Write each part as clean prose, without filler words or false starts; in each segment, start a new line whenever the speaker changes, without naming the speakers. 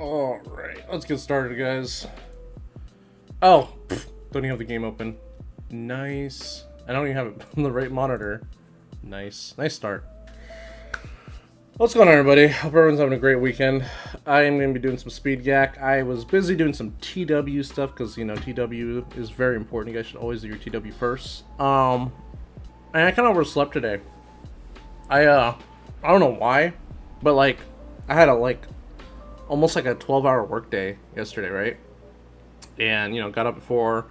Alright, let's get started, guys. Oh, don't even have the game open. Nice. I don't even have it on the right monitor. Nice. Nice start. What's going on, everybody? Hope everyone's having a great weekend. I am going to be doing some speed GAC. I was busy doing some TW stuff because, you know, TW is very important. You guys should always do your TW first. And I kind of overslept today. I don't know why, but, like, I had almost like a 12-hour workday yesterday, right? And, you know, got up at 4,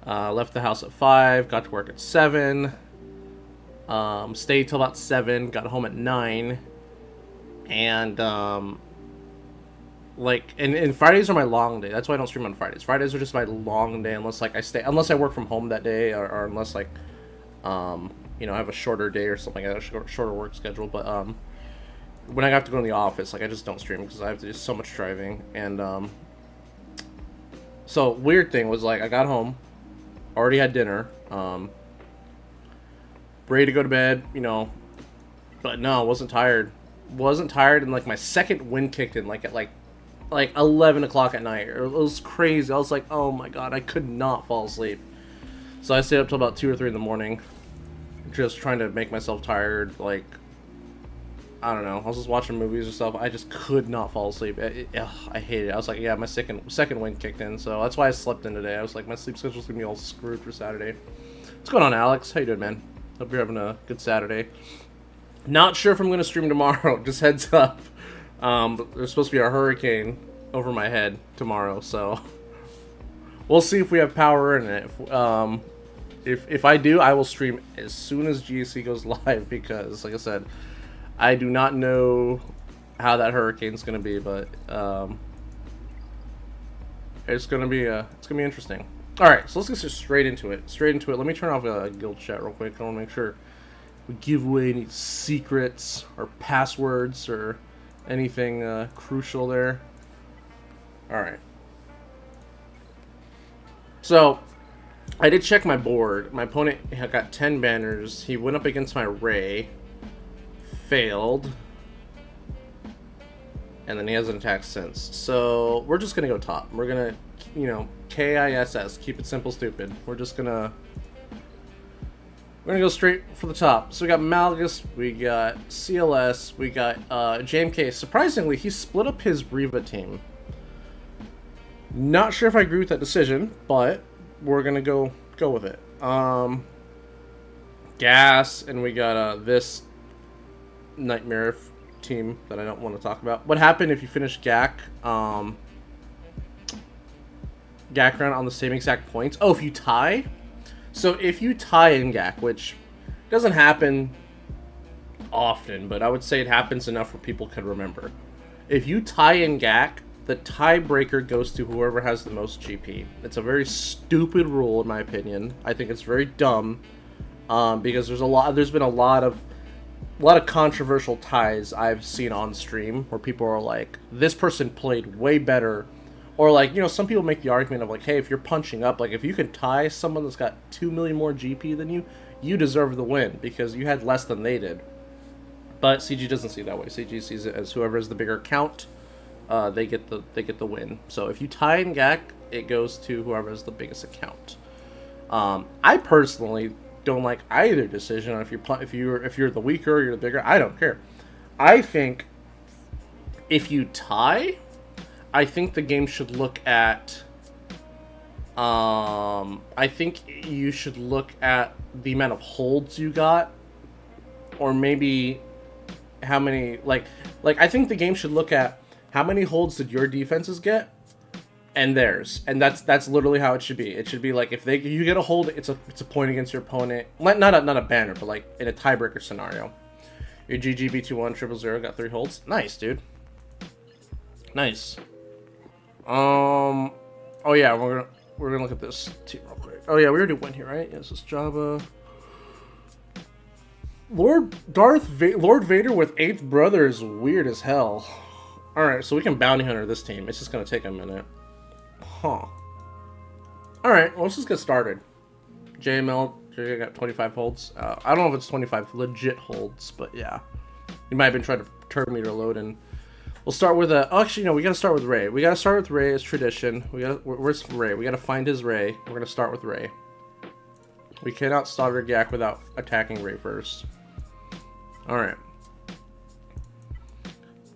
left the house at 5, got to work at 7, stayed till about 7, got home at 9, and, and Fridays are my long day. That's why I don't stream on Fridays. Fridays are just my long day unless, like, unless I work from home that day, or unless, like, you know, I have a shorter day or something, I have a shorter work schedule, but, when I have to go in the office, like, I just don't stream because I have to do so much driving. And so weird thing was, like, I got home, already had dinner, ready to go to bed, you know, but no, wasn't tired, and, like, my second wind kicked in, like, at like 11 o'clock at night. It was crazy. I was like, oh my god, I could not fall asleep. So I stayed up till about 2 or 3 in the morning, just trying to make myself tired. Like, I don't know, I was just watching movies or stuff. I just could not fall asleep. I hated it. I was like, yeah, my second wind kicked in, so that's why I slept in today. I was like, my sleep schedule's gonna be all screwed for Saturday. What's going on, Alex? How you doing, man? Hope you're having a good Saturday. Not sure if I'm gonna stream tomorrow. Just heads up. There's supposed to be a hurricane over my head tomorrow, so we'll see if we have power in it. If I do, I will stream as soon as GAC goes live because, like I said, I do not know how that hurricane's gonna be, but it's gonna be interesting. All right, so let's get straight into it. Let me turn off guild chat real quick. I want to make sure we give away any secrets or passwords or anything crucial there. All right. So I did check my board. My opponent got 10 banners. He went up against my Ray. Failed, and then he hasn't attacked since. So we're just gonna go top. We're gonna, you know, KISS, keep it simple, stupid. We're gonna go straight for the top. So we got Malgus, we got CLS, we got JMK. Surprisingly, he split up his Riva team. Not sure if I agree with that decision, but we're gonna go with it. Gas, and we got this nightmare team that I don't want to talk about. What happened if you finish GAC round on the same exact points? Oh, if you tie? So if you tie in GAC, which doesn't happen often, but I would say it happens enough where people could remember. If you tie in GAC, the tiebreaker goes to whoever has the most GP. It's a very stupid rule in my opinion. I think it's very dumb because there's been a lot of controversial ties I've seen on stream where people are like, this person played way better, or, like, you know, some people make the argument of, like, hey, if you're punching up, like, if you can tie someone that's got 2 million more GP than you, you deserve the win because you had less than they did. But CG doesn't see it that way. CG sees it as whoever has the bigger count, they get the win. So if you tie in GAC, it goes to whoever has the biggest account. I personally don't like either decision. If you're the weaker or you're the bigger, I don't care. I think if you tie, I think the game should look at I think you should look at the amount of holds you got, or maybe how many, like I think the game should look at how many holds did your defenses get and theirs, and that's literally how it should be. It should be like, if you get a hold, it's a point against your opponent. Not a banner, but like in a tiebreaker scenario. Your GGB2100 got 3 holds. Nice, dude. Nice. Oh yeah, we're gonna look at this team real quick. Oh yeah, we already went here, right? Yes, it's Java. Lord Vader with 8th brother is weird as hell. All right, so we can bounty hunter this team. It's just gonna take a minute. Huh. Alright, well, let's just get started. JML got 25 holds. I don't know if it's 25 legit holds, but yeah. He might have been trying to turn meter load and We'll start with a. Oh, actually, no. We gotta start with Ray. We gotta start with Ray as tradition. Where's Ray? We gotta find his Ray. We're gonna start with Ray. We cannot start our GAC without attacking Ray first. All right.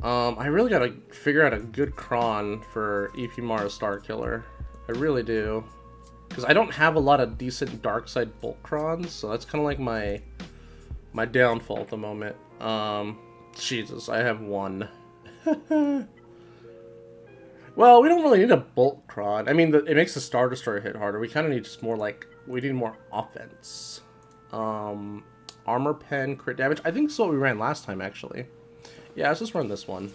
I really gotta figure out a good cron for EP Mara Star Killer. I really do, because I don't have a lot of decent dark side bulk crons, so that's kind of like my downfall at the moment. Jesus, I have one. Well, we don't really need a bulk cron. I mean, it makes the Star Destroyer hit harder. We kind of need just more like, we need more offense. Armor pen, crit damage. I think that's what we ran last time, actually. Yeah, let's just run this one.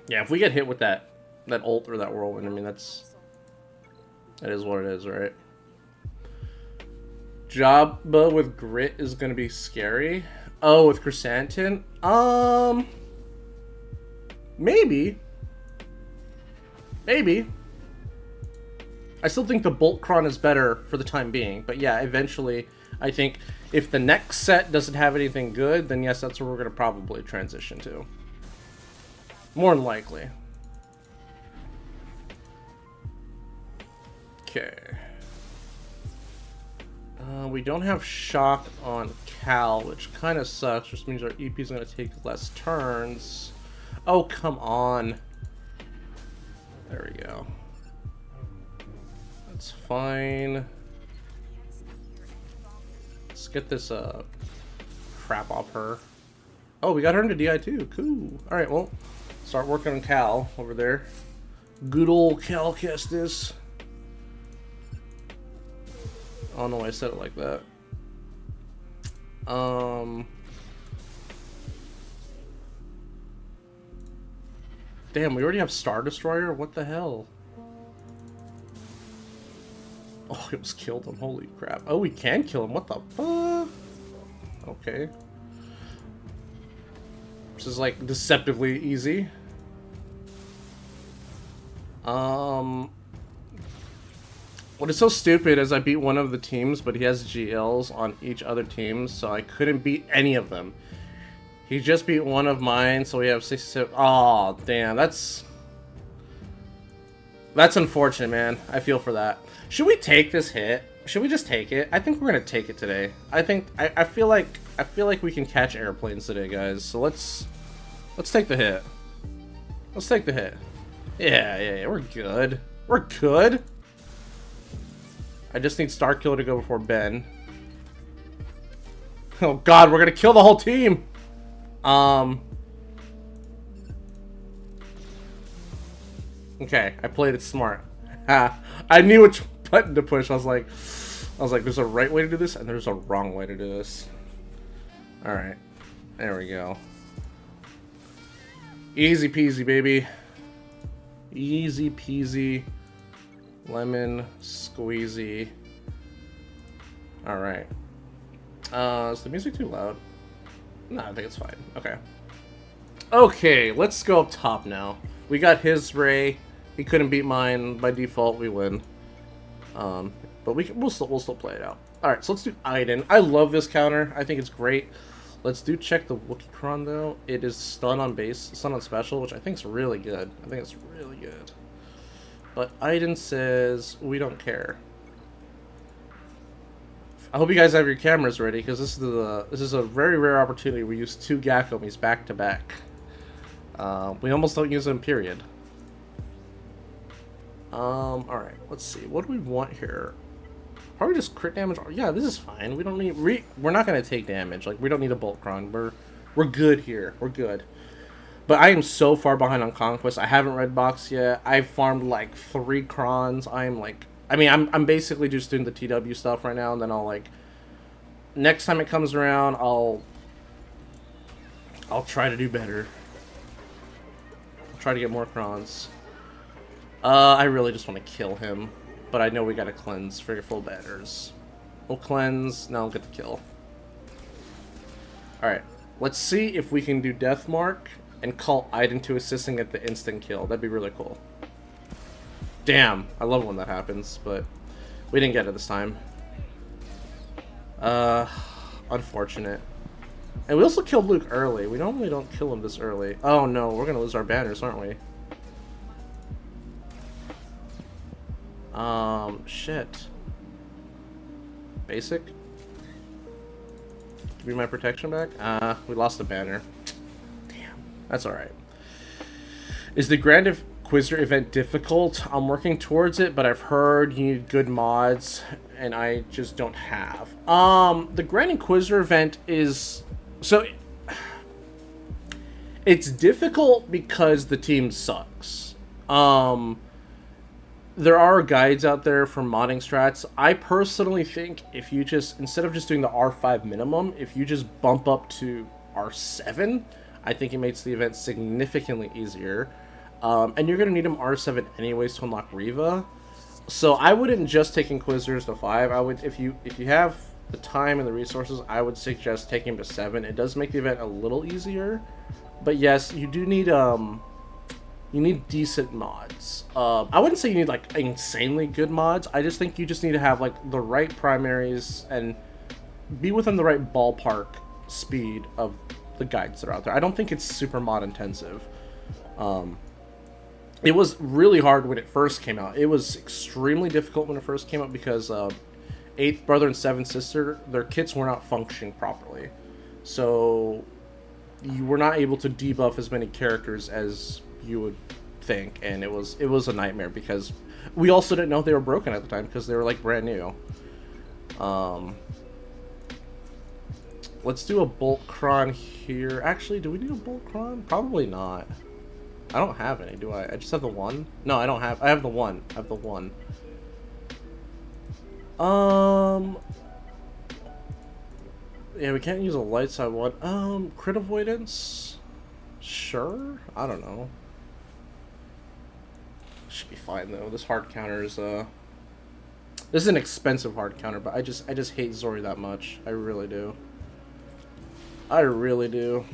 Yeah, if we get hit with that ult or that whirlwind, I mean, that is what it is, right? Jabba with grit is gonna be scary. Oh, with Chrysanthemum? Maybe. Maybe. I still think the Bolt Cron is better for the time being, but yeah, eventually, I think if the next set doesn't have anything good, then yes, that's where we're gonna probably transition to. More than likely. Okay. We don't have shock on Cal, which kind of sucks, which means our EP is going to take less turns. Oh, come on. There we go. That's fine. Let's get this crap off her. Oh, we got her into DI too. Cool. Alright, well, start working on Cal over there. Good old Cal Kestis. I don't know why I said it like that. Damn, we already have Star Destroyer? What the hell? Oh, it was killed him. Holy crap. Oh, we can kill him. What the fuck? Okay. This is like deceptively easy. What is so stupid is I beat one of the teams, but he has GLs on each other team, so I couldn't beat any of them. He just beat one of mine, so we have 67. Oh, damn, that's unfortunate, man. I feel for that. Should we take this hit? Should we just take it? I think we're gonna take it today. I feel like we can catch airplanes today, guys. So let's take the hit. Let's take the hit. Yeah, we're good. We're good. I just need Starkiller to go before Ben. Oh god, we're gonna kill the whole team! Okay, I played it smart. I knew which button to push. I was like, there's a right way to do this, and there's a wrong way to do this. Alright. There we go. Easy peasy, baby. Easy peasy. Lemon squeezy. Alright. Is the music too loud? No, I think it's fine. Okay. Okay, let's go up top now. We got his Ray. He couldn't beat mine. By default, we win. But we'll still play it out. Alright, so let's do Aiden. I love this counter. I think it's great. Let's check the Wookiee Cron, though. It is stun on base, stun on special, which I think is really good. I think it's really good. But Aiden says, we don't care. I hope you guys have your cameras ready, because this is a very rare opportunity. We use 2 Gakomis back to back. We almost don't use them, period. Alright, let's see. What do we want here? Probably just crit damage. Yeah, this is fine. We don't need... We're not going to take damage. Like, we don't need a Bolt Cron. We're good here. We're good. But I am so far behind on Conquest. I haven't red boxed yet. I've farmed like 3 crons. I'm basically just doing the TW stuff right now, and then I'll like next time it comes around, I'll try to do better. I'll try to get more crons. I really just want to kill him, but I know we gotta cleanse for full batters. We'll cleanse. Now we'll get the kill. All right, let's see if we can do Death Mark and call Aiden to assisting at the instant kill. That'd be really cool. Damn, I love when that happens, but we didn't get it this time. Unfortunate. And we also killed Luke early. We normally don't kill him this early. Oh no, we're gonna lose our banners, aren't we? Shit. Basic? Give me my protection back? We lost the banner. Damn. That's alright. Is the Grand Inquisitor event difficult? I'm working towards it, but I've heard you need good mods, and I just don't have. The Grand Inquisitor event is... So... It's difficult because the team sucks. There are guides out there for modding strats. I personally think if you just, instead of just doing the R5 minimum, if you just bump up to R7, I think it makes the event significantly easier. And you're going to need them R7 anyways to unlock Riva. So I wouldn't just take Inquisitors to 5. I would, if you have the time and the resources, I would suggest taking them to 7. It does make the event a little easier. But yes, you do need you need decent mods. I wouldn't say you need like insanely good mods. I just think you just need to have like the right primaries and be within the right ballpark speed of the guides that are out there. I don't think it's super mod intensive. It was really hard when it first came out. It was extremely difficult when it first came out because 8th brother and 7th sister, their kits were not functioning properly. So you were not able to debuff as many characters as you would think, and it was a nightmare because we also didn't know they were broken at the time because they were like brand new. Let's do a bolt cron here. Actually, do we need a bolt cron? Probably not. I don't have any, do I? I just have the one? No, I don't have. I have the one. I have the one. Yeah, we can't use a light side one. Crit avoidance? Sure? I don't know. Should be fine though. This hard counter is this is an expensive hard counter, but I just hate Zori that much. I really do. I really do.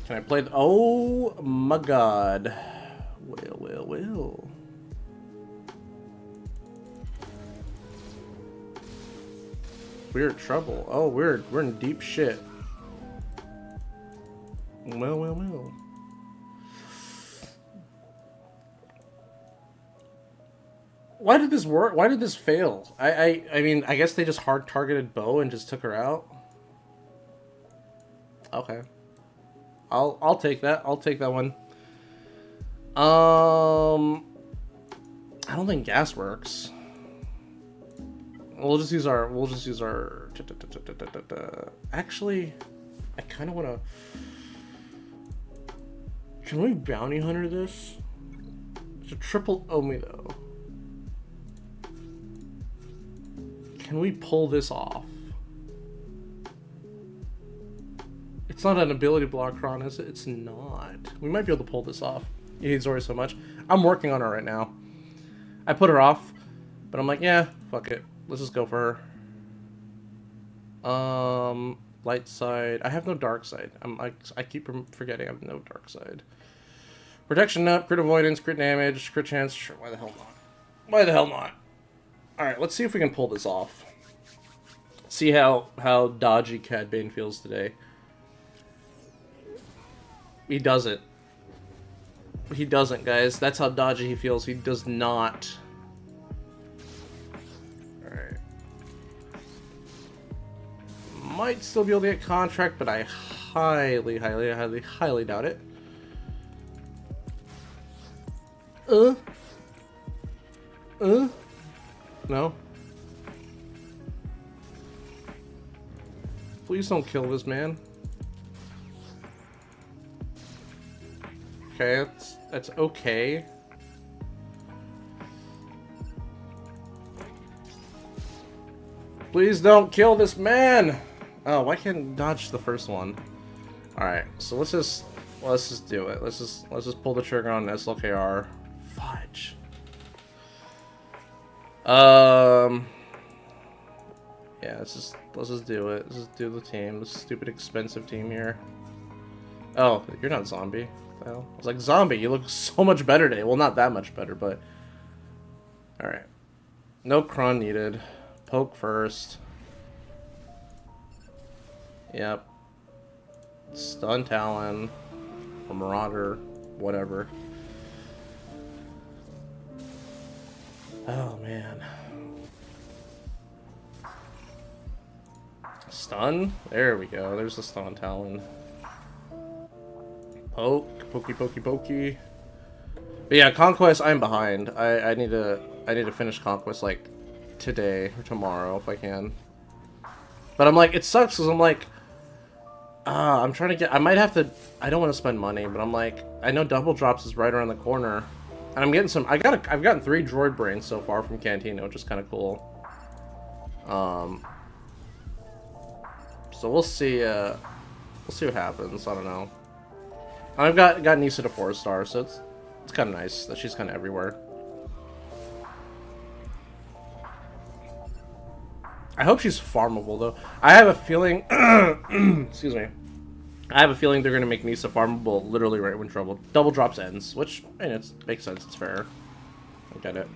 Can I play oh my god. Well. We're in trouble. Oh, we're in deep shit. Well. Why did this work? Why did this fail? I mean, I guess they just hard targeted Bo and just took her out. Okay. I'll take that. I'll take that one. I don't think gas works. We'll just use our actually, I kind of want to. Can we bounty hunter this? It's a triple Omi though. Can we pull this off? It's not an ability block, Ron, is it? It's not. We might be able to pull this off. You hate Zori so much. I'm working on her right now. I put her off, but I'm like, yeah, fuck it. Let's just go for her. Light side. I have no dark side. I keep forgetting I have no dark side. Protection up, crit avoidance, crit damage, crit chance. Sure, why the hell not? Why the hell not? Alright, let's see if we can pull this off. See how dodgy Cad Bane feels today. He doesn't. He doesn't, guys. That's how dodgy he feels. He does not. Alright. Might still be able to get contract, but I highly doubt it. No. Please don't kill this man. Okay, that's okay. Please don't kill this man. Oh, why can't I dodge the first one? All right, so let's just do it. Let's just pull the trigger on SLKR. Fudge. Yeah, let's just do it. Let's just do the team. This stupid expensive team here. Oh, you're not zombie. What the hell? I was like, zombie, you look so much better today. Well, not that much better, but alright. No cron needed. Poke first. Yep. Stun Talon. Or Marauder. Whatever. Oh, man. Stun? There we go. There's the Stun Talon. Poke. Pokey, pokey, pokey. But yeah, Conquest, I'm behind. I need to finish Conquest, like, today or tomorrow if I can. But I'm like, it sucks because I'm like, I'm trying to get, I might have to, I don't want to spend money, but I'm like, I know Double Drops is right around the corner. And I'm getting some, I've gotten 3 droid brains so far from Cantina, which is kind of cool. So we'll see what happens, I don't know. And I've got Nisa to 4-star, so it's kind of nice that she's kind of everywhere. I hope she's farmable, though. I have a feeling... excuse me. I have a feeling they're going to make Nisa farmable literally right when Double Drops ends. Which, I mean, it makes sense. It's fair. I get it.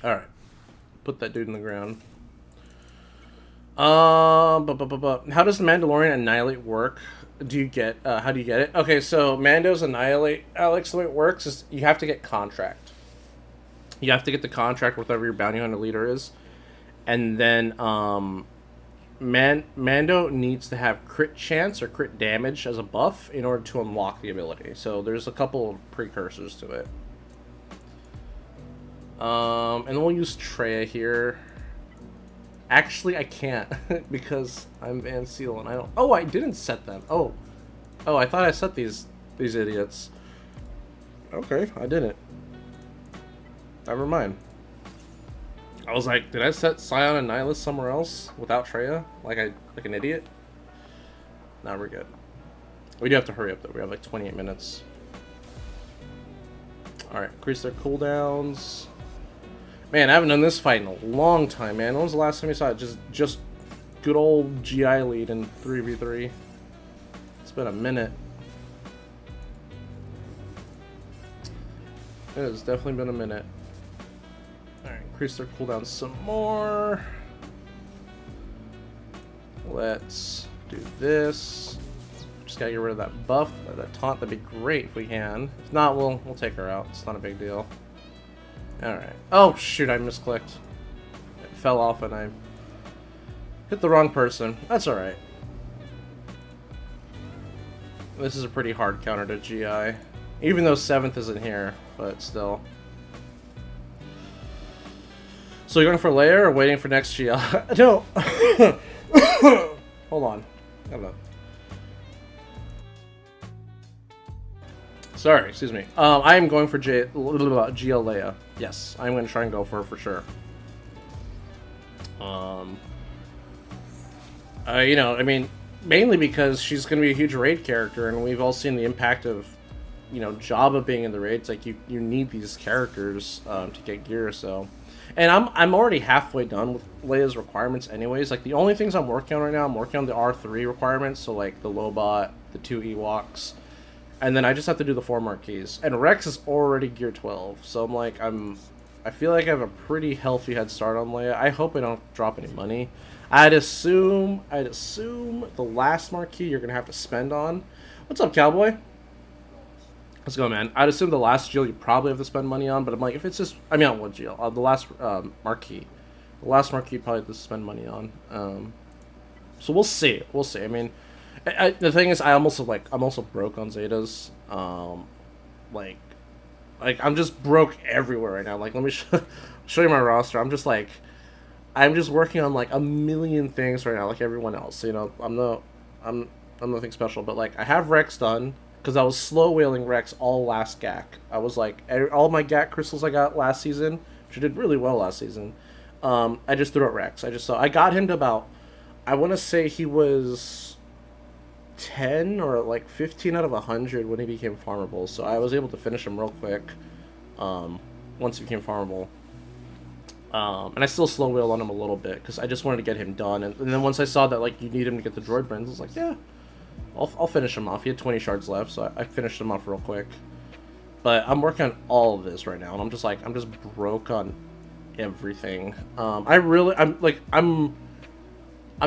Alright. Put that dude in the ground. How does the Mandalorian Annihilate work? How do you get it? Okay, so Mando's Annihilate, Alex, the way it works is you have to get contract. You have to get the contract with whatever your bounty hunter leader is. And then, Mando needs to have crit chance or crit damage as a buff in order to unlock the ability. So there's a couple of precursors to it. And then we'll use Treya here. Actually, I can't because I'm Van Seal and I don't. Oh, I didn't set them. Oh, I thought I set these idiots. Okay, I didn't. Never mind. I was like, did I set Scion and Nihilus somewhere else without Treya? Like an idiot? Now we're good. We do have to hurry up though. We have like 28 minutes. All right, increase their cooldowns. Man, I haven't done this fight in a long time, man. When was the last time you saw it? Just good old GI lead in 3v3. It's been a minute. It has definitely been a minute. Alright, increase their cooldown some more. Let's do this. Just gotta get rid of that buff, that taunt. That'd be great if we can. If not, we'll take her out. It's not a big deal. Alright. Oh, shoot, I misclicked. It fell off and I hit the wrong person. That's alright. This is a pretty hard counter to GI. Even though 7th isn't here, but still. So you're going for Leia or waiting for next GI? No! Hold on. I don't know. Sorry, excuse me. I am going for GL Leia. Yes, I'm going to try and go for her for sure. You know, I mean, mainly because she's going to be a huge raid character, and we've all seen the impact of, you know, Jabba being in the raids. Like, you need these characters to get gear, so. And I'm already halfway done with Leia's requirements anyways. Like, the only things I'm working on right now, I'm working on the R3 requirements, so, like, the Lobot, the 2 Ewoks. And then I just have to do the 4 marquees. And Rex is already gear 12. So I'm like, I feel like I have a pretty healthy head start on Leia. I hope I don't drop any money. I'd assume the last marquee you're gonna have to spend on. What's up, cowboy? Let's go, man. I'd assume the last GL you probably have to spend money on, but I'm like, if it's just, I mean, not one GL, the last marquee. The last marquee you probably have to spend money on. So we'll see. We'll see. I mean, the thing is, I'm also broke on Zetas. Like I'm just broke everywhere right now. Like, let me show you my roster. I'm just working on like a million things right now, like everyone else. You know, I'm nothing special, but like I have Rex done because I was slow whaling Rex all last GAC. I was like all my GAC crystals I got last season, which I did really well last season. I just threw at Rex. I got him to about, I want to say he was 10 or like 15 out of 100 when he became farmable, so I was able to finish him real quick once he became farmable. And I still slow wheeled on him a little bit because I just wanted to get him done, and then once I saw that like you need him to get the droid brains, I was like, yeah, I'll finish him off. He had 20 shards left, so I finished him off real quick. But I'm working on all of this right now, and I'm just broke on everything. I'm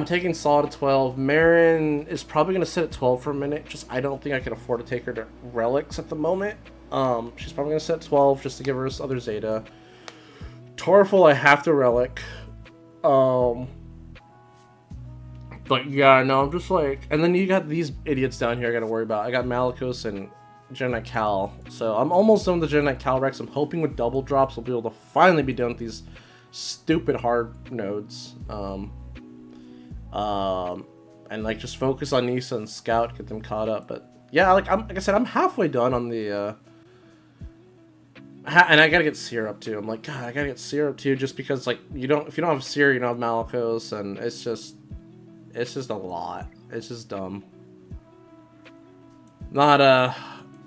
taking Saw to 12. Marin is probably gonna sit at 12 for a minute. Just I don't think I can afford to take her to relics at the moment. She's probably gonna sit at 12 just to give her other Zeta. Torful, I have to relic. But yeah, no, I'm just like, and then you got these idiots down here I gotta worry about. I got Malicos and Gen Knight Cal, so I'm almost done with the Gen Knight Cal Rex. I'm hoping with double drops we'll be able to finally be done with these stupid hard nodes. And like just focus on Nisa and Scout, get them caught up. But yeah, like I said, I'm halfway done on the. And I gotta get Seer up too. I'm like, God, I gotta get Seer up too, just because like if you don't have Seer, you don't have Malicos, and it's just a lot. It's just dumb.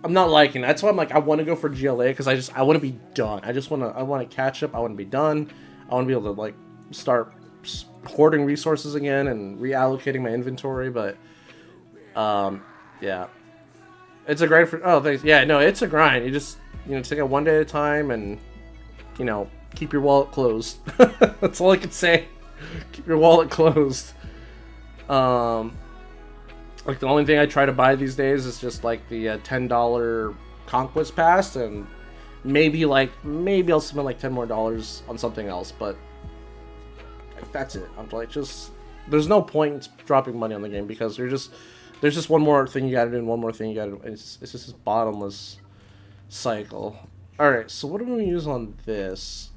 I'm not liking it. That's why I'm like, I want to go for GLA because I want to be done. I want to catch up. I want to be done. I want to be able to like start hoarding resources again and reallocating my inventory. But yeah, it's a grind for. Oh, thanks. Yeah, no, it's a grind. You just take it one day at a time and keep your wallet closed. That's all I can say. Keep your wallet closed. Like the only thing I try to buy these days is just like the $10 Conquest pass, and maybe I'll spend like $10 more on something else, but that's it. I'm like, there's no point in dropping money on the game because there's just one more thing you gotta do and one more thing you gotta do. It's just this bottomless cycle. All right, so what do we use on this?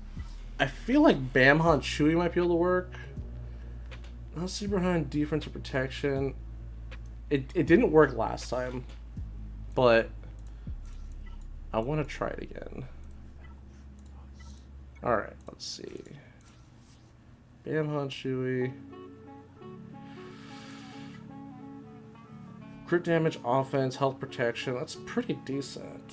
I feel like Bamha and Chewy might be able to work. Not super high on defense or protection. It didn't work last time, but I want to try it again. Alright, let's see. Bamha and Chewy. Crit damage, offense, health protection. That's pretty decent.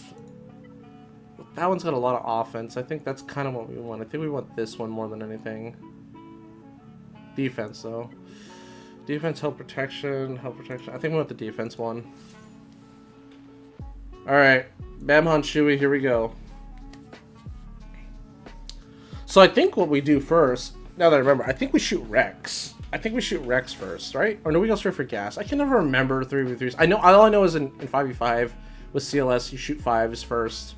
That one's got a lot of offense. I think that's kind of what we want. I think we want this one more than anything. Defense, though. Defense, health protection. I think we want the defense one. Alright. Bamha and Chewy, here we go. So I think what we do first, now that I remember, I think we shoot Rex. I think we shoot Rex first, right? Or no, we go straight for gas. I can never remember 3v3s. All I know is in 5v5 with CLS, you shoot 5s first.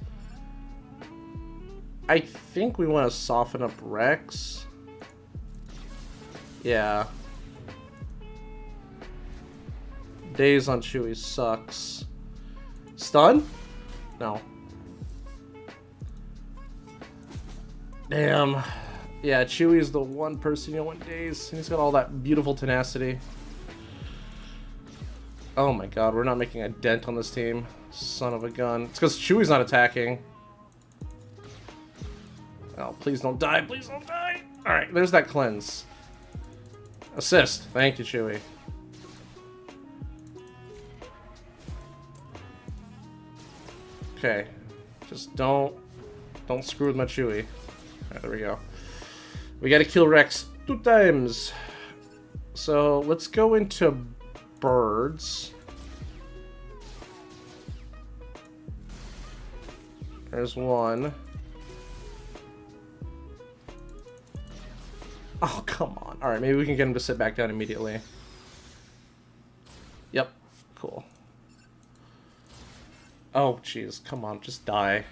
I think we want to soften up Rex. Yeah. Days on Chewy sucks. Stun? No. Damn. Yeah, Chewy is the one person you want days. He's got all that beautiful tenacity. Oh my god, we're not making a dent on this team. Son of a gun. It's because Chewy's not attacking. Oh, please don't die. Please don't die. Alright, there's that cleanse. Assist. Thank you, Chewy. Okay. Just don't screw with my Chewy. Alright, there we go. We gotta kill Rex 2 times. So, let's go into birds. There's one. Oh, come on. Alright, maybe we can get him to sit back down immediately. Yep. Cool. Oh, jeez. Come on. Just die.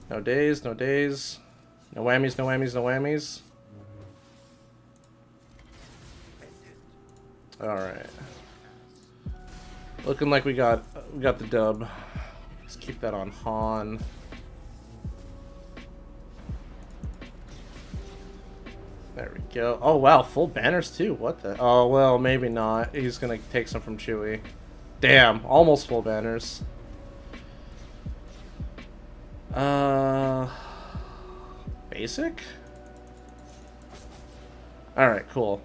No days, no days. No whammies, no whammies, no whammies. Alright. Looking like we got the dub. Let's keep that on Han. There we go. Oh wow, full banners too. What the? Oh well, maybe not. He's gonna take some from Chewy. Damn, almost full banners. Basic? Alright, cool.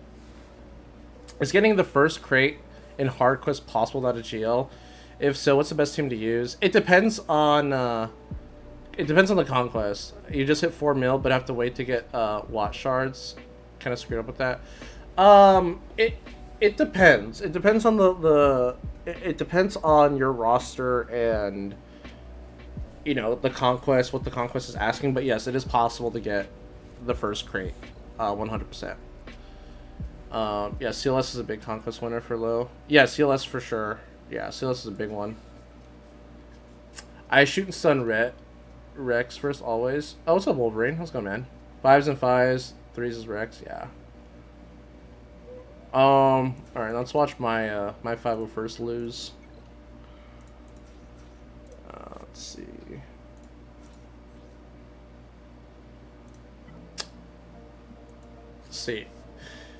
Is getting the first crate in hard quest possible without a GL? If so, what's the best team to use? It depends on the conquest. You just hit 4 mil, but have to wait to get Watt shards. Kind of screwed up with that. It depends. It depends on it depends on your roster and the conquest, what the conquest is asking. But yes, it is possible to get the first crate, 100%. Yeah, CLS is a big conquest winner for low. Yeah, CLS for sure. Yeah, CLS is a big one. I shoot and stun Rex first always. Oh, what's up, Wolverine? How's it going, man? 5s and 5s, 3s is Rex. Yeah. All right. Let's watch my my 501st lose. Let's see. Let's see.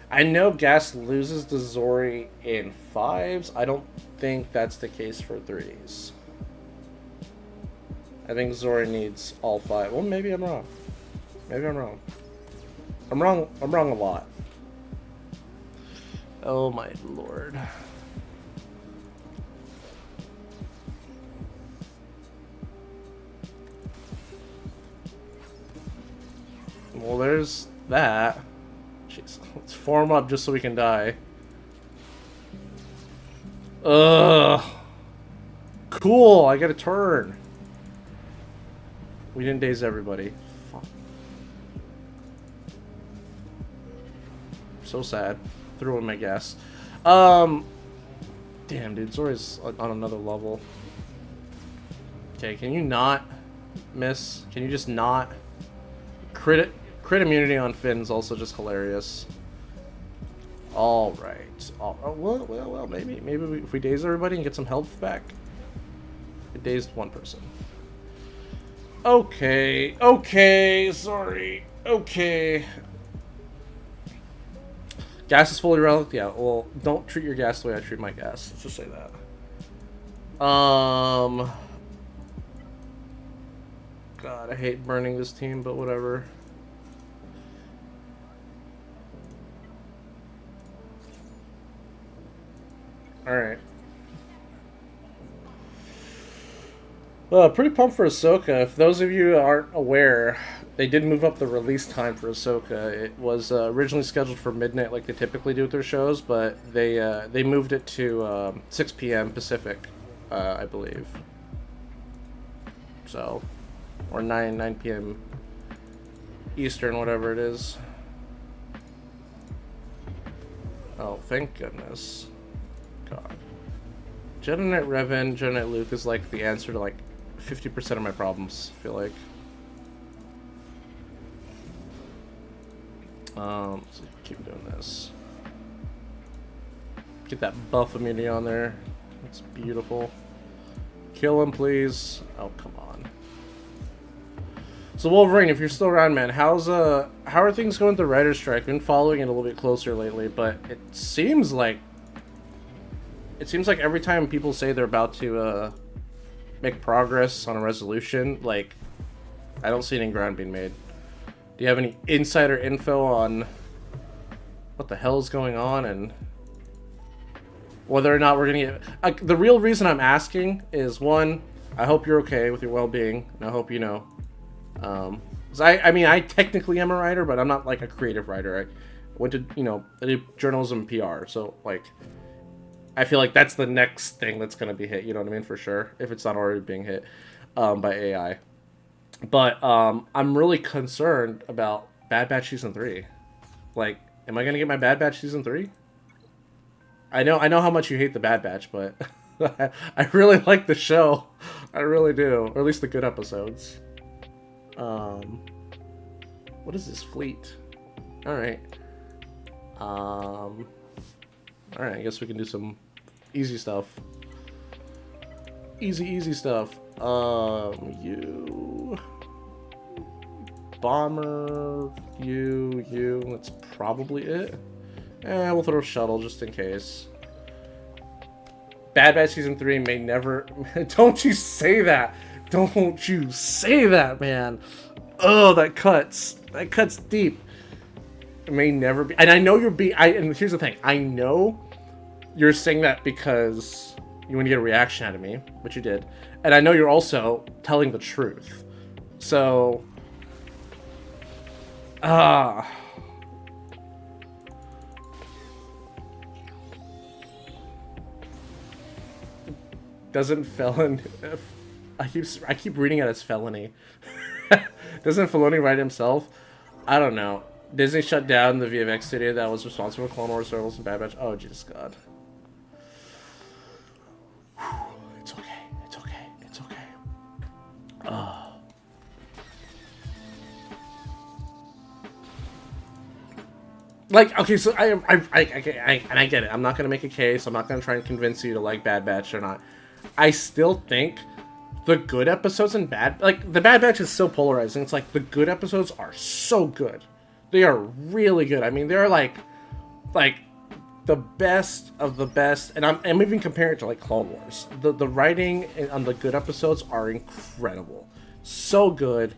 I know Gas loses to Zori in 5s. I don't think that's the case for 3s. I think Zori needs all 5. Well, maybe I'm wrong. Maybe I'm wrong. I'm wrong a lot. Oh my lord. Well, there's that. Jeez, let's form up just so we can die. Ugh. Cool, I get a turn. We didn't daze everybody. Fuck. So sad. Threw in my gas. Damn, dude, Zori's on another level. Okay, can you not miss? Can you just not? Crit immunity on Finn's also just hilarious. All right. Well, maybe if we daze everybody and get some health back. It dazed one person. Okay, sorry. Okay. Gas is fully relic? Yeah, well, don't treat your gas the way I treat my gas. Let's just say that. God, I hate burning this team, but whatever. Alright. Pretty pumped for Ahsoka. If those of you aren't aware, they did move up the release time for Ahsoka. It was originally scheduled for midnight like they typically do with their shows, but they moved it to 6 p.m. Pacific, I believe. So, or 9 p.m. Eastern, whatever it is. Oh, thank goodness. God. Jedi Knight Revan, Jedi Knight Luke is like the answer to like 50% of my problems, I feel like. So keep doing this. Get that buff immunity on there. That's beautiful. Kill him, please. Oh, come on. So Wolverine, if you're still around, man, how are things going with the writer's strike? I've been following it a little bit closer lately, but it seems like every time people say they're about to make progress on a resolution, like, I don't see any ground being made. Do you have any insider info on what the hell is going on and whether or not we're gonna get... the real reason I'm asking is, one, I hope you're okay with your well-being, and I hope you know. 'Cause I mean, I technically am a writer, but I'm not like a creative writer. I went to, I did journalism and PR, so, like, I feel like that's the next thing that's going to be hit, you know what I mean, for sure, if it's not already being hit by AI. But I'm really concerned about Bad Batch Season 3. Like, am I going to get my Bad Batch Season 3? I know how much you hate the Bad Batch, but I really like the show. I really do. Or at least the good episodes. What is this fleet? Alright. Alright, I guess we can do some easy stuff. Easy stuff. You... Bomber, you... That's probably it. We'll throw a shuttle just in case. Bad Batch Season 3 may never... Don't you say that! Don't you say that, man! Oh, that cuts. That cuts deep. It may never be... And I know you're being... And here's the thing. I know you're saying that because you want to get a reaction out of me, which you did. And I know you're also telling the truth. So... Doesn't felon? I keep reading it as felony. Doesn't Filoni write himself? I don't know. Disney shut down the VFX studio that was responsible for Clone Wars, Rebels, and Bad Batch. Oh, Jesus God. It's okay. It's okay. It's okay. Like, okay, so I get it. I'm not gonna make a case. I'm not gonna try and convince you to like Bad Batch or not. I still think the good episodes and the Bad Batch is so polarizing. It's like the good episodes are so good. They are really good. I mean, they're like the best of the best. And I'm even comparing it to like Clone Wars. The writing on the good episodes are incredible. So good.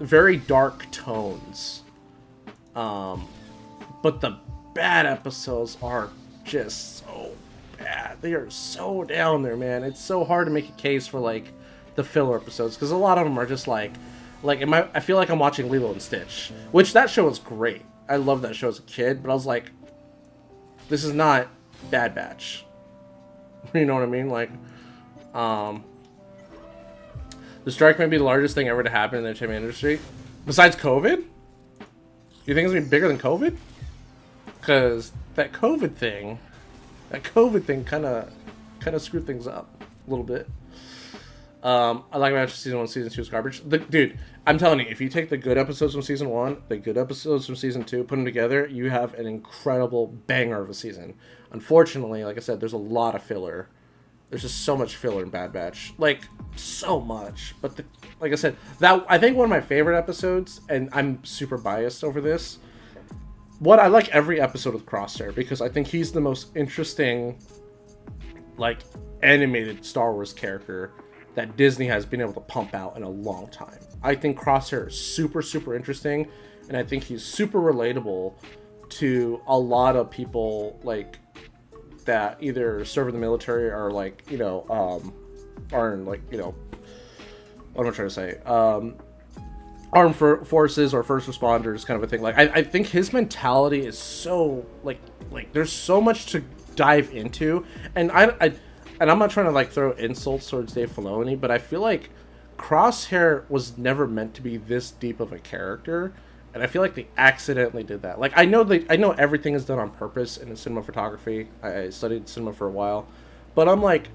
Very dark tones. But the bad episodes are just so bad. They are so down there, man. It's so hard to make a case for like the filler episodes because a lot of them are just like I feel like I'm watching Lilo and Stitch, which that show was great. I loved that show as a kid, but I was like, this is not Bad Batch. You know what I mean? Like, the strike may be the largest thing ever to happen in the entertainment industry, besides COVID. You think it's gonna be bigger than COVID? Because that COVID thing kind of screwed things up a little bit. I like Match season 1, season 2 is garbage. Dude, I'm telling you, if you take the good episodes from season 1, the good episodes from season 2, put them together, you have an incredible banger of a season. Unfortunately, like I said, there's a lot of filler. There's just so much filler in Bad Batch, like so much. But like I said, that I think one of my favorite episodes, and I'm super biased over this. I like every episode with Crosshair because I think he's the most interesting, like, animated Star Wars character that Disney has been able to pump out in a long time. I think Crosshair is super, super interesting, and I think he's super relatable to a lot of people, like, that either serve in the military or, like, you know, are in, like, you know, what am I trying to say? Armed forces or first responders kind of a thing. Like, I think his mentality is so, like there's so much to dive into, and I'm not trying to, like, throw insults towards Dave Filoni, but I feel like Crosshair was never meant to be this deep of a character, and I feel like they accidentally did that. Like, I know everything is done on purpose in cinematography. I studied cinema for a while, but I'm like,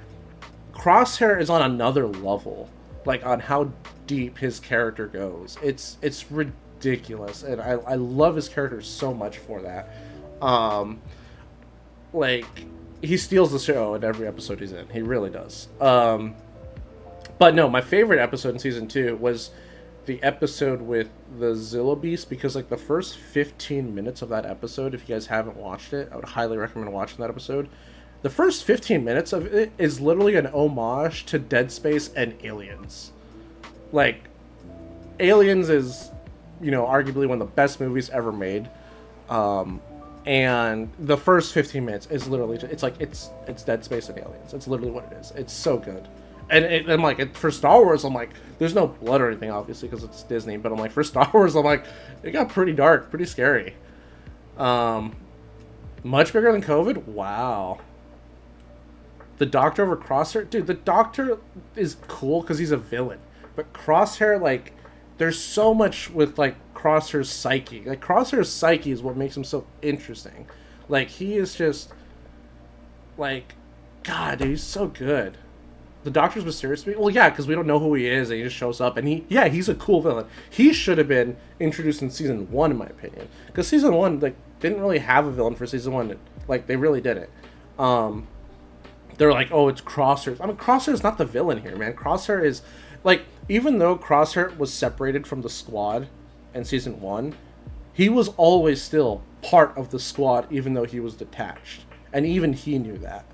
Crosshair is on another level, like, on how deep his character goes. It's ridiculous, and I love his character so much for that. Like, he steals the show in every episode he's in. He really does. But no, my favorite episode in season 2 was the episode with the Zilla Beast, because, like, the first 15 minutes of that episode, if you guys haven't watched it, I would highly recommend watching that episode. The first 15 minutes of it is literally an homage to Dead Space and Aliens. Like, Aliens is, you know, arguably one of the best movies ever made. And the first 15 minutes is literally it's Dead Space and Aliens. It's literally what it is. It's so good. And I'm like, for Star Wars, I'm like, there's no blood or anything, obviously, because it's Disney. But I'm like, for Star Wars, I'm like, it got pretty dark, pretty scary. Much bigger than COVID? Wow. The Doctor over Crosshair? Dude, the Doctor is cool because he's a villain. But Crosshair, like, there's so much with, like, Crosshair's psyche. Like, Crosshair's psyche is what makes him so interesting. Like, he is just, like, God, dude, he's so good. The Doctor's mysterious to me? Well, yeah, because we don't know who he is, and he just shows up, and he's a cool villain. He should have been introduced in season 1, in my opinion. Because season 1, like, didn't really have a villain for season 1. Like, they really didn't. They're like, oh, it's Crosshair. I mean, Crosshair is not the villain here, man. Crosshair is, like, even though Crosshair was separated from the squad in season 1, he was always still part of the squad, even though he was detached. And even he knew that.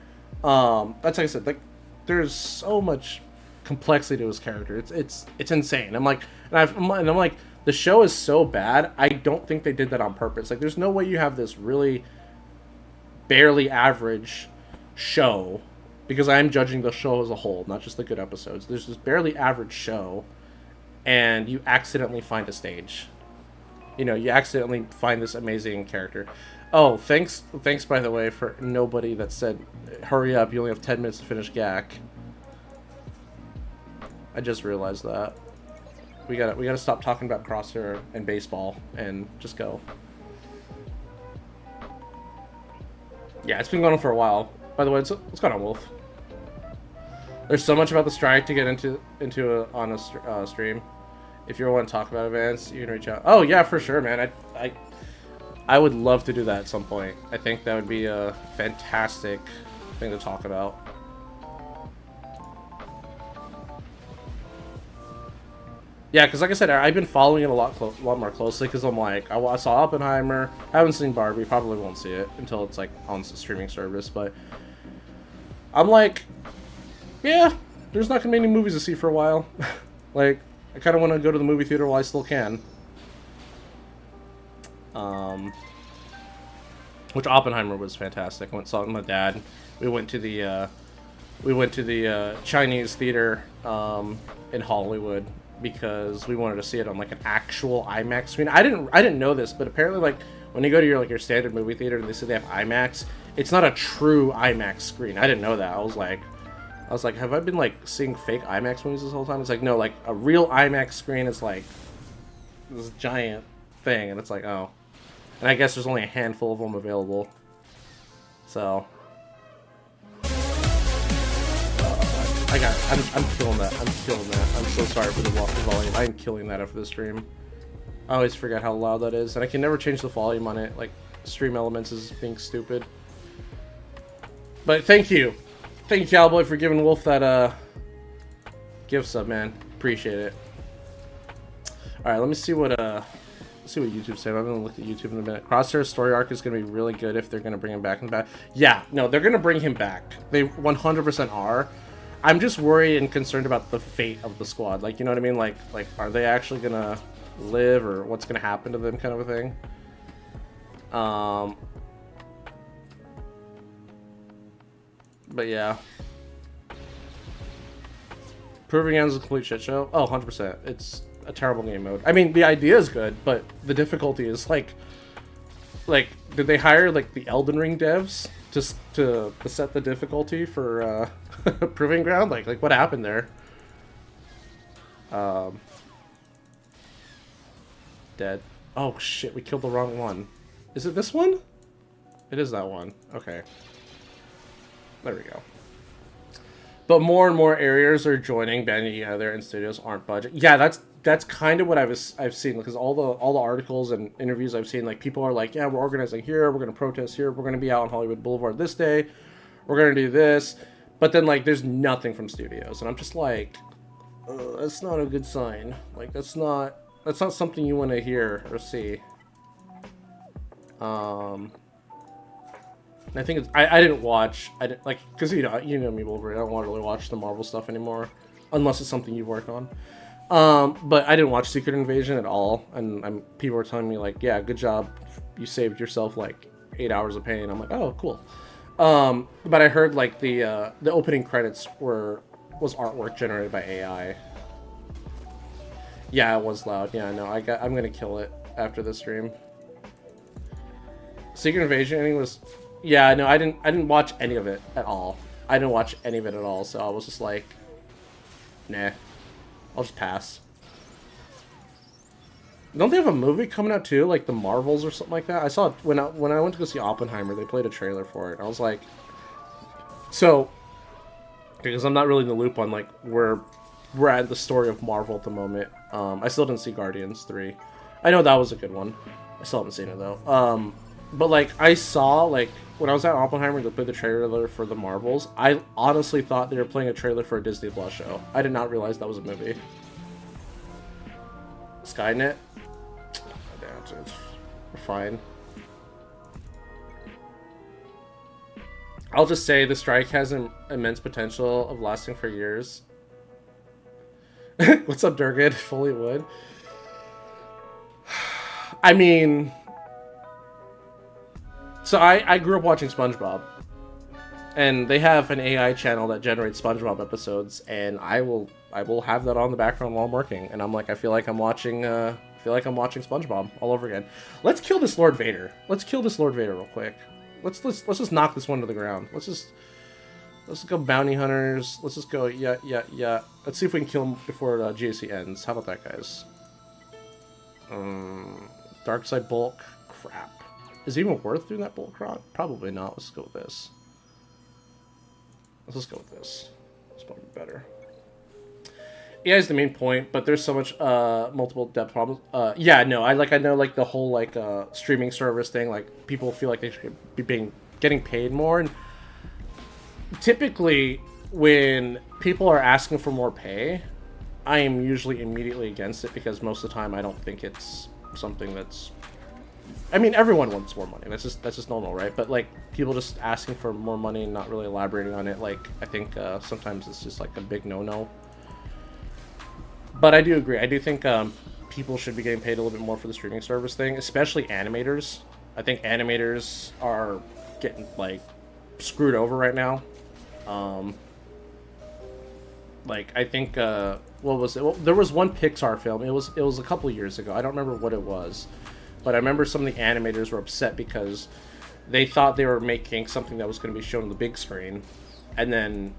That's like I said, like, there's so much complexity to his character. It's insane. I'm like, the show is so bad. I don't think they did that on purpose. Like, there's no way you have this really barely average show, because I am judging the show as a whole, not just the good episodes. There's this barely average show, and you accidentally find a stage. You know, you accidentally find this amazing character. Oh, thanks by the way for nobody that said, hurry up, you only have 10 minutes to finish GAC. I just realized that. We gotta stop talking about Crosshair and baseball and just go. Yeah, it's been going on for a while. By the way, what's going on, Wolf? There's so much about the strike to get on a stream. If you want to talk about events, you can reach out. Oh yeah, for sure, man. I would love to do that at some point. I think that would be a fantastic thing to talk about. Yeah, because like I said, I've been following it a lot more closely because I'm like, I saw Oppenheimer. I haven't seen Barbie. Probably won't see it until it's like on the streaming service. But I'm like, yeah, there's not gonna be any movies to see for a while. Like, I kind of want to go to the movie theater while I still can. Which Oppenheimer was fantastic. I went and saw it with my dad. We went to the Chinese theater in Hollywood because we wanted to see it on like an actual IMAX screen. I didn't know this, but apparently like when you go to your standard movie theater and they say they have IMAX, it's not a true IMAX screen. I didn't know that. I was like, have I been like seeing fake IMAX movies this whole time? It's like, no, like a real IMAX screen is like this giant thing, and it's like, oh. And I guess there's only a handful of them available. So I'm killing that. I'm killing that. I'm so sorry for the volume. I'm killing that after the stream. I always forget how loud that is, and I can never change the volume on it. Like, Stream Elements is being stupid. But thank you. Thank you, Cowboy, for giving Wolf that, gift sub, man. Appreciate it. Alright, let me see what YouTube said. I haven't looked at YouTube in a minute. Crosshair's story arc is going to be really good if they're going to bring him back in the back. Yeah, no, they're going to bring him back. They 100% are. I'm just worried and concerned about the fate of the squad. Like, you know what I mean? Like are they actually going to live, or what's going to happen to them, kind of a thing? But yeah. Proving Grounds is a complete shit show. Oh, 100%. It's a terrible game mode. I mean, the idea is good, but the difficulty is like, did they hire like the Elden Ring devs just to set the difficulty for Proving Ground? Like what happened there? Dead. Oh shit, we killed the wrong one. Is it this one? It is that one. Okay. There we go. But more and more areas are joining, banding together, and studios aren't budget. Yeah, that's kind of what I've seen, because all the articles and interviews I've seen, like, people are like, yeah, we're organizing here, we're gonna protest here, we're gonna be out on Hollywood Boulevard this day, we're gonna do this, but then like there's nothing from studios, and I'm just like, that's not a good sign. Like that's not something you want to hear or see. I think it's, I didn't watch, like, because you know me, Wolverine, I don't want to really watch the Marvel stuff anymore, unless it's something you work on. But I didn't watch Secret Invasion at all, and people were telling me like, yeah, good job, you saved yourself like 8 hours of pain. I'm like, oh, cool. But I heard like the opening credits was artwork generated by AI. Yeah, it was loud. Yeah, no, I'm gonna kill it after this stream. Secret Invasion ending was. Yeah, no, I didn't watch any of it at all. I didn't watch any of it at all, so I was just like, nah, I'll just pass. Don't they have a movie coming out too, like the Marvels or something like that? I saw it when I went to go see Oppenheimer. They played a trailer for it. I was like, so, because I'm not really in the loop on like where we're at the story of Marvel at the moment. I still didn't see Guardians 3. I know that was a good one. I still haven't seen it though. But like I saw like. When I was at Oppenheimer, they played the trailer for the Marvels. I honestly thought they were playing a trailer for a Disney Plus show. I did not realize that was a movie. Skynet? We're fine. I'll just say the strike has an immense potential of lasting for years. What's up, Durgid? Fully would. I mean... So I grew up watching SpongeBob, and they have an AI channel that generates SpongeBob episodes, and I will have that on the background while I'm working, and I'm like, I feel like I'm watching feel like I'm watching SpongeBob all over again. Let's kill this Lord Vader. Let's kill this Lord Vader real quick. Let's just knock this one to the ground. Let's go bounty hunters. Let's just go yeah. Let's see if we can kill him before GAC ends. How about that, guys? Dark side bulk. Crap. Is it even worth doing that bulk rod? Probably not. Let's go with this. Let's just go with this. It's probably better. AI is the main point, but there's so much multiple depth problems. Yeah, no, I know like the whole like streaming service thing. Like people feel like they should be getting paid more, and typically when people are asking for more pay, I am usually immediately against it because most of the time I don't think it's something that's. I mean, everyone wants more money. That's just normal, right? But like people just asking for more money and not really elaborating on it, like I think sometimes it's just like a big no-no. But I do agree. I do think people should be getting paid a little bit more for the streaming service thing, especially animators. I think animators are getting like screwed over right now. Like I think what was it? Well, there was one Pixar film. It was a couple of years ago. I don't remember what it was. But I remember some of the animators were upset because they thought they were making something that was going to be shown on the big screen, and then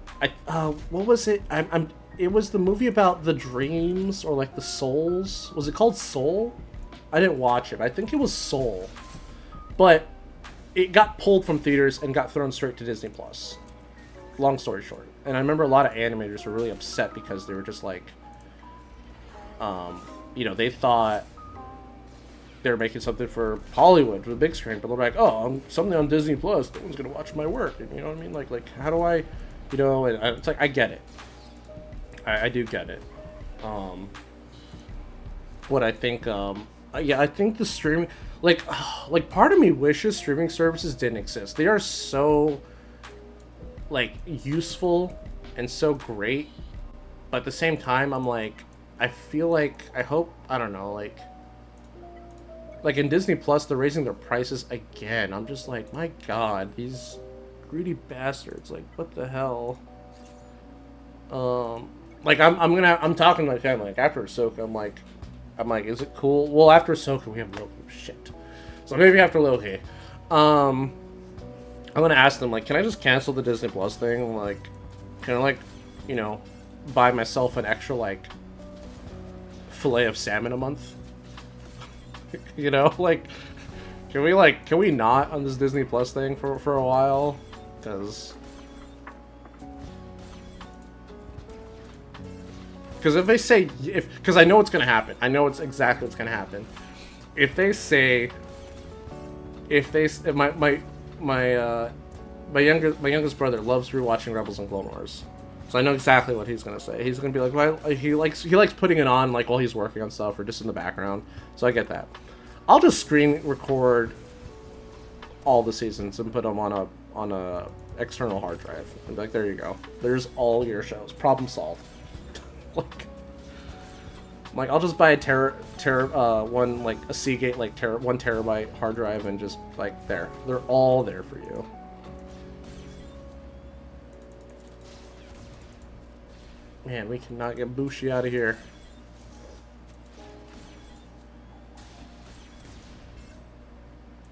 what was it? It was the movie about the dreams or like the souls. Was it called Soul? I didn't watch it. I think it was Soul, but it got pulled from theaters and got thrown straight to Disney Plus. Long story short, and I remember a lot of animators were really upset because they were just like, they thought. They're making something for Hollywood, for the big screen, but they're like, oh, I'm something on Disney Plus. No one's gonna watch my work. And, you know what I mean? Like, how do I, And it's like I get it. I do get it. What I think, yeah, I think the streaming, like part of me wishes streaming services didn't exist. They are so, like, useful and so great, but at the same time, I'm like, I feel like, I hope, I don't know, like in Disney Plus, they're raising their prices again. I'm just like, my God, these greedy bastards. Like, what the hell? Like, I'm talking to my family. Like, after Ahsoka, I'm like, is it cool? Well, after Ahsoka, we have Loki. Shit. So maybe after Loki, I'm gonna ask them, like, can I just cancel the Disney Plus thing? Like, can I, like, buy myself an extra, like, fillet of salmon a month? Like, can we not on this Disney Plus thing for a while? Because if they say, because I know it's gonna happen. I know it's exactly what's gonna happen. If they say, my youngest brother loves rewatching Rebels and Clone Wars, so I know exactly what he's gonna say. He's gonna be like, well, he likes putting it on like while he's working on stuff or just in the background. So I get that. I'll just screen record all the seasons and put them on a external hard drive. And be like, there you go. There's all your shows. Problem solved. like I'll just buy a one like a Seagate 1 terabyte hard drive and just like there. They're all there for you. Man, we cannot get Bushi out of here.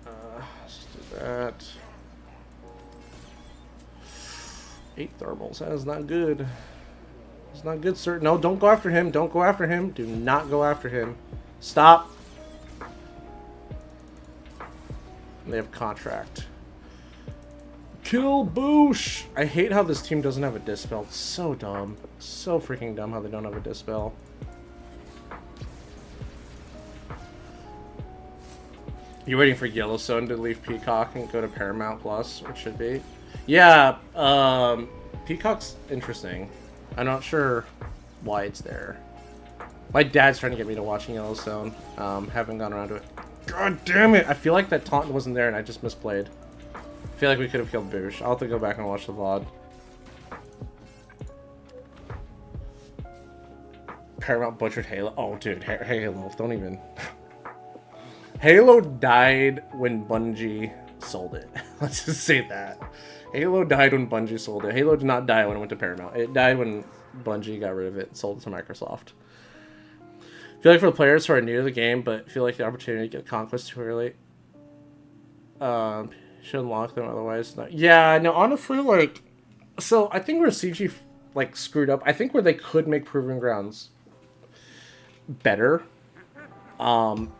Let's do that. 8 thermals. That is not good. It's not good, sir. No, don't go after him. Don't go after him. Do not go after him. Stop. They have contract. Kill Boosh! I hate how this team doesn't have a dispel. It's so dumb. So freaking dumb how they don't have a dispel. You're waiting for Yellowstone to leave Peacock and go to Paramount Plus, which should be. Yeah, Peacock's interesting. I'm not sure why it's there. My dad's trying to get me to watching Yellowstone. Haven't gone around to it. God damn it! I feel like that taunt wasn't there and I just misplayed. I feel like we could have killed Boosh. I'll have to go back and watch the VOD. Paramount butchered Halo. Oh, dude, Halo. Don't even. Halo died when Bungie sold it. Let's just say that. Halo died when Bungie sold it. Halo did not die when it went to Paramount. It died when Bungie got rid of it and sold it to Microsoft. feel like for the players who are new to the game but feel like the opportunity to get Conquest too early, should unlock them otherwise. Not. Yeah, no, honestly, like, so I think where CG like screwed up, I think where they could make Proving Grounds better,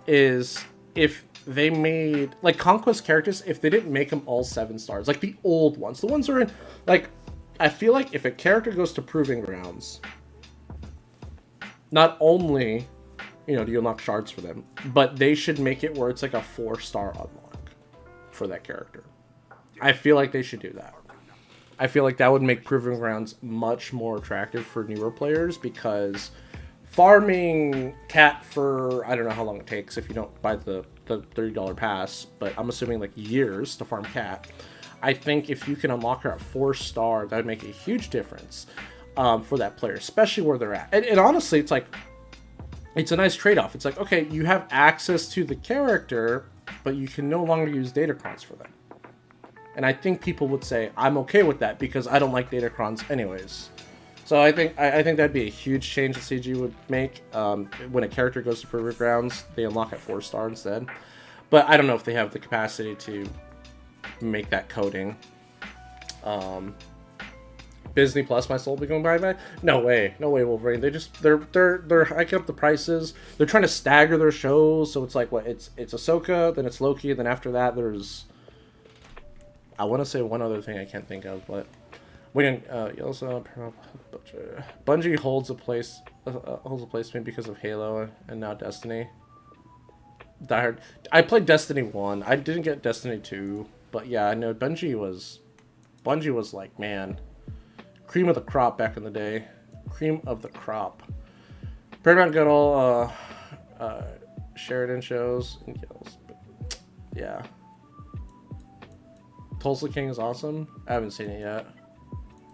is if they made like Conquest characters, if they didn't make them all 7 stars, like the old ones, the ones that are in, like, I feel like if a character goes to Proving Grounds, not only, you know, do you unlock shards for them, but they should make it where it's like a 4-star unlock for that character. I feel like they should do that. I feel like that would make Proving Grounds much more attractive for newer players, because farming cat for, I don't know how long it takes if you don't buy the $30 pass, but I'm assuming like years to farm cat. I think if you can unlock her at 4-star, that would make a huge difference for that player, especially where they're at. And honestly, it's like, it's a nice trade-off. It's like, okay, you have access to the character, but you can no longer use datacrons for them. And I think people would say, I'm okay with that because I don't like datacrons anyways. So I think that'd be a huge change that CG would make. When a character goes to Proving Grounds, they unlock at 4-star instead. But I don't know if they have the capacity to make that coding. Disney Plus, my soul be going bye-bye? No way, Wolverine. They're hiking up the prices. They're trying to stagger their shows, so it's like, what, it's Ahsoka, then it's Loki, and then after that there's, I want to say one other thing I can't think of, but we didn't. You also, Bungie holds a placement because of Halo and now Destiny. Die Hard. I played Destiny 1. I didn't get Destiny 2, but yeah, I know Bungie was like, man, cream of the crop back in the day. Cream of the crop. Paramount got all Sheridan shows and kills. But yeah. Tulsa King is awesome. I haven't seen it yet.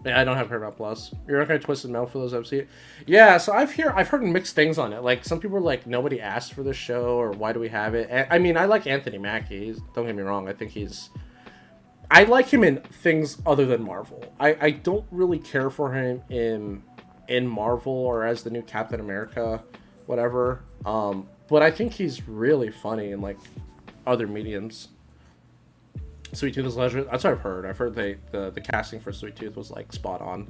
Yeah, I don't have Paramount Plus. You're not gonna Twisted Metal for those I've seen. Yeah, so I've heard mixed things on it. Like, some people are like, nobody asked for this show, or why do we have it? And, I mean, I like Anthony Mackie. Don't get me wrong. I think I like him in things other than Marvel. I don't really care for him in Marvel or as the new Captain America, whatever. But I think he's really funny in like other mediums. Sweet Tooth is legendary. That's what I've heard. I've heard the casting for Sweet Tooth was like spot on.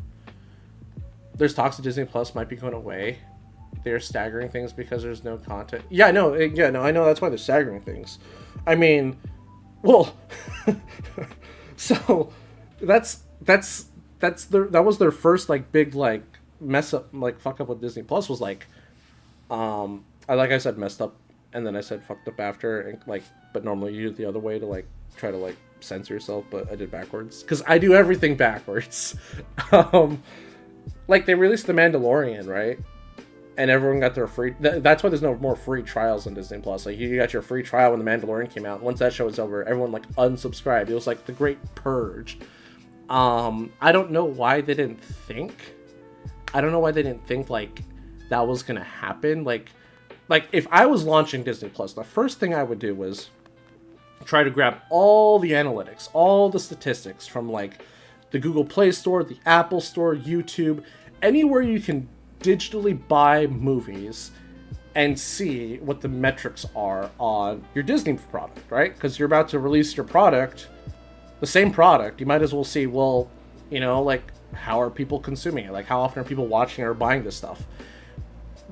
There's talks that Disney Plus might be going away. They're staggering things because there's no content. Yeah, I know. I know. That's why they're staggering things. I mean, well, so that was their first like big like mess up, like fuck up with Disney Plus was like, I said messed up, and then I said fucked up after, and like, but normally you do it the other way to like try to like censor yourself, but I did backwards because I do everything backwards. Like, they released The Mandalorian, right? And everyone got their free. That's why there's no more free trials on Disney Plus. Like, you got your free trial when The Mandalorian came out. Once that show was over, everyone like unsubscribed. It was like the Great Purge. I don't know why they didn't think. Like that was gonna happen. Like if I was launching Disney Plus, the first thing I would do was try to grab all the analytics, all the statistics from like the Google Play Store, the Apple Store, YouTube, anywhere you can digitally buy movies, and see what the metrics are on your Disney product, right? Because you're about to release your product, the same product, you might as well see, well, you know, like, how are people consuming it? Like, how often are people watching or buying this stuff?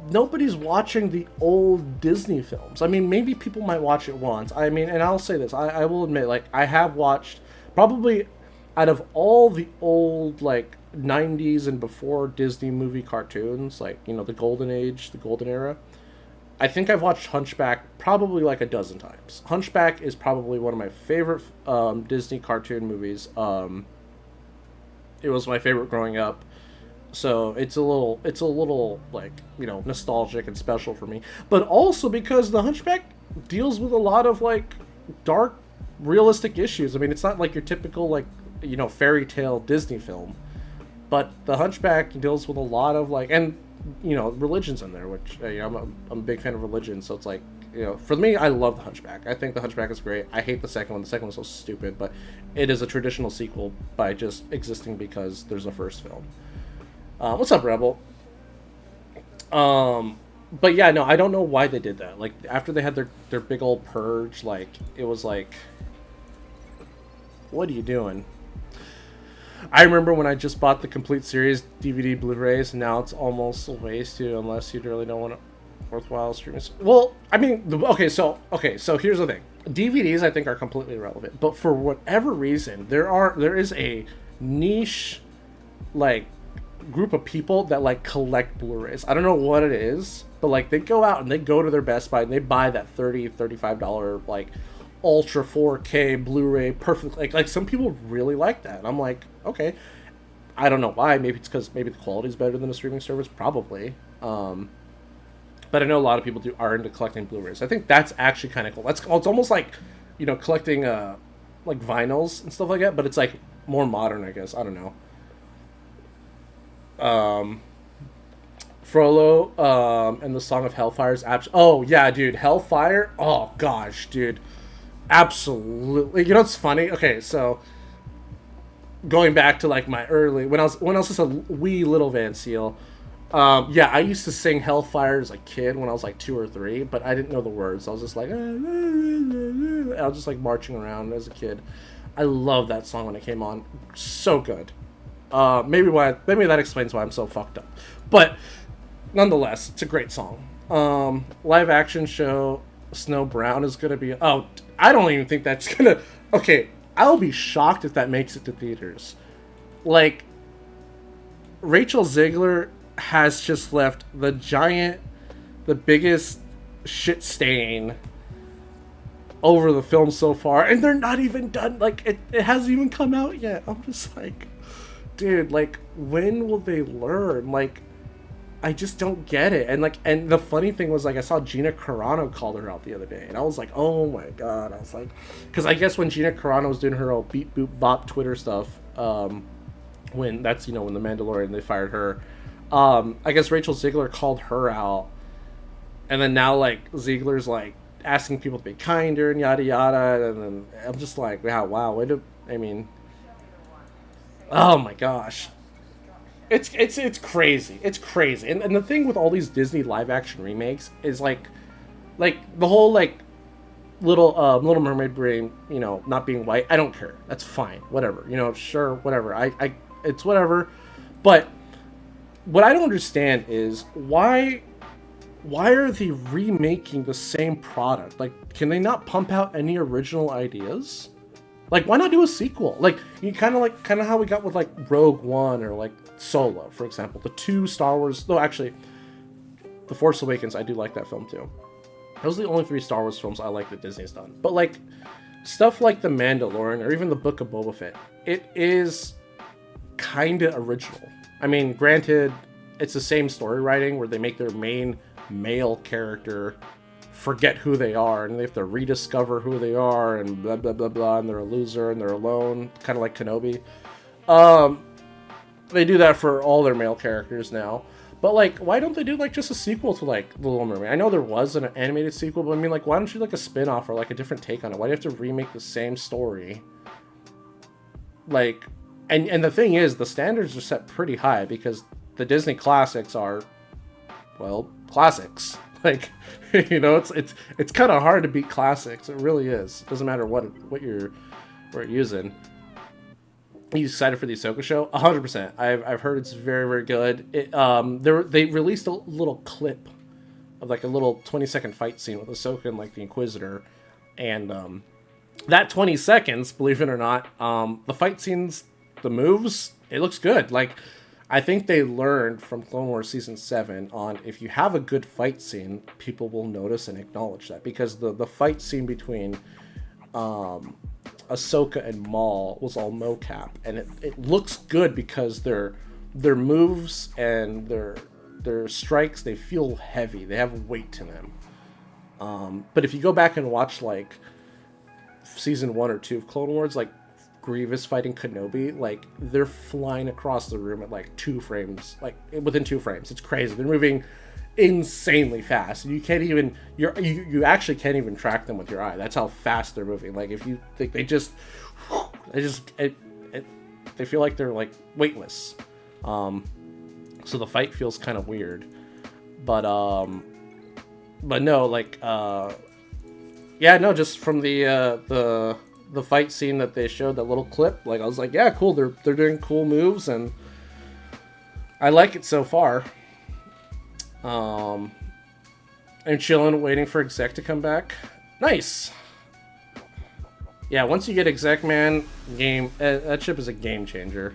Nobody's watching the old Disney films. I mean, maybe people might watch it once. I mean, and I'll say this, I will admit, like, I have watched, probably out of all the old, like, 90s and before Disney movie cartoons, like, you know, the golden age, the golden era, I think I've watched Hunchback probably like a dozen times. Hunchback is probably one of my favorite Disney cartoon movies. It was my favorite growing up. So it's a little like, you know, nostalgic and special for me. But also because the Hunchback deals with a lot of like dark, realistic issues. I mean, it's not like your typical like, you know, fairy tale Disney film. But the Hunchback deals with a lot of like, and you know, religion's in there, which you know, I'm a big fan of religion. So it's like, you know, for me, I love the Hunchback. I think the Hunchback is great. I hate the second one. The second one's so stupid, but it is a traditional sequel by just existing because there's a first film. What's up, Rebel? But yeah, no, I don't know why they did that. Like after they had their big old purge, like it was like, what are you doing? I remember when I just bought the complete series DVD Blu-rays, and now it's almost a waste to unless you really don't want to worthwhile streaming. Well, I mean, so here's the thing: DVDs I think are completely irrelevant, but for whatever reason, there is a niche like group of people that like collect Blu-rays. I don't know what it is, but like they go out and they go to their Best Buy and they buy that $35 like ultra 4K Blu-ray perfect, like some people really like that. And I'm like, okay, I don't know why. Maybe it's because maybe the quality is better than a streaming service, probably. But I know a lot of people are into collecting Blu-rays. I think that's actually kind of cool. It's almost like, collecting like vinyls and stuff like that, but it's like more modern, I guess. I don't know. Frollo and the Song of Hellfire's oh yeah, dude, Hellfire. Oh gosh, dude, absolutely. You know what's funny? Okay, so going back to like my early when I was just a wee little Van Seal. Yeah, I used to sing Hellfire as a kid when I was like 2 or 3, but I didn't know the words. I was just like, I was just like marching around as a kid. I love that song when it came on. So good. Maybe that explains why I'm so fucked up. But nonetheless, it's a great song. Live action show Snow Brown is gonna be. Oh, I don't even think that's gonna. Okay, I'll be shocked if that makes it to theaters. Like, Rachel Ziegler has just left the biggest shit stain over the film so far, and they're not even done. Like, it hasn't even come out yet. I'm just like, dude, like, when will they learn? Like, I just don't get it. And the funny thing was, like, I saw Gina Carano called her out the other day, and I was like, oh my god. I was like, because I guess when Gina Carano was doing her old beep boop bop Twitter stuff, when The Mandalorian, they fired her, I guess Rachel Ziegler called her out, and then now, like, Ziegler's like asking people to be kinder and yada yada, and then I'm just like, wow, oh my gosh. It's crazy. It's crazy. And the thing with all these Disney live action remakes is like the whole like Little Mermaid brain, not being white. I don't care. That's fine. Whatever. Sure, whatever. I it's whatever. But what I don't understand is why are they remaking the same product? Like, can they not pump out any original ideas? Like, why not do a sequel? Like, you kind of how we got with, like, Rogue One or, like, Solo, for example. The 2 Star Wars... Though, actually, The Force Awakens, I do like that film, too. Those are the only 3 Star Wars films I like that Disney's done. But, like, stuff like The Mandalorian or even The Book of Boba Fett, it is kind of original. I mean, granted, it's the same story writing where they make their main male character forget who they are, and they have to rediscover who they are, and blah blah blah blah, and they're a loser and they're alone, kind of like Kenobi. They do that for all their male characters now, but like, why don't they do like just a sequel to like The Little Mermaid? I know there was an animated sequel, but I mean, like, why don't you like a spin-off or like a different take on it? Why do you have to remake the same story? Like, and the thing is, the standards are set pretty high because the Disney classics are, well, classics. Like, it's kind of hard to beat classics. It really is. It doesn't matter what you're using. Are you excited for the Ahsoka show? 100%. I've heard it's very, very good. They released a little clip of like a little 20-second fight scene with Ahsoka and like the Inquisitor, and that 20 seconds, believe it or not, the fight scenes, the moves, it looks good. Like, I think they learned from Clone Wars Season 7 on if you have a good fight scene, people will notice and acknowledge that. Because the fight scene between Ahsoka and Maul was all mocap. And it looks good because their moves and their strikes, they feel heavy. They have weight to them. But if you go back and watch, like, Season 1 or 2 of Clone Wars, like, Grievous fighting Kenobi, like, they're flying across the room at like 2 frames, like within 2 frames. It's crazy. They're moving insanely fast. You can't even you actually can't even track them with your eye. That's how fast they're moving. Like, if you think they feel like they're like weightless. So the fight feels kind of weird, but but no, like, yeah, no, just from the fight scene that they showed, that little clip, like, I was like, yeah, cool, they're doing cool moves, and I like it so far. I'm chilling, waiting for Exec to come back. Nice. Yeah, once you get Exec, man, that ship is a game changer.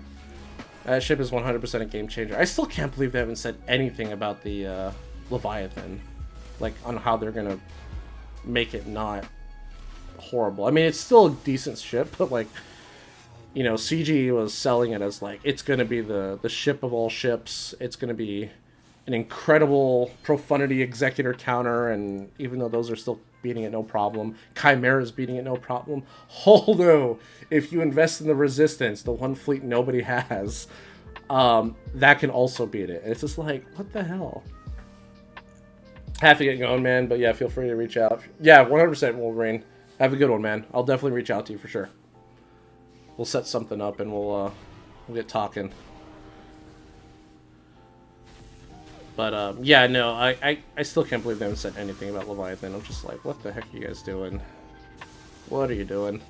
That ship is 100% a game changer. I still can't believe they haven't said anything about the Leviathan, like, on how they're gonna make it not horrible. I mean, it's still a decent ship, but, like, you know, CG was selling it as, like, it's gonna be the ship of all ships. It's gonna be an incredible profundity executor counter, and even though those are still beating it no problem, Chimera's beating it no problem. Although, if you invest in the Resistance, the one fleet nobody has, that can also beat it. And it's just like, what the hell? Have to get going, man, but yeah, feel free to reach out. Yeah, 100% Wolverine. Have a good one, man. I'll definitely reach out to you for sure. We'll set something up and we'll get talking. But, yeah, no, I still can't believe they haven't said anything about Leviathan. I'm just like, what the heck are you guys doing? What are you doing?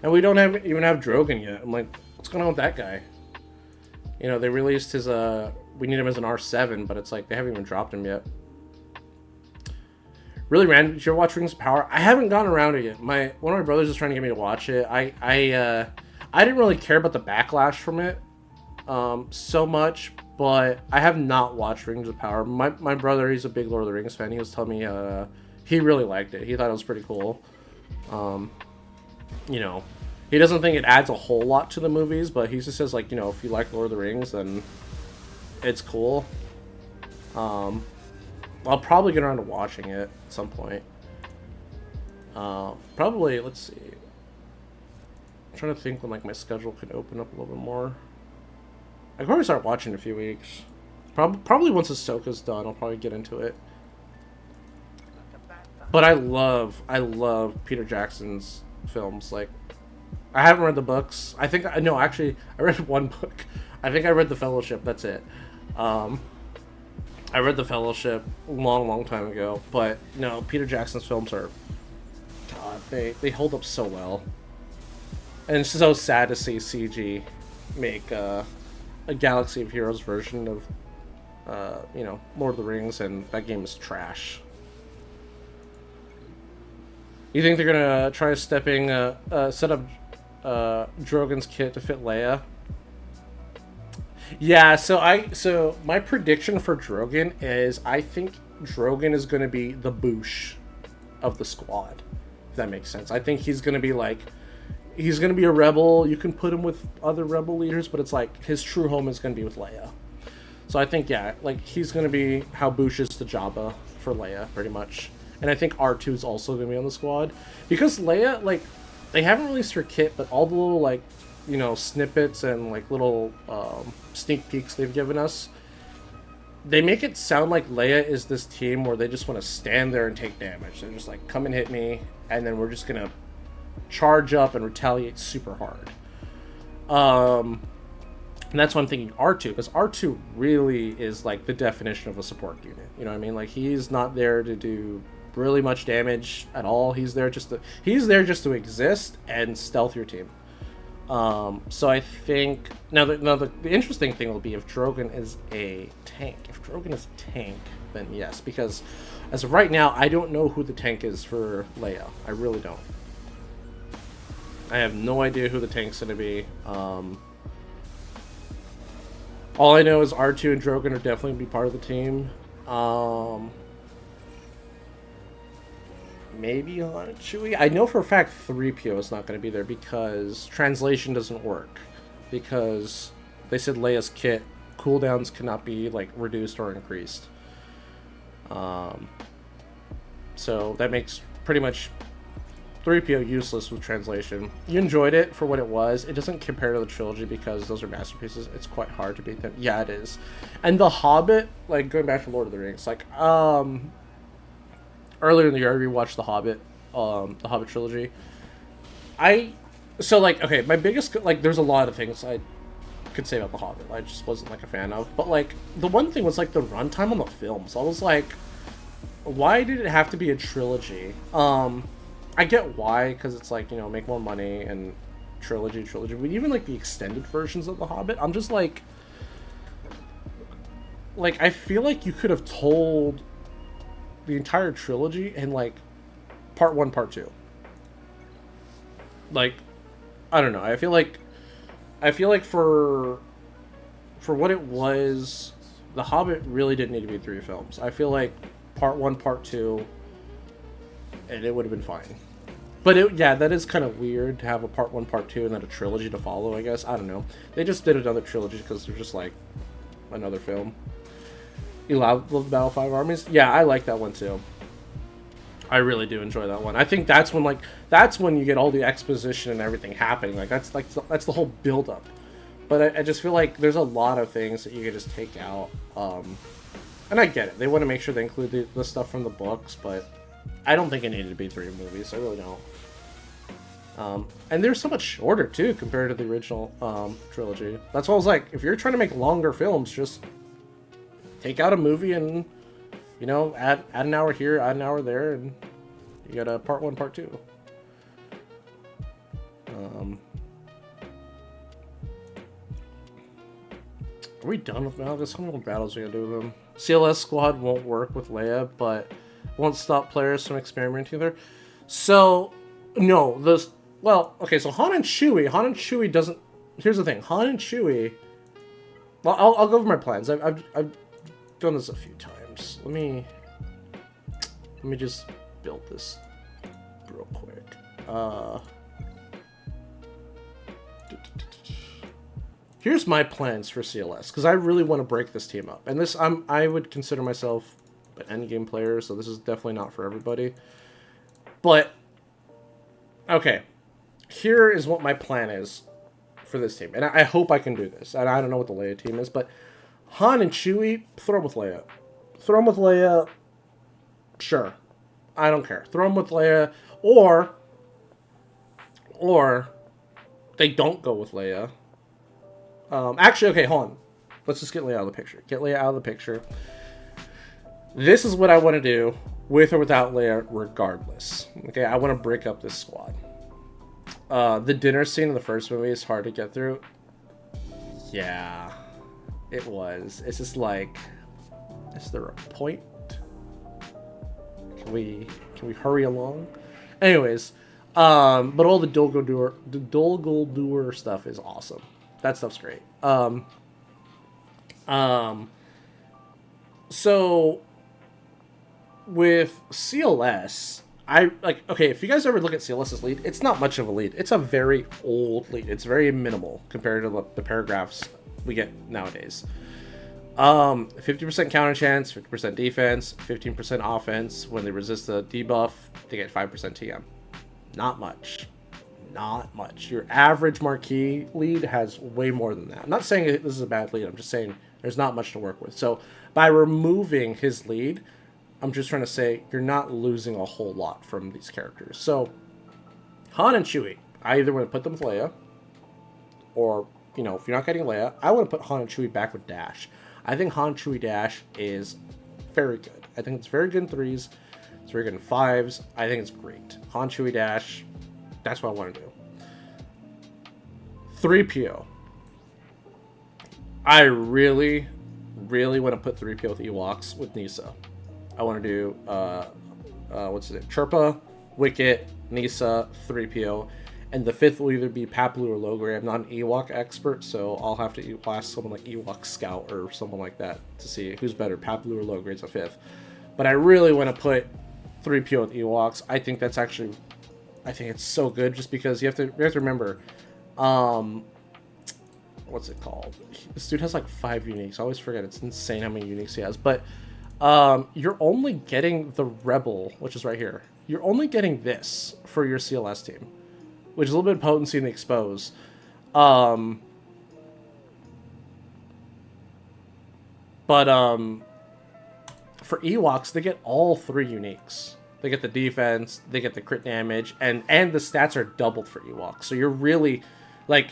And we don't even have Drogon yet. I'm like, what's going on with that guy? You know, they released his, we need him as an R7, but it's like, they haven't even dropped him yet. Really random. Did you ever watch Rings of Power? I haven't gotten around to it yet. One of my brothers is trying to get me to watch it. I didn't really care about the backlash from it so much, but I have not watched Rings of Power. My brother, he's a big Lord of the Rings fan. He was telling me he really liked it. He thought it was pretty cool. You know, he doesn't think it adds a whole lot to the movies, but he just says, like, you know, if you like Lord of the Rings, then it's cool. I'll probably get around to watching it at some point. Probably, let's see. I'm trying to think when, like, my schedule could open up a little bit more. I could probably start watching in a few weeks. Probably once Ahsoka's done, I'll probably get into it. But I love Peter Jackson's films. Like, I haven't read the books. I think, no, actually, I read one book. I think I read The Fellowship. That's it. I read The Fellowship a long time ago, but no, Peter Jackson's films are, God, they hold up so well. And it's so sad to see CG make a Galaxy of Heroes version of, you know, Lord of the Rings, and that game is trash. You think they're gonna try stepping, set up Drogon's kit to fit Leia? Yeah, so my prediction for Drogon is I think Drogon is going to be the Boosh of the squad, if that makes sense. I think he's going to be like, he's going to be a rebel. You can put him with other rebel leaders, but it's like his true home is going to be with Leia. So I think, yeah, like he's going to be how Boosh is to Jabba for Leia, pretty much. And I think R2 is also going to be on the squad. Because Leia, like, they haven't released her kit, but all the little, like, you know, snippets and like little sneak peeks they've given us, they make it sound like Leia is this team where they just want to stand there and take damage. They're just like, come and hit me, and then we're just gonna charge up and retaliate super hard. And that's why I'm thinking R2, because R2 really is like the definition of a support unit. You know what I mean? Like, he's not there to do really much damage at all. He's there just to exist and stealth your team. So I think now the interesting thing will be if Drogon is a tank. If Drogon is a tank, then yes, because as of right now, I don't know who the tank is for Leia. I really don't. I have no idea who the tank's going to be. All I know is R2 and Drogon are definitely going to be part of the team. Maybe on Chewie. I know for a fact 3PO is not going to be there because translation doesn't work. Because they said Leia's kit cooldowns cannot be like reduced or increased. So that makes pretty much 3PO useless with translation. You enjoyed it for what it was. It doesn't compare to the trilogy because those are masterpieces. It's quite hard to beat them. Yeah, it is. And The Hobbit, like going back to Lord of the Rings, like earlier in the year, I rewatched The Hobbit trilogy. So, like, okay, my biggest, like, there's a lot of things I could say about The Hobbit I just wasn't, like, a fan of. But, like, the one thing was, like, the runtime on the films. I was like, why did it have to be a trilogy? I get why, because it's like, you know, make more money and trilogy. But even like the extended versions of The Hobbit, I'm just like I feel like you could have told the entire trilogy in like part 1, part 2. Like, I don't know. I feel like for what it was, The Hobbit really didn't need to be 3 films. I feel like part 1, part 2, and it would have been fine. But yeah, that is kind of weird to have a part 1, part 2, and then a trilogy to follow, I guess. I don't know. They just did another trilogy because they're just like another film. You love the Battle of 5 Armies? Yeah, I like that one too. I really do enjoy that one. I think that's when you get all the exposition and everything happening. Like that's the whole build up. But I just feel like there's a lot of things that you could just take out. And I get it. They want to make sure they include the stuff from the books, but I don't think it needed to be 3 movies. I really don't. And they're so much shorter too compared to the original trilogy. That's why I was like, if you're trying to make longer films, just take out a movie and, you know, add an hour here, add an hour there, and you got a part 1, part 2. Are we done with Malgus? How many more battles are we gonna do with them? CLS squad won't work with Leia, but won't stop players from experimenting there. So, no, okay, so Han and Chewie doesn't. Here's the thing, Han and Chewie. Well, I'll go over my plans. I've done this a few times. Let me just build this real quick. Here's my plans for CLS, because I really want to break this team up. And this, I would consider myself an endgame player, so this is definitely not for everybody. But, okay. Here is what my plan is for this team. And I hope I can do this. And I don't know what the Leia team is, but Han and Chewie, throw them with Leia. Throw them with Leia, sure. I don't care. Throw them with Leia, or they don't go with Leia. Actually, okay, hold on. Let's just get Leia out of the picture. Get Leia out of the picture. This is what I want to do, with or without Leia, regardless. Okay, I want to break up this squad. The dinner scene in the first movie is hard to get through. Yeah, it was. It's just like, is there a point? Can we hurry along? Anyways, but all the Dol-Guldur stuff is awesome. That stuff's great. So with CLS, okay, if you guys ever look at CLS's lead, it's not much of a lead. It's a very old lead. It's very minimal compared to the paragraphs we get nowadays. 50% counter chance, 50% defense, 15% offense. When they resist the debuff, they get 5% TM. Not much. Not much. Your average marquee lead has way more than that. I'm not saying this is a bad lead. I'm just saying there's not much to work with. So by removing his lead, I'm just trying to say you're not losing a whole lot from these characters. So Han and Chewie, I either want to put them with Leia, or, you know, if you're not getting Leia, I want to put Han and Chewie back with Dash. I think Han Chewie Dash is very good. I think it's very good in 3s. It's very good in 5s. I think it's great. Han Chewie Dash, that's what I want to do. 3PO. I really, really want to put 3PO with Ewoks with Nisa. I want to do, what's it? Chirpa, Wicket, Nisa, 3PO. And the 5th will either be Paploo or Logray. I'm not an Ewok expert, so I'll have to ask someone like Ewok Scout or someone like that to see who's better, Paploo or Logray's a 5th. But I really want to put 3PO with Ewoks. I think that's actually, I think it's so good, just because you have to remember, what's it called? This dude has like 5 uniques. I always forget. It's insane how many uniques he has. But you're only getting the Rebel, which is right here. You're only getting this for your CLS team, which is a little bit of potency in the expose. But for Ewoks, they get all 3 uniques. They get the defense, they get the crit damage, and the stats are doubled for Ewoks. So you're really, like,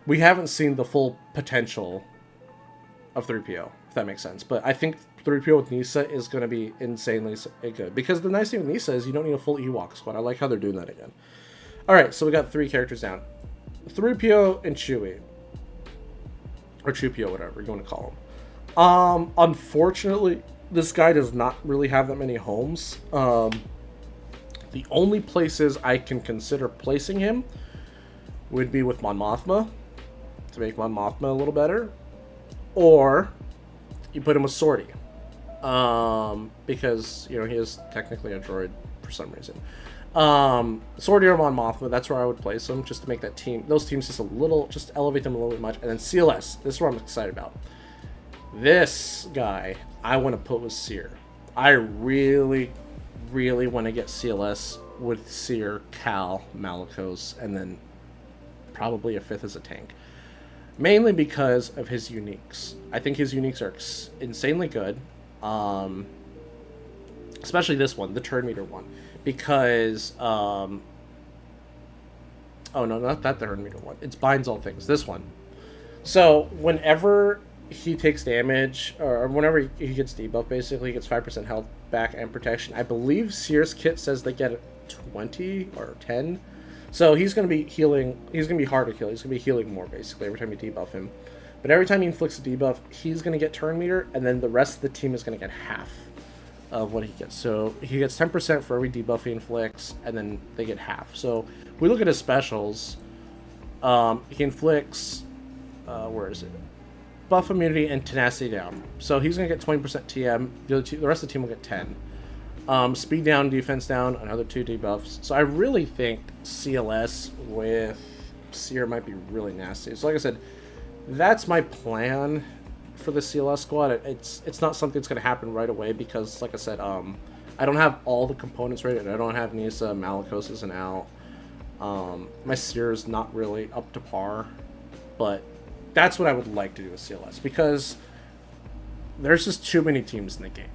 we haven't seen the full potential of 3PO, if that makes sense. But I think 3PO with Nisa is going to be insanely good. Because the nice thing with Nisa is you don't need a full Ewok squad. I like how they're doing that again. Alright, so we got 3 characters down. 3PO and Chewie. Or Chewie, whatever you want to call him. Unfortunately, this guy does not really have that many homes. The only places I can consider placing him would be with Mon Mothma, to make Mon Mothma a little better. Or you put him with Sortie. Because, you know, he is technically a droid for some reason. Sortie or Mon Mothma, that's where I would place him, just to make that team, those teams just a little, just elevate them a little bit much. And then CLS, this is what I'm excited about. This guy, I want to put with Seer. I really want to get CLS with Seer, Cal, Malicos, and then probably a 5th as a tank. Mainly because of his uniques. I think his uniques are insanely good. Especially this one, the turn meter one. Because, oh no, not that turn meter one. It's binds all things. This one. So, whenever he takes damage, or whenever he gets debuff, basically, he gets 5% health back and protection. I believe Seer's kit says they get 20 or 10. So he's going to be healing, he's going to be hard to kill. He's going to be healing more, basically, every time you debuff him. But every time he inflicts a debuff, he's going to get turn meter, and then the rest of the team is going to get half of what he gets. So he gets 10% for every debuff he inflicts, and then they get half. So if we look at his specials, he inflicts, where is it? Buff immunity and tenacity down. So he's going to get 20% TM. The rest of the team will get 10. Speed down, defense down, another 2 debuffs. So I really think CLS with Seer might be really nasty. So like I said, that's my plan for the CLS squad. It's not something that's going to happen right away because, like I said, I don't have all the components ready. I don't have Nisa, Malicos isn't out. My Seer is not really up to par, but that's what I would like to do with CLS because there's just too many teams in the game.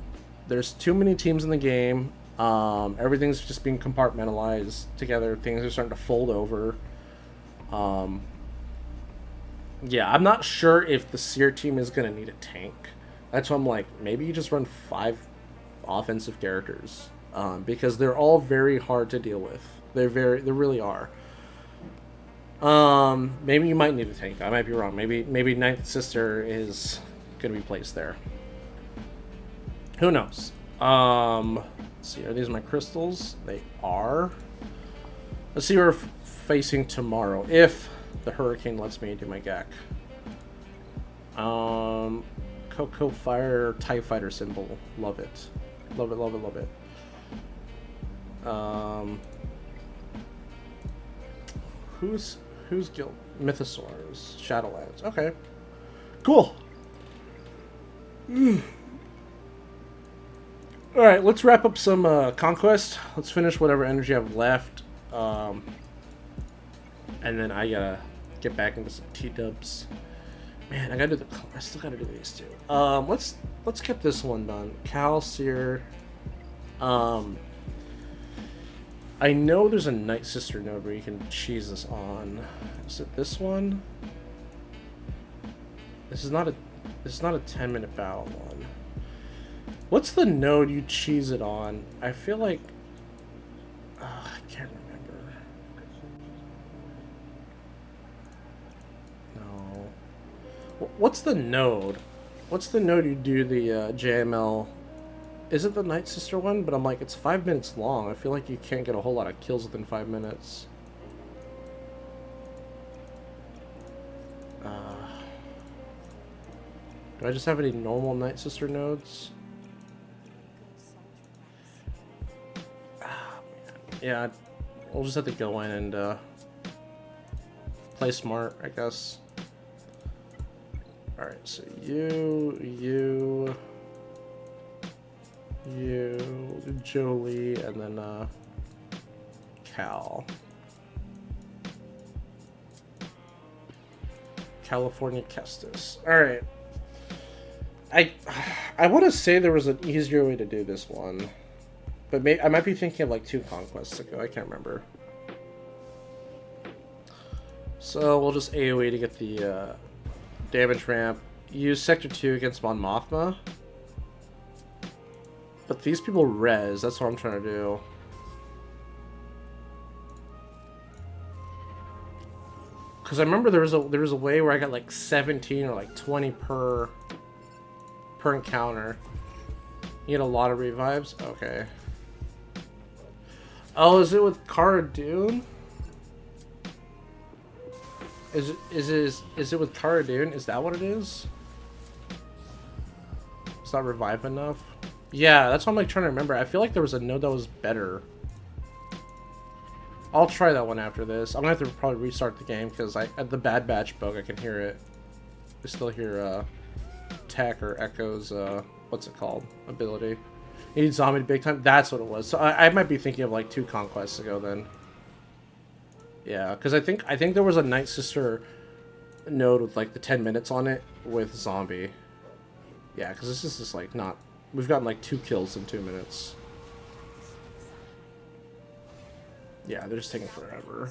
There's too many teams in the game. Everything's just being compartmentalized together. Things are starting to fold over. Yeah, I'm not sure if the Seer team is going to need a tank. That's why I'm like, maybe you just run 5 offensive characters. Because they're all very hard to deal with. They really are. Maybe you might need a tank. I might be wrong. Maybe Ninth Sister is going to be placed there. Who knows? Let's see, are these my crystals? They are. Let's see where we're facing tomorrow, if the Hurricane lets me do my GAC. Cocoa Fire TIE Fighter symbol. Love it. Love it, love it, love it. Who's guild? Mythosaurs. Shadowlands. Okay. Cool. Alright, let's wrap up some Conquest. Let's finish whatever energy I have left. And then I gotta get back into some T-dubs. Man, I still gotta do these two. Let's get this one done. Cal, Seer. I know there's a Night Sister node where you can cheese this on. Is it this one? This is not a 10-minute battle one. What's the node you cheese it on? I feel like... I can't remember. No. What's the node? What's the node you do the JML... Is it the Night Sister one? But I'm like, it's 5 minutes long. I feel like you can't get a whole lot of kills within 5 minutes. Do I just have any normal Night Sister nodes? Yeah, we'll just have to go in and play smart, I guess. Alright, so you, Jolie, and then Cal. California Kestis. Alright. I want to say there was an easier way to do this one. But I might be thinking of like 2 conquests ago. I can't remember. So we'll just AoE to get the damage ramp. Use Sector 2 against Mon Mothma. But these people res, that's what I'm trying to do. Because I remember there was a way where I got like 17 or like 20 per encounter. You get a lot of revives? Okay. Oh, is it with Cara Dune? Is it with Cara Dune? Is that what it is? It's not revive enough? Yeah, that's what I'm like trying to remember. I feel like there was a node that was better. I'll try that one after this. I'm gonna have to probably restart the game because at the Bad Batch bug I can hear it. I still hear Tech or Echo's what's it called? Ability. You need zombie big time? That's what it was. So I might be thinking of like 2 conquests ago then. Yeah, because I think there was a Night Sister node with like the 10 minutes on it with zombie. Yeah, because this is just like not. We've gotten like 2 kills in 2 minutes. Yeah, they're just taking forever.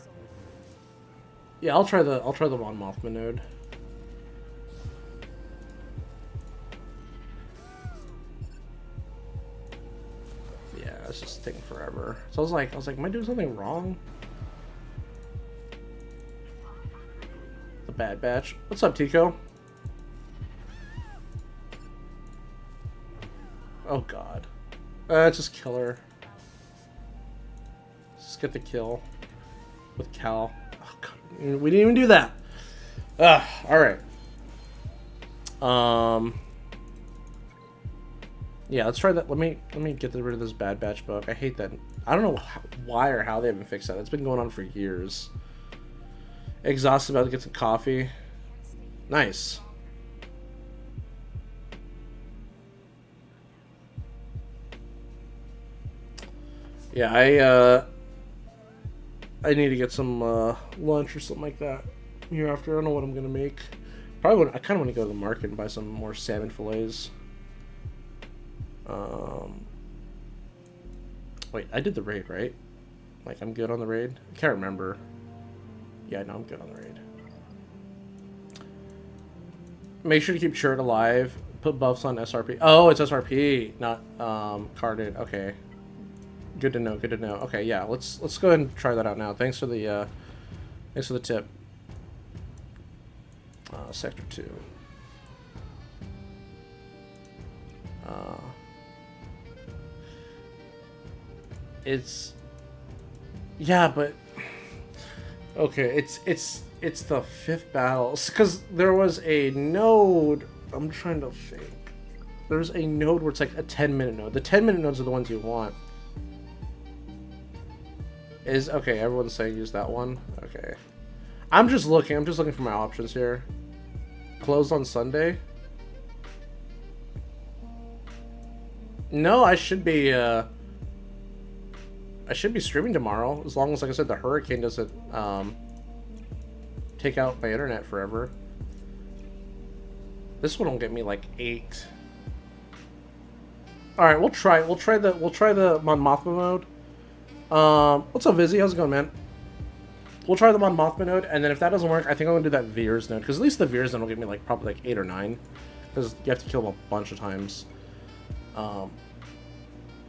Yeah, I'll try the Mon Mothma node. Yeah, it's just taking forever. So I was like, am I doing something wrong? The Bad Batch. What's up, Tico? Oh god. Just kill her. Just get the kill with Cal. Oh god, we didn't even do that. Alright. Yeah, let's try that. Let me get rid of this Bad Batch bug. I hate that. I don't know why or how they haven't fixed that. It's been going on for years. Exhausted, about to get some coffee. Nice. Yeah, I need to get some lunch or something like that hereafter. I don't know what I'm gonna make. Probably I kind of want to go to the market and buy some more salmon fillets. Wait, I did the raid, right? Like, I'm good on the raid? I can't remember. Yeah, no, I'm good on the raid. Make sure to keep Shirt alive. Put buffs on SRP. Oh, it's SRP, not carded. Okay. Good to know, good to know. Okay, yeah, let's go ahead and try that out now. Thanks for the tip. Sector 2. It's, yeah, but okay, it's the 5th battle because there was a node. I'm trying to think. There's a node where it's like a 10-minute node. The 10-minute nodes are the ones you want. Is okay. Everyone's saying use that one. Okay, I'm just looking for my options here. Closed on Sunday. No, I should be streaming tomorrow, as long as, like I said, the hurricane doesn't take out my internet forever. This one will get me like 8. All right, we'll try the Mon Mothma mode. What's up, Vizzy? How's it going, man? We'll try the Mon Mothma node, and then if that doesn't work, I think I'm gonna do that Veers node, because at least the Veers node will get me like probably like 8 or 9, because you have to kill them a bunch of times.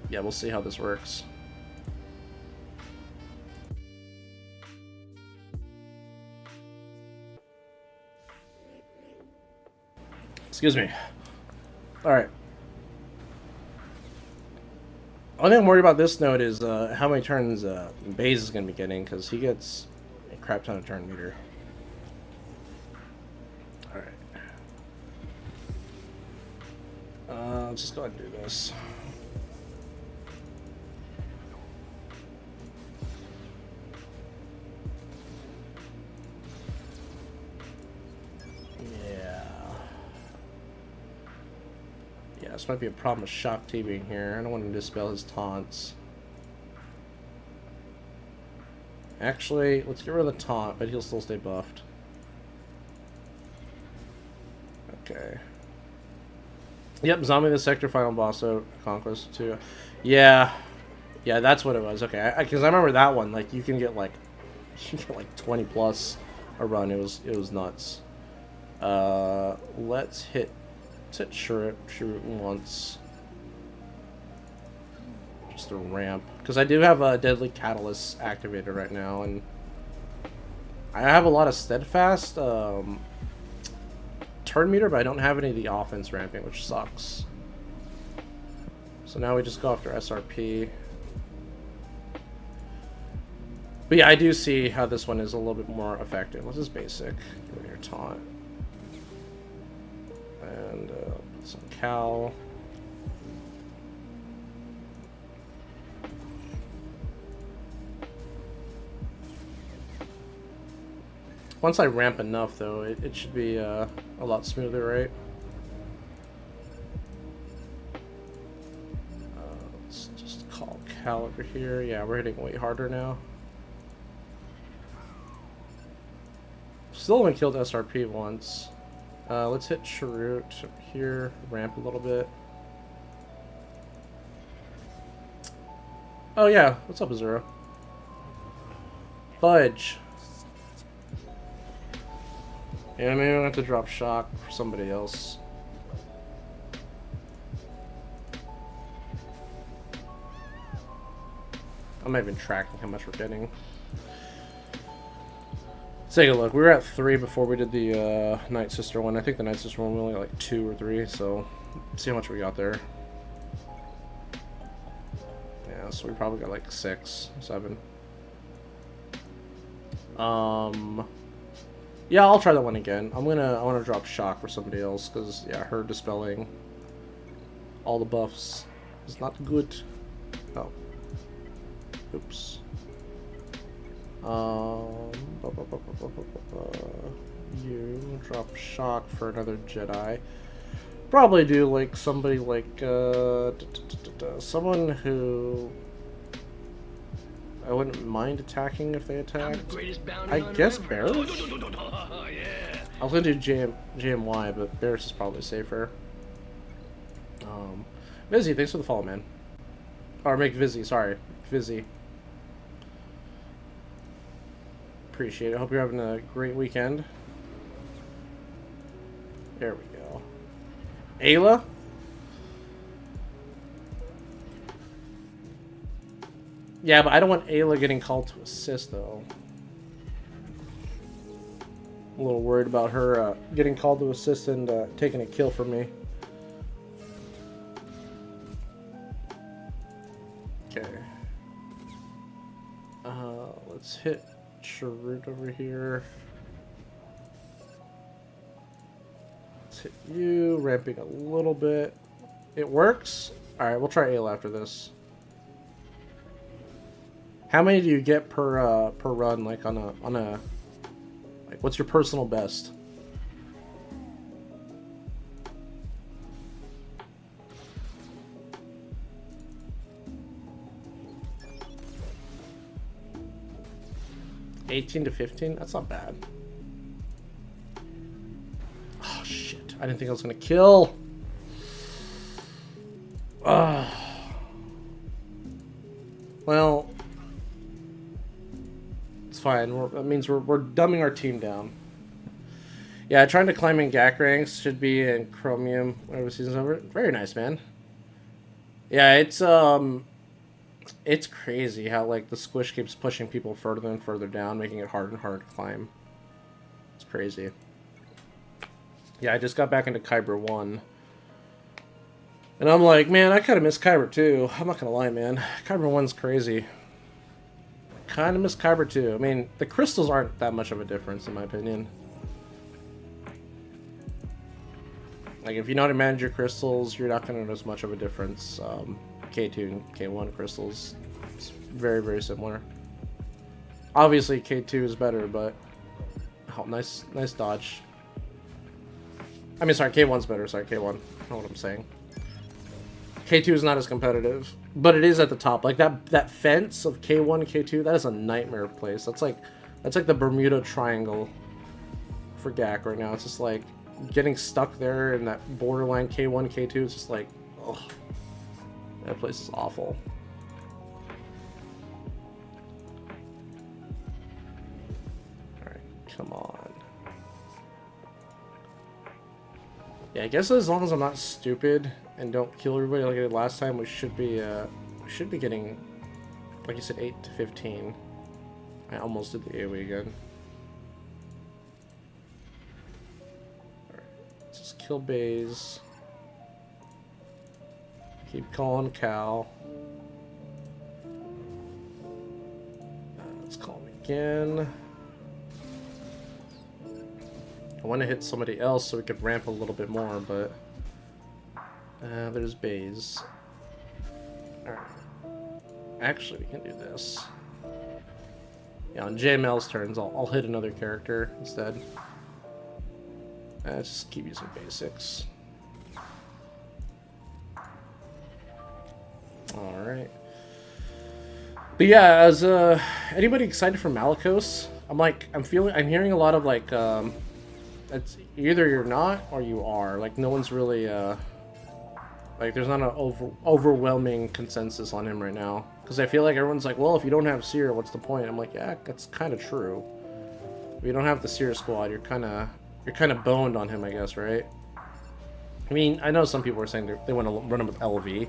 Yeah, we'll see how this works. Excuse me. Alright. Only thing I'm worried about this node is how many turns Baze is going to be getting, because he gets a crap ton of turn meter. Alright. Let's just go ahead and do this. Yeah, this might be a problem with Shock T being here. I don't want him to dispel his taunts. Actually, let's get rid of the taunt, but he'll still stay buffed. Okay. Yep, Zombie the Sector final boss, so Conquest 2. Yeah. Yeah, that's what it was. Okay, because I remember that one. Like, you can get like 20 plus a run. It was nuts. Let's hit Chirrut once. Just a ramp. Because I do have a Deadly Catalyst activated right now, and I have a lot of Steadfast turn meter, but I don't have any of the offense ramping, which sucks. So now we just go after SRP. But yeah, I do see how this one is a little bit more effective. What's this basic? Give me your taunt. And some Cal. Once I ramp enough, though, it should be a lot smoother, right? Let's just call Cal over here. Yeah, we're hitting way harder now. Still haven't killed SRP once. Let's hit Chirrut over here, ramp a little bit. Oh yeah, what's up, Azura? Fudge. Yeah, maybe I'm gonna have to drop shock for somebody else. I'm not even tracking how much we're getting. Let's take a look. We were at 3 before we did the Night Sister one. I think the Night Sister one we only got like 2 or 3, so let's see how much we got there. Yeah, so we probably got like 6, 7. Yeah, I'll try that one again. I want to drop shock for somebody else because yeah, her dispelling all the buffs is not good. Oh, oops. You drop shock for another Jedi. Probably do like somebody like someone who I wouldn't mind attacking if they attacked. I guess Barris? I was gonna do JMY, but Barris is probably safer. Vizzy, thanks for the follow, man. Or make Vizzy, sorry. Vizzy. Appreciate it. Hope you're having a great weekend. There we go. Ayla? Yeah, but I don't want Ayla getting called to assist, though. I'm a little worried about her getting called to assist and taking a kill from me. Okay. Let's hit Chirrut over here. Let's hit you, ramping a little bit. It works? Alright, we'll try Ayla after this. How many do you get per run, like on a like what's your personal best? $18 to $15? That's not bad. Oh shit. I didn't think I was gonna kill. Well, it's fine. That means we're dumbing our team down. Yeah, trying to climb in GAC ranks should be in Chromium whenever the season's over. Very nice, man. Yeah, it's crazy how like the squish keeps pushing people further and further down, making it harder and harder to climb. It's crazy. Yeah, I just got back into Kyber 1. And I'm like, man, I kind of miss Kyber 2. I'm not gonna lie, man. Kyber 1's crazy. Kind of miss Kyber 2. I mean, the crystals aren't that much of a difference, in my opinion. Like, if you know how to manage your crystals, you're not going to notice much of a difference. K2 and K1 crystals, it's very, very similar. Obviously, K2 is better, but... Oh, nice dodge. I mean, sorry, K1's better. Sorry, K1. I know what I'm saying. K2 is not as competitive, but it is at the top. Like, that fence of K1, K2, that is a nightmare place. That's like the Bermuda Triangle for GAC right now. It's just like... getting stuck there in that borderline K1, K2 is just like, oh, that place is awful. Alright, come on. Yeah, I guess as long as I'm not stupid and don't kill everybody like I did last time, we should be getting, like you said, 8 to 15. I almost did the AoE again. Alright, let's just kill Baze. Keep calling Cal. Let's call him again. I want to hit somebody else so we could ramp a little bit more, but there's Baze. Alright. Actually, we can do this. Yeah, on JML's turns, I'll hit another character instead. Let's just keep using basics. Alright. But yeah, as anybody excited for Malicos? I'm hearing a lot of like, it's either you're not or you are. Like, no one's really, like, there's not an overwhelming consensus on him right now. Because I feel like everyone's like, well, if you don't have Seer, what's the point? I'm like, yeah, that's kind of true. If you don't have the Seer squad, you're kind of boned on him, I guess, right? I mean, I know some people are saying they want to run him with LV.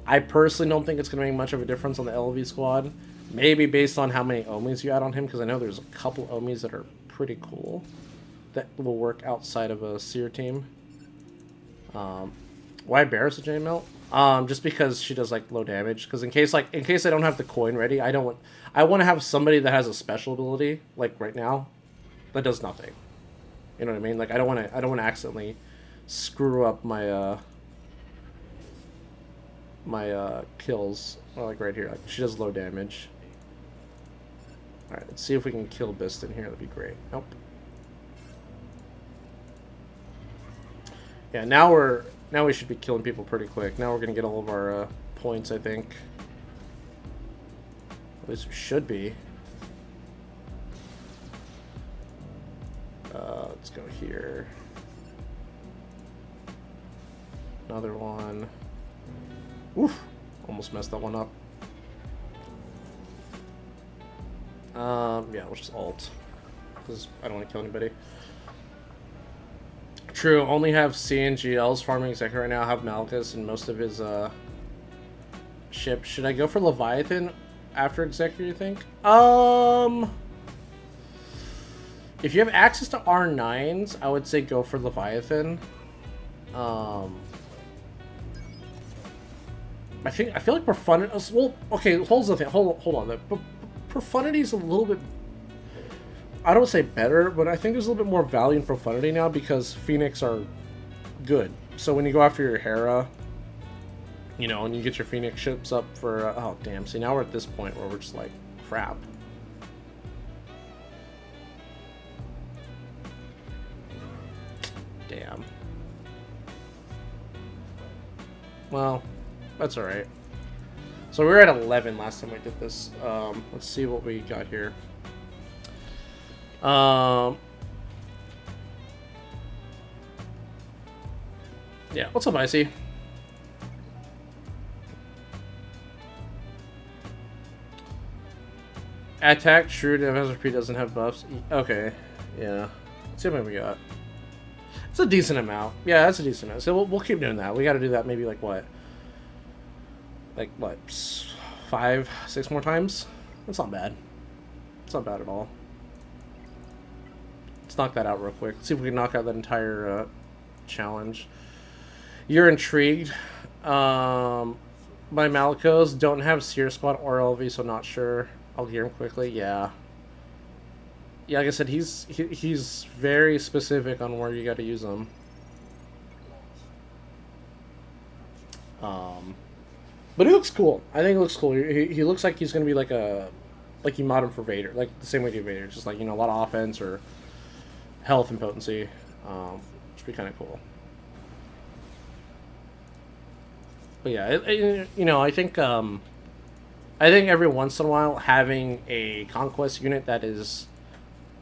I personally don't think it's going to make much of a difference on the LV squad. Maybe based on how many Omis you add on him, because I know there's a couple Omis that are pretty cool that will work outside of a Seer team. Why Barris a J-Melt? Just because she does like low damage. Because in case I don't have the coin ready, I want to have somebody that has a special ability like right now that does nothing. You know what I mean? Like I don't want to accidentally screw up my kills. Or like right here, like she does low damage. All right, let's see if we can kill Biston here. That'd be great. Nope. Yeah, now we should be killing people pretty quick. Now we're gonna get all of our points, I think. At least we should be. Let's go here. Another one. Oof! Almost messed that one up. Yeah, we'll just ult. Because I don't want to kill anybody. True, only have C and GLs farming exactly right now. Have Malchus and most of his ships. Should I go for Leviathan after Executor, you think? If you have access to R9s, I would say go for Leviathan. I feel like Profundity. Well, okay, hold on. Profundity is a little bit. I don't say better, but I think there's a little bit more value in Profundity now because Phoenix are good. So when you go after your Hera, you know, and you get your Phoenix ships up for oh damn. See, now we're at this point where we're just like crap. Damn. Well, that's alright. So we were at 11 last time we did this. Let's see what we got here. Yeah, what's up, Icy? Attack, true, FSRP doesn't have buffs. Okay, yeah. Let's see how many we got. It's a decent amount. Yeah, that's a decent amount. So we'll keep doing that. We got to do that maybe like what? Like what? 5, 6 more times? That's not bad. It's not bad at all. Let's knock that out real quick. Let's see if we can knock out that entire challenge. You're intrigued by Malicos. Don't have Seer Squad or LV, so not sure. I'll gear him quickly. Yeah. Yeah, like I said, he's very specific on where you got to use them. But he looks cool. I think he looks cool. He looks like he's gonna be like you mod him for Vader, like the same way you do Vader, just like, you know, a lot of offense or health and potency. Which would be kind of cool. But yeah, you know, I think every once in a while having a Conquest unit that is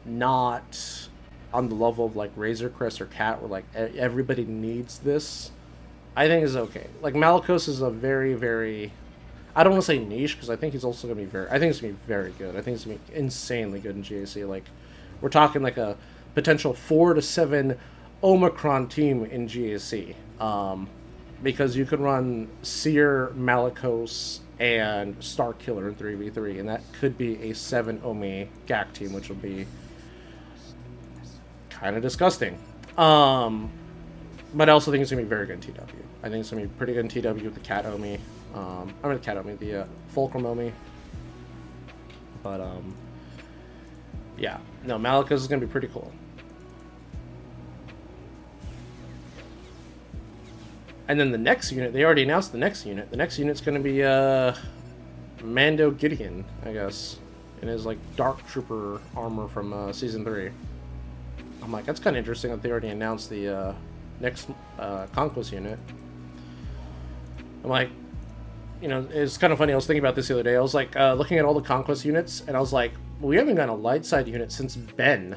not on the level of like Razor Crest or Cat, where like everybody needs this, I think is okay. Like Malicos is a very, very, I don't want to say niche because I think he's also gonna be I think it's gonna be very good. I think it's gonna be insanely good in GAC. Like we're talking like a potential 4 to 7 Omicron team in GAC. Because you could run Seer, Malicos, and Star Killer in 3v3, and that could be a 7 Omi GAC team, which would be kind of disgusting. But I also think it's going to be very good in TW. I think it's going to be pretty good in TW with the Cat Omi. The Cat Omi, the Fulcrum Omi. But, yeah. No, Malicos is going to be pretty cool. And then the next unit, they already announced the next unit. The next unit's going to be Mando Gideon, I guess, in his like Dark Trooper armor from Season 3. I'm like, that's kind of interesting that they already announced the next Conquest unit. I'm like, you know, it's kind of funny. I was thinking about this the other day. I was like looking at all the Conquest units, and I was like, well, we haven't gotten a light side unit since Ben.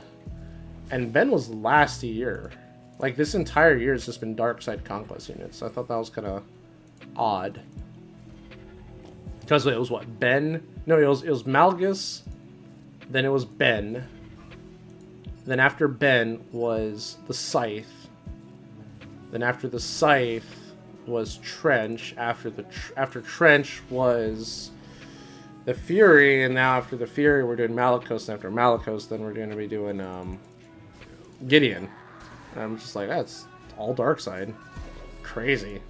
And Ben was last year. Like, this entire year has just been dark side Conquest units. So I thought that was kind of odd. Because it was what? Ben? No, it was Malgus. Then it was Ben. Then after Ben was the Scythe. Then after the Scythe was Trench. After Trench was the Fury. And now after the Fury we're doing Malicos. And after Malicos then we're going to be doing Gideon. And I'm just like, that's all dark side. Crazy.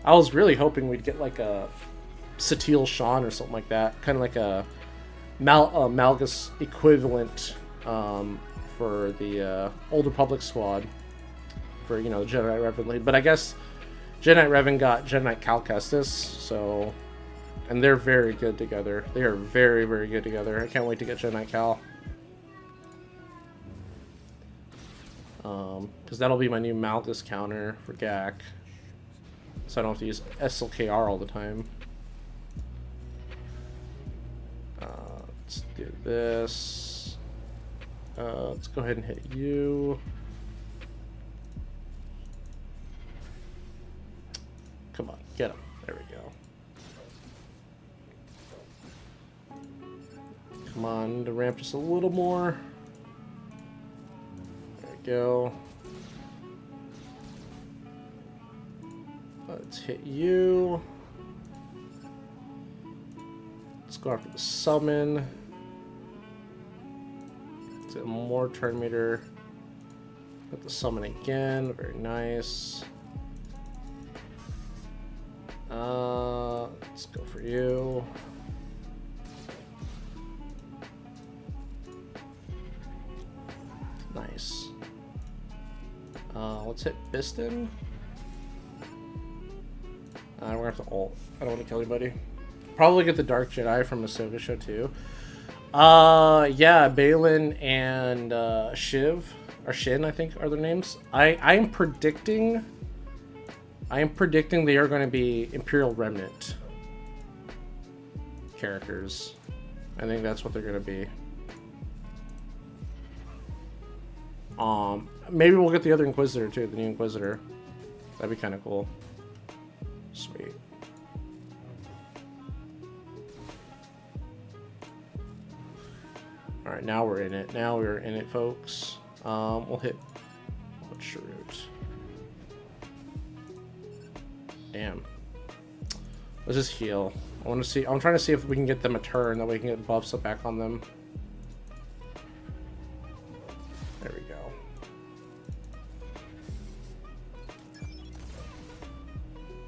I was really hoping we'd get like a Satil Sean or something like that. Kind of like a Malgus equivalent for the Old Republic squad. For, you know, the Jedi Knight Revan lead. But I guess Jedi Knight Revan got Jedi Knight Cal Kestis, so... And they're very good together. They are very, very good together. I can't wait to get Jedi Knight Cal. Because that'll be my new Malgus counter for GAC. So I don't have to use SLKR all the time. Let's do this. Let's go ahead and hit you. Come on, get him. There we go. Come on, to ramp just a little more. Go. Let's hit you. Let's go after the summon. Let's get more turn meter. Hit the summon again. Very nice. Let's go for you. Nice. Let's hit Biston. We're gonna have to ult. I don't want to kill anybody. Probably get the Dark Jedi from Ahsoka show too. Yeah, Balin and Shiv or Shin, I think, are their names. I am predicting they are going to be Imperial Remnant characters. I think that's what they're going to be. Maybe we'll get the other Inquisitor too, the new Inquisitor. That'd be kind of cool. Sweet. Alright, now we're in it. Now we're in it, folks. We'll hit... What's your route? Damn. Let's just heal. I want to see... I'm trying to see if we can get them a turn, that way we can get buffs up back on them. There we go.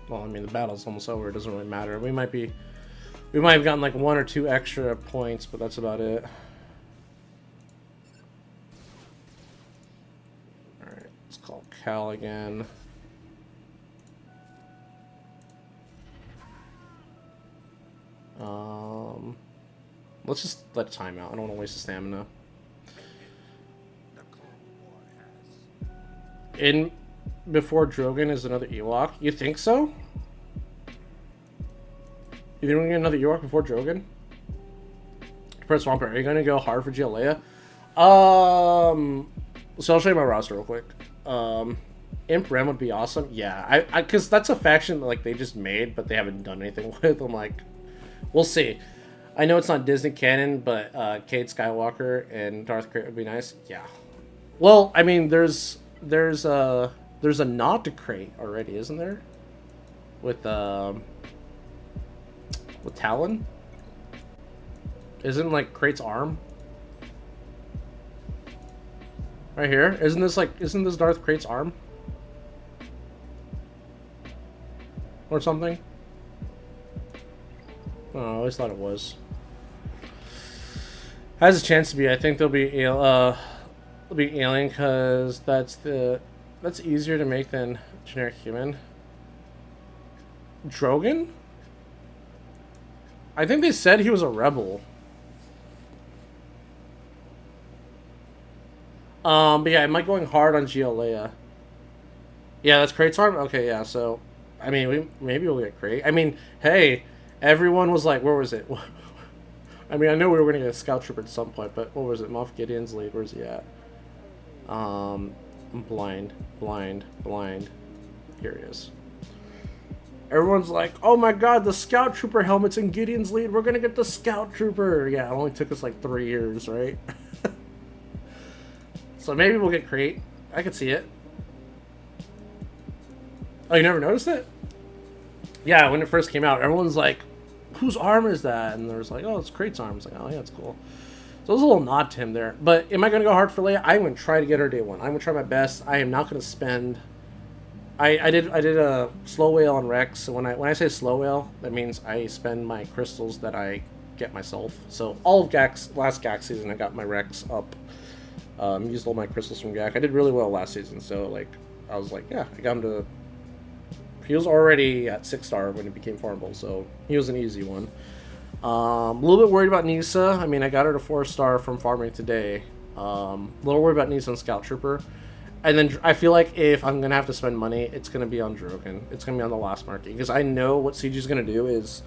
Well, I mean, the battle's almost over. It doesn't really matter. We might have gotten like 1 or 2 extra points, but that's about it. Alright, let's call Cal again. Let's just let time out. I don't want to waste the stamina. In before Drogon is another Ewok. You think so? You think we're gonna get another Ewok before Drogon? Press Wampert, are you gonna go hard for Gialea? So I'll show you my roster real quick. Imp Rem would be awesome. Yeah, I because that's a faction that, like, they just made, but they haven't done anything with. I'm like, we'll see. I know it's not Disney canon, but Cade Skywalker and Darth Krayt would be nice. Yeah, Well, I mean, there's a nod to Crate already, isn't there? With Talon, isn't like Crate's arm right here? Isn't this Darth Crate's arm or something? Oh, I always thought it was. Has a chance to be. I think they'll be alien because that's easier to make than generic human. Drogon? I think they said he was a rebel. But yeah, am I going hard on GLA? Yeah, that's Crate's arm? Okay, yeah, so I mean maybe we'll get Crate. I mean, hey, everyone was like, where was it? I mean, I know we were gonna get a scout trooper at some point, but what was it? Moff Gideon's lead, where's he at? I'm blind. Here he is. Everyone's like, oh my god, the scout trooper helmet's in Gideon's lead. We're gonna get the scout trooper. Yeah, it only took us like 3 years, right? So maybe we'll get Crate. I could see it. Oh, you never noticed it? Yeah, when it first came out, everyone's like, whose arm is that? And there's like, oh, it's Crate's arm. It's like, oh yeah, it's cool. So there's a little nod to him there. But am I going to go hard for Leia? I'm going to try to get her day one. I'm going to try my best. I am not going to spend... I did a slow whale on Rex. So when I say slow whale, that means I spend my crystals that I get myself. So all of GAC's, last GAC season, I got my Rex up. Used all my crystals from GAC. I did really well last season. So like, I was like, yeah, I got him to... He was already at 6-star when he became farmable, so he was an easy one. A little bit worried about Nisa. I mean, I got her to 4-star from farming today. A little worried about Nisa and Scout Trooper. And then I feel like if I'm going to have to spend money, it's going to be on Drogon. It's going to be on the last market. Because I know what CG is going to do is...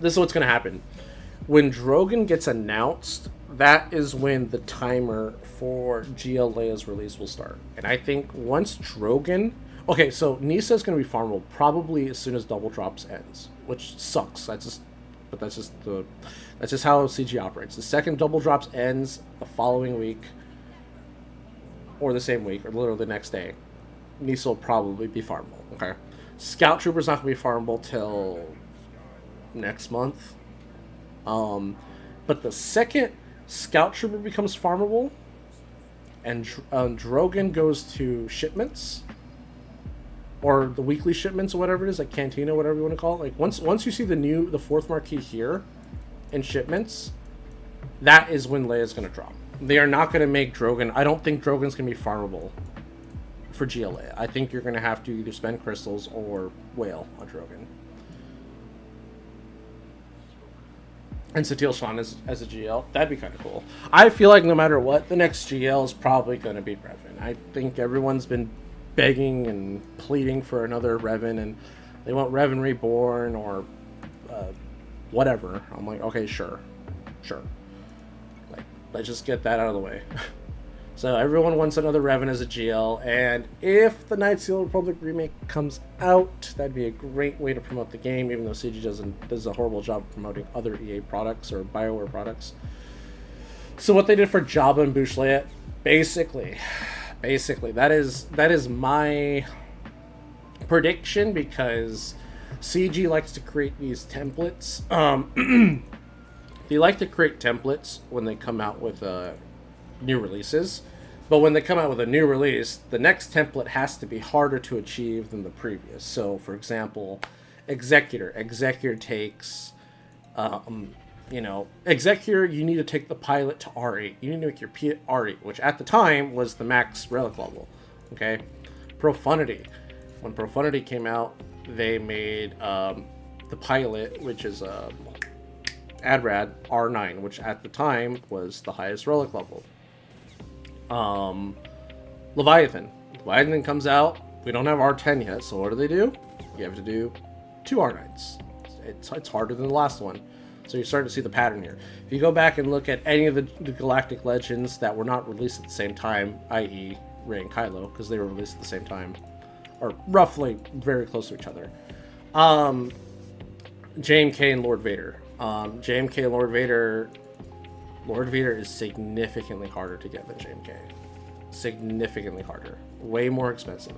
this is what's going to happen. When Drogon gets announced, that is when the timer for GLA's release will start. And I think once Drogon... Okay, so Nisa is going to be farmable probably as soon as Double Drops ends, which sucks. That's just how CG operates. The second Double Drops ends the following week, or the same week, or literally the next day, Nisa will probably be farmable. Okay, Scout Trooper's not going to be farmable till next month. But the second Scout Trooper becomes farmable, and Drogon goes to shipments, or the weekly shipments, or whatever it is, like Cantina, whatever you want to call it. Like once you see the fourth marquee here in shipments, that is when Leia's going to drop. They are not going to make Drogon. I don't think Drogon's going to be farmable for GLA. I think you're going to have to either spend crystals or whale on Drogon. And Satil Shan as a GL, that'd be kind of cool. I feel like no matter what, the next GL is probably going to be Revan. I think everyone's been begging and pleading for another Revan, and they want Revan Reborn or whatever. I'm like, okay, sure. Like, let's just get that out of the way. So everyone wants another Revan as a GL, and if the Knights of the Old Republic remake comes out, that'd be a great way to promote the game, even though CG does a horrible job of promoting other EA products or BioWare products. So what they did for Jabba and Bouch Leia, basically, that is my prediction, because CG likes to create these templates. They like to create templates when they come out with new releases, but when they come out with a new release, the next template has to be harder to achieve than the previous. So for example, Executor takes Executor, you need to take the pilot to R8. You need to make your R8, which at the time was the max relic level. Okay, Profundity, when Profundity came out, they made the pilot, which is Adrad, R9, which at the time was the highest relic level. Leviathan comes out. We don't have R10 yet, so what do? You have to do 2 R9s. It's harder than the last one. So you're starting to see the pattern here. If you go back and look at any of the Galactic Legends that were not released at the same time, i.e. Rey and Kylo, because they were released at the same time, or roughly very close to each other. JMK and Lord Vader. JMK and Lord Vader, Lord Vader is significantly harder to get than JMK. Significantly harder. Way more expensive.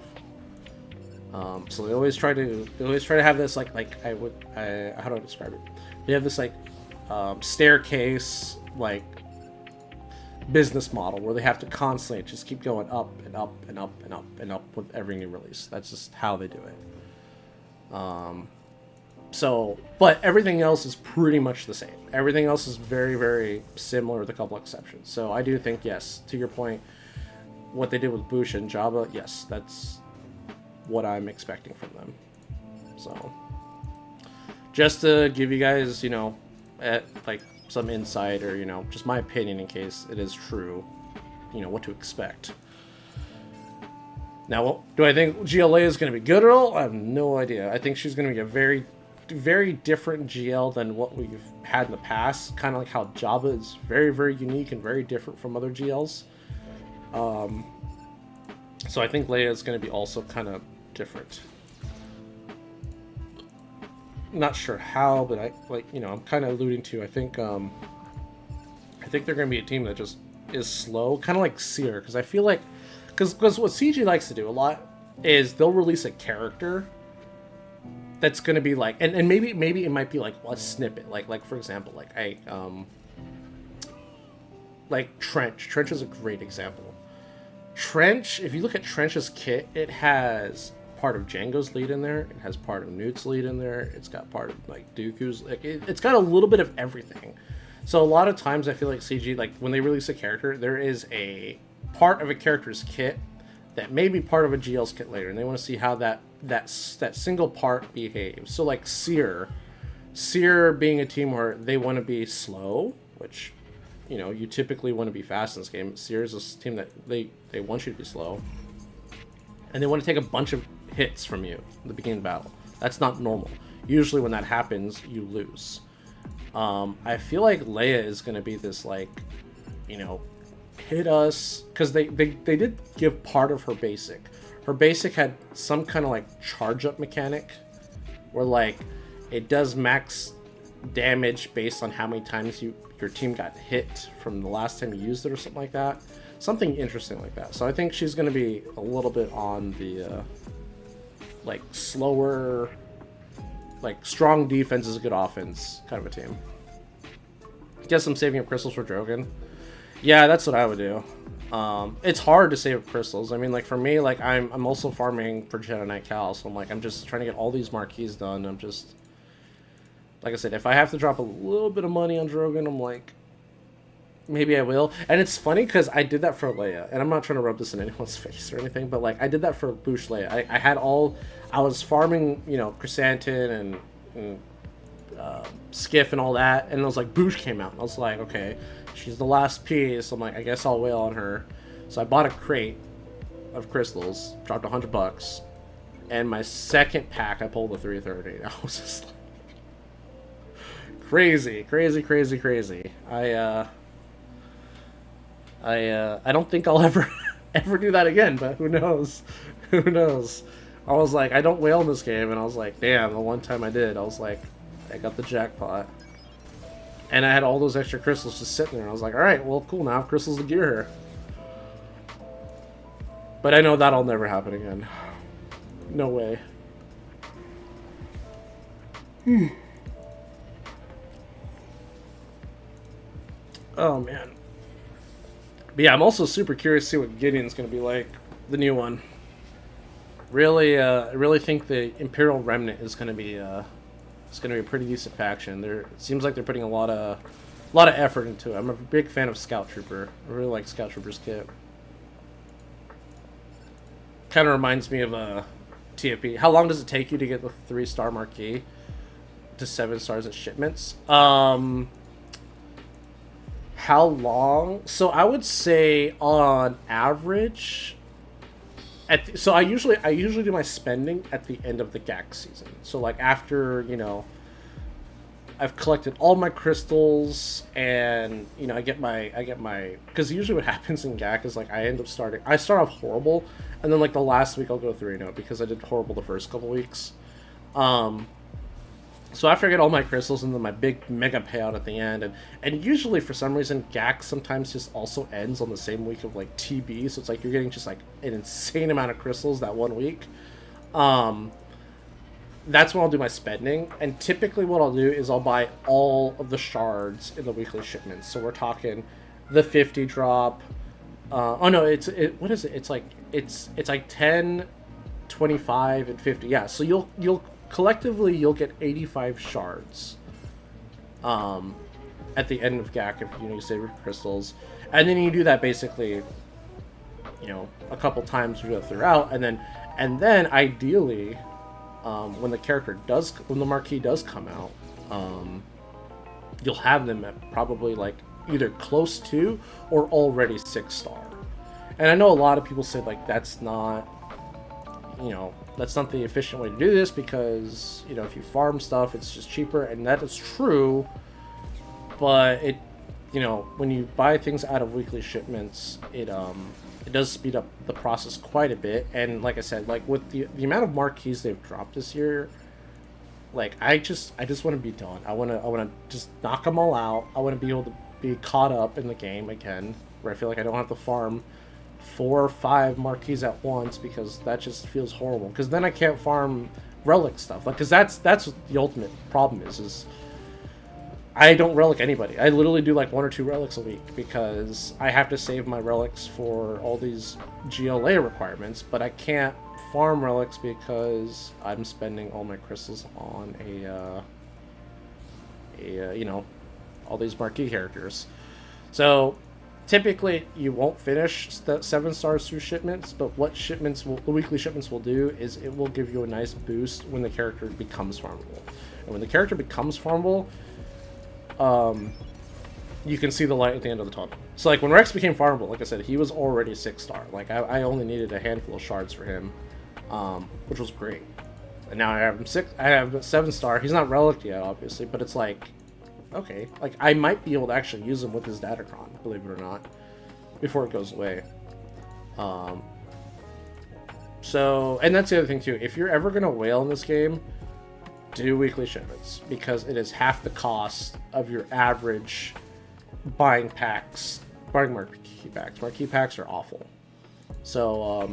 So they always try to have this how do I describe it? They have this staircase business model where they have to constantly just keep going up and up and up and up and up with every new release. That's just how they do it. But everything else is pretty much the same. Everything else is very, very similar with a couple exceptions. So I do think, yes, to your point, what they did with Bush and Jabba, yes, that's what I'm expecting from them. So just to give you guys, some insight or, just my opinion in case it is true, what to expect. Now, do I think GLA is going to be good at all? I have no idea. I think she's going to be a very, very different GL than what we've had in the past. Kind of like how Jabba is very, very unique and very different from other GLs. So I think Leia is going to be also kind of different. Not sure how, but I'm kind of alluding to. I think they're going to be a team that just is slow, kind of like Seer, because I feel like, because what CG likes to do a lot is they'll release a character that's going to be and maybe it might be a snippet, like for example, Trench is a great example. Trench, if you look at Trench's kit, it has part of Django's lead in there, it has part of Newt's lead in there, it's got part of Dooku's, it's got a little bit of everything. So a lot of times I feel like CG, when they release a character, there is a part of a character's kit that may be part of a GL's kit later, and they want to see how that single part behaves. So Seer being a team where they want to be slow, which you typically want to be fast in this game. Seer is a team that they want you to be slow, and they want to take a bunch of hits from you at the beginning of battle. That's not normal. Usually when that happens, you lose. I feel like Leia is going to be this hit us, because they did give part of her basic. Her basic had some kind of charge up mechanic where it does max damage based on how many times your team got hit from the last time you used it or something like that. Something interesting like that. So I think she's going to be a little bit on the slower, strong defense is a good offense kind of a team. Guess I'm saving up crystals for Drogon. Yeah, that's what I would do. It's hard to save up crystals. I mean, for me, I'm also farming for Jedi Knight Cal, so I'm just trying to get all these marquees done. I'm just, like I said, if I have to drop a little bit of money on Drogon, I'm maybe I will. And it's funny because I did that for Leia, and I'm not trying to rub this in anyone's face or anything, but I did that for Boushh Leia. I was farming, Chrysanthemum and Skiff and all that, and it was Boushh came out, and I was like, okay, she's the last piece. I'm I guess I'll wail on her. So I bought a crate of crystals, dropped $100, and my second pack I pulled the 330. I was just crazy. I don't think I'll ever do that again, but who knows? I was I don't wail in this game, and I was damn, the one time I did, I was I got the jackpot. And I had all those extra crystals just sitting there, and I was alright, well, cool, now I have crystals to gear her. But I know that'll never happen again. No way. Oh, man. But yeah, I'm also super curious to see what Gideon's going to be like, the new one. I really think the Imperial Remnant is going to be a pretty decent faction. It seems like they're putting a lot of effort into it. I'm a big fan of Scout Trooper. I really like Scout Trooper's kit. Kind of reminds me of a TFP. How long does it take you to get the 3-star marquee to 7 stars at shipments? How long? So I would say on average. So I usually do my spending at the end of the GAC season. So after I've collected all my crystals, and I get my because usually what happens in GAC is I start off horrible, and then the last week I'll go 3-0 because I did horrible the first couple weeks. So after I get all my crystals and then my big mega payout at the end, and usually for some reason GAC sometimes just also ends on the same week of like TB, so it's like you're getting just like an insane amount of crystals that one week. That's when I'll do my spending, and typically what I'll do is I'll buy all of the shards in the weekly shipments. So we're talking the 50 drop. Oh no, what is it? It's like 10, 25, and 50. Yeah, so you'll collectively you'll get 85 shards at the end of GAC if you save your crystals, and then you do that basically a couple times throughout, and then ideally when the marquee does come out, you'll have them at probably like either close to or already 6-star. And I know a lot of people say like that's not the efficient way to do this, because if you farm stuff it's just cheaper, and that is true, but it when you buy things out of weekly shipments, it does speed up the process quite a bit. And like I said, like with the amount of marquees they've dropped this year, like I just want to be done. I want to just knock them all out. I want to be able to be caught up in the game again, where I feel like I don't have to farm 4 or 5 marquees at once, because that just feels horrible. Because then I can't farm relic stuff, like, because that's what the ultimate problem is I don't relic anybody. I literally do like 1 or 2 relics a week, because I have to save my relics for all these GLA requirements, but I can't farm relics because I'm spending all my crystals on all these marquee characters. So typically you won't finish the 7 stars through shipments, but what the weekly shipments will do is it will give you a nice boost when the character becomes farmable. And when the character becomes farmable, you can see the light at the end of the tunnel. So like when Rex became farmable, like I said, he was already 6-star. Like I only needed a handful of shards for him, which was great. And now I have him I have 7-star. He's not relic yet, obviously, but it's like, okay, like I might be able to actually use him with his Datacron, believe it or not, before it goes away. So, and that's the other thing too. If you're ever gonna whale in this game, do weekly shipments, because it is half the cost of your average buying marquee packs. Marquee packs are awful. So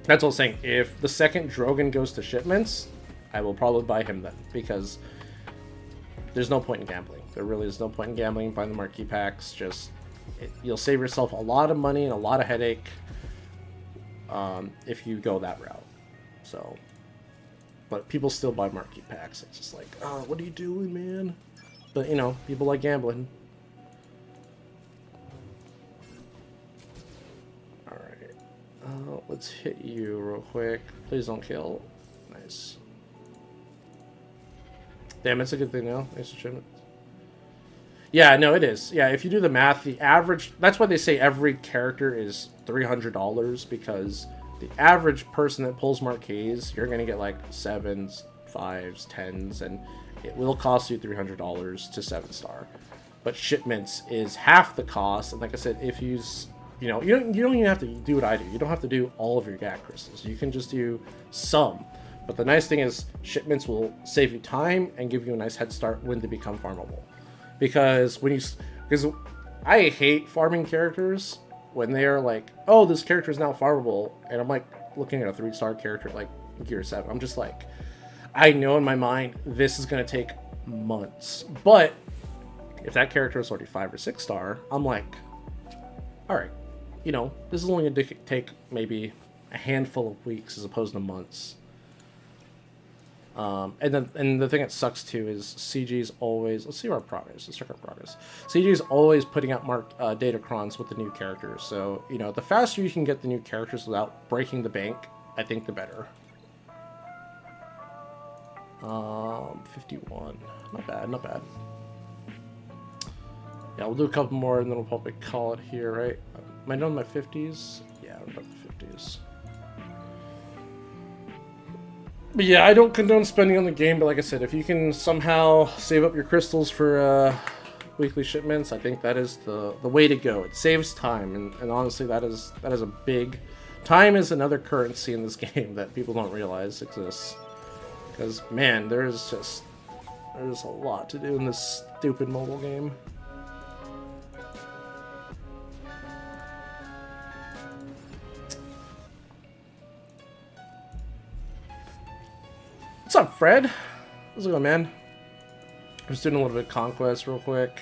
that's what I'm saying. If the second Drogon goes to shipments, I will probably buy him then, because there's no point in gambling. There really is no point in gambling buying the marquee packs. You'll save yourself a lot of money and a lot of headache if you go that route. So, but people still buy marquee packs. It's just like, oh, what are you doing, man? But people like gambling. All right, let's hit you real quick. Please don't kill. Nice. Damn, it's a good thing now. Nice achievement. Yeah, no, it is. Yeah, if you do the math, the average... That's why they say every character is $300, because the average person that pulls marquees, you're going to get like 7s, 5s, 10s, and it will cost you $300 to 7-star. But shipments is half the cost, and like I said, if you don't even have to do what I do. You don't have to do all of your GAC crystals. You can just do some. But the nice thing is, shipments will save you time and give you a nice head start when they become farmable. Because I hate farming characters when they are like, oh, this character is now farmable, and I'm like looking at a 3-star character like Gear 7. I'm just like, I know in my mind this is gonna take months. But if that character is already 5 or 6-star, I'm like, all right, this is only gonna take maybe a handful of weeks as opposed to months. And the thing that sucks too is CG's always, let's see our progress. Let's check our progress. CG's always putting out datacrons with the new characters. So, the faster you can get the new characters without breaking the bank, I think the better. 51. Not bad, not bad. Yeah, we'll do a couple more and then we'll probably call it here, right? Am I done my 50s? Yeah, I'm done with 50s. But yeah, I don't condone spending on the game, but like I said, if you can somehow save up your crystals for weekly shipments, I think that is the way to go. It saves time, and honestly, that is a big... Time is another currency in this game that people don't realize exists. Because, man, there's a lot to do in this stupid mobile game. What's up, Fred? How's it going, man? I'm just doing a little bit of Conquest real quick.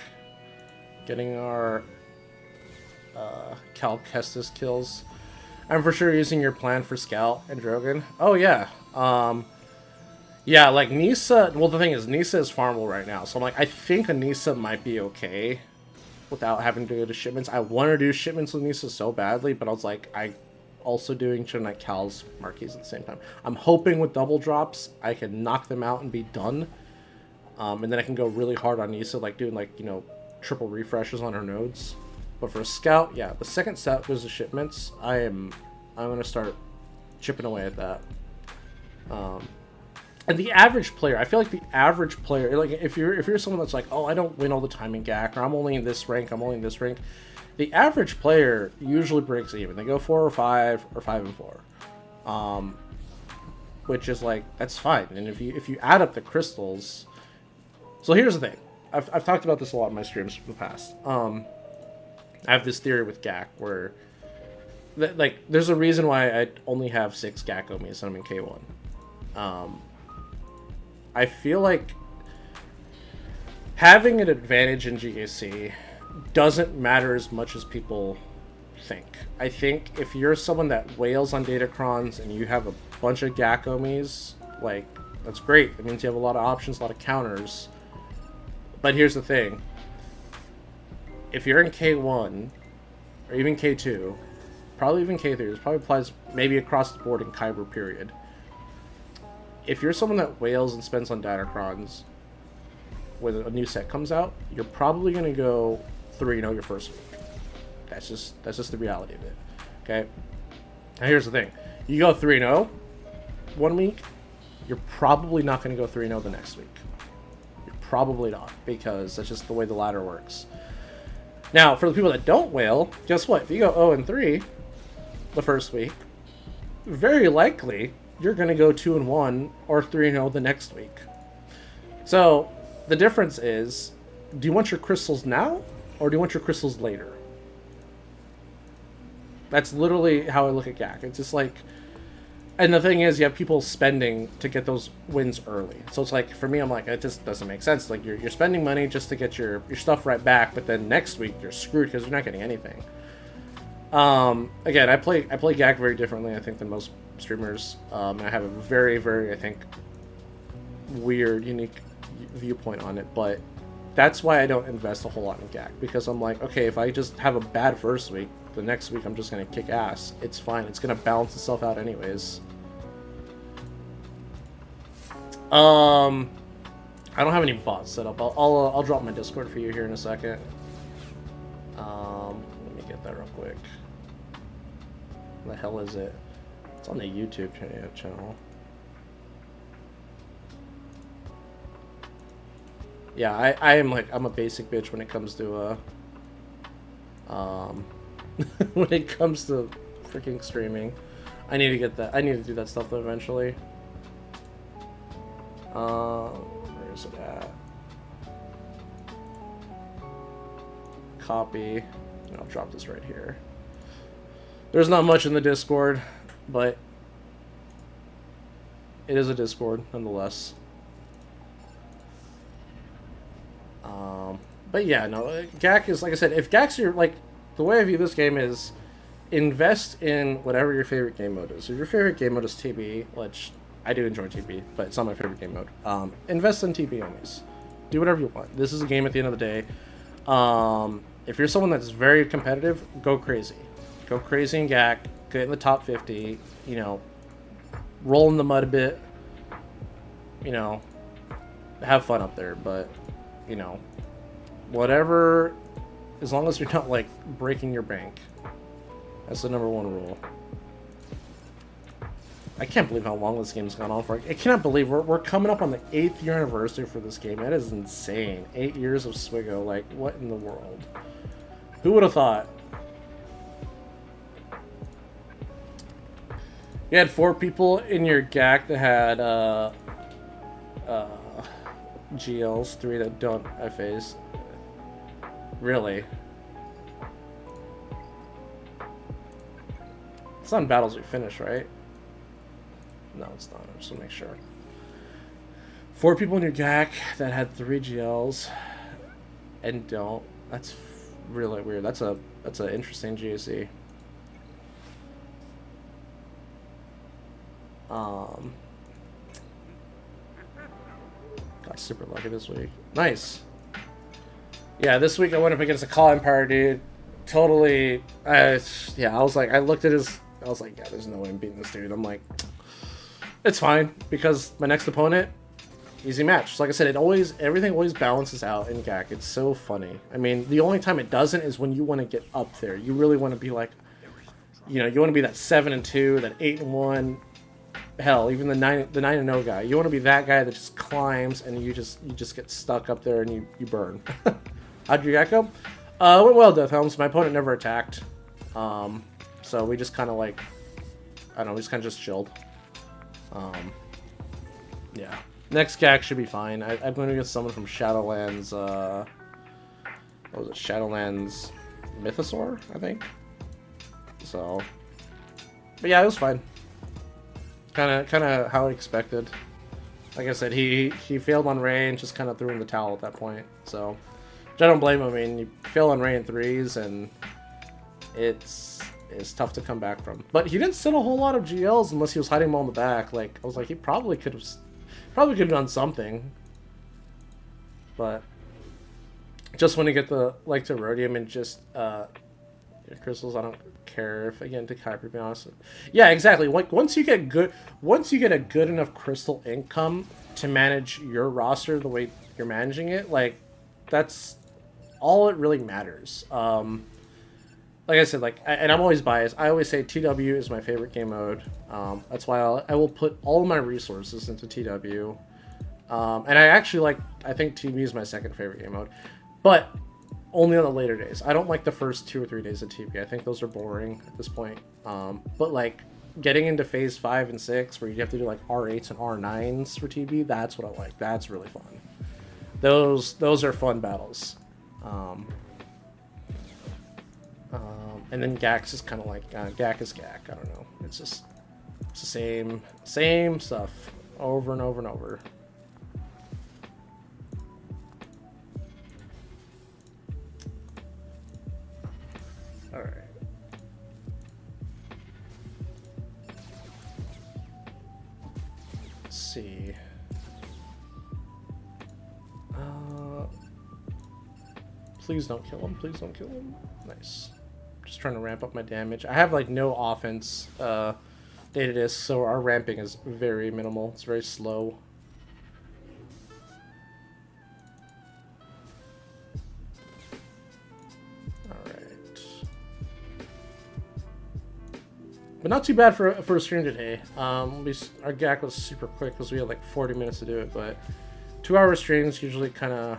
Getting our Cal Kestis kills. I'm for sure using your plan for Scout and Drogon. Oh, yeah. Yeah, like Nisa... Well, the thing is, Nisa is farmable right now. So I'm like, I think a Nisa might be okay without having to go to shipments. I want to do shipments with Nisa so badly, but I was like, I also doing Chunite Cal's Marquis at the same time. I'm hoping with double drops, I can knock them out and be done. And then I can go really hard on Nisa, like doing, like, you know, triple refreshes on her nodes. But for a Scout, yeah, the second set goes to shipments. I'm going to start chipping away at that. And the average player, I feel like the average player, like if you're someone that's like, oh, I don't win all the time in GAC, or I'm only in this rank, I'm only in this rank, the average player usually breaks even. They go 4 or 5 or 5 and 4, which is like, that's fine. And if you add up the crystals, so here's the thing. I've talked about this a lot in my streams in the past. I have this theory with GAC where, like, there's a reason why I only have 6 GAC Omis and I'm in K1. I feel like having an advantage in GAC doesn't matter as much as people think. I think if you're someone that wails on Datacrons and you have a bunch of GAC Omis, like, that's great. It means you have a lot of options, a lot of counters. But here's the thing. If you're in K1, or even K2, probably even K3, this probably applies maybe across the board in Kyber period. If you're someone that wails and spends on Datacrons when a new set comes out, you're probably going to go 3-0 your first week. That's just the reality of it. Okay? Now here's the thing. You go 3-0 one week, you're probably not going to go 3-0 the next week. You're probably not, because that's just the way the ladder works. Now, for the people that don't wail, guess what? If you go 0-3 the first week, very likely you're going to go 2-1 or 3-0 the next week. So, the difference is, do you want your crystals now, or do you want your crystals later? That's literally how I look at GAC. It's just like, and the thing is, you have people spending to get those wins early. So it's like, for me, I'm like, it just doesn't make sense. Like, you're spending money just to get your stuff right back, but then next week you're screwed because you're not getting anything. Again, I play GAC very differently, I think, than most streamers. I have a very, very, I think, weird, unique viewpoint on it, but that's why I don't invest a whole lot in GAC, because I'm like, okay, if I just have a bad first week, the next week I'm just going to kick ass. It's fine. It's going to balance itself out anyways. I don't have any bots set up. I'll drop my Discord for you here in a second. Let me get that real quick. What the hell is it? It's on the YouTube channel. Yeah, I'm a basic bitch when it comes to when it comes to freaking streaming. I need to get that. I need to do that stuff though eventually. Where is it at? Copy. And I'll drop this right here. There's not much in the Discord, but it is a Discord nonetheless. But yeah, no, GAC is, like I said, if GAC's your, like, the way I view this game is invest in whatever your favorite game mode is. If your favorite game mode is TB, which I do enjoy TB, but it's not my favorite game mode. Invest in TB onlys. Do whatever you want. This is a game at the end of the day. If you're someone that's very competitive, go crazy. Go crazy in GAC, get in the top 50, you know, roll in the mud a bit, you know, have fun up there, but, you know, whatever, as long as you're not, like, breaking your bank. That's the #1 rule. I can't believe how long this game's gone on for. I cannot believe we're coming up on the 8th year anniversary for this game. That is insane. 8 years of Swigo. Like, what in the world? Who would have thought? You had 4 people in your GAC that had GLs, 3 that don't FAs. Really? It's not in battles we finish, right? No, it's not. I just want to make sure. 4 people in your GAC that had 3 GLs and don't. That's really weird. That's an interesting GAC. Got super lucky this week. Nice. Yeah, this week I went up against a Call Empire dude. Totally. I was like, I looked at his. I was like, yeah, there's no way I'm beating this dude. I'm like, it's fine because my next opponent, easy match. So like I said, everything always balances out in GAC. It's so funny. I mean, the only time it doesn't is when you want to get up there. You really want to be like, you want to be that 7-2, that 8-1. Hell, even the 9-0 guy. You want to be that guy that just climbs and you just get stuck up there and you burn. How'd your GAC go? It went well, Death Helms. My opponent never attacked. So we just kind of like, I don't know, we just kind of just chilled. Yeah. Next GAC should be fine. I'm going to get someone from Shadowlands, what was it? Shadowlands Mythosaur, I think. So, but yeah, it was fine. Kind of how I expected. Like I said, he failed on range, just kind of threw in the towel at that point. So, which I don't blame him. I mean, you fail on range 3s, and it's tough to come back from. But he didn't sit a whole lot of GLs unless he was hiding them all in the back. Like I was like, he probably could have done something. But just want to get the to Rhodium and just crystals. I don't care if I get into Kyber, to be honest. Yeah, exactly. Like once you get a good enough crystal income to manage your roster the way you're managing it, like that's all it really matters. Like I said, and I'm always biased. I always say TW is my favorite game mode. That's why I will put all of my resources into TW. And I think TB is my second favorite game mode, but only on the later days. I don't like the first 2 or 3 days of TB. I think those are boring at this point. But like getting into phase 5 and 6 where you have to do like R8s and R9s for TB, that's what I like. That's really fun. Those are fun battles. And then GAC is kind of like GAC is GAC. I don't know. It's the same stuff over and over and over. All right. Let's see. Please don't kill him. Please don't kill him. Nice. Just trying to ramp up my damage. I have like no offense data disc, so our ramping is very minimal. It's very slow. Alright. But not too bad for a stream today. Our GAC was super quick because we had like 40 minutes to do it, but 2-hour streams usually kind of,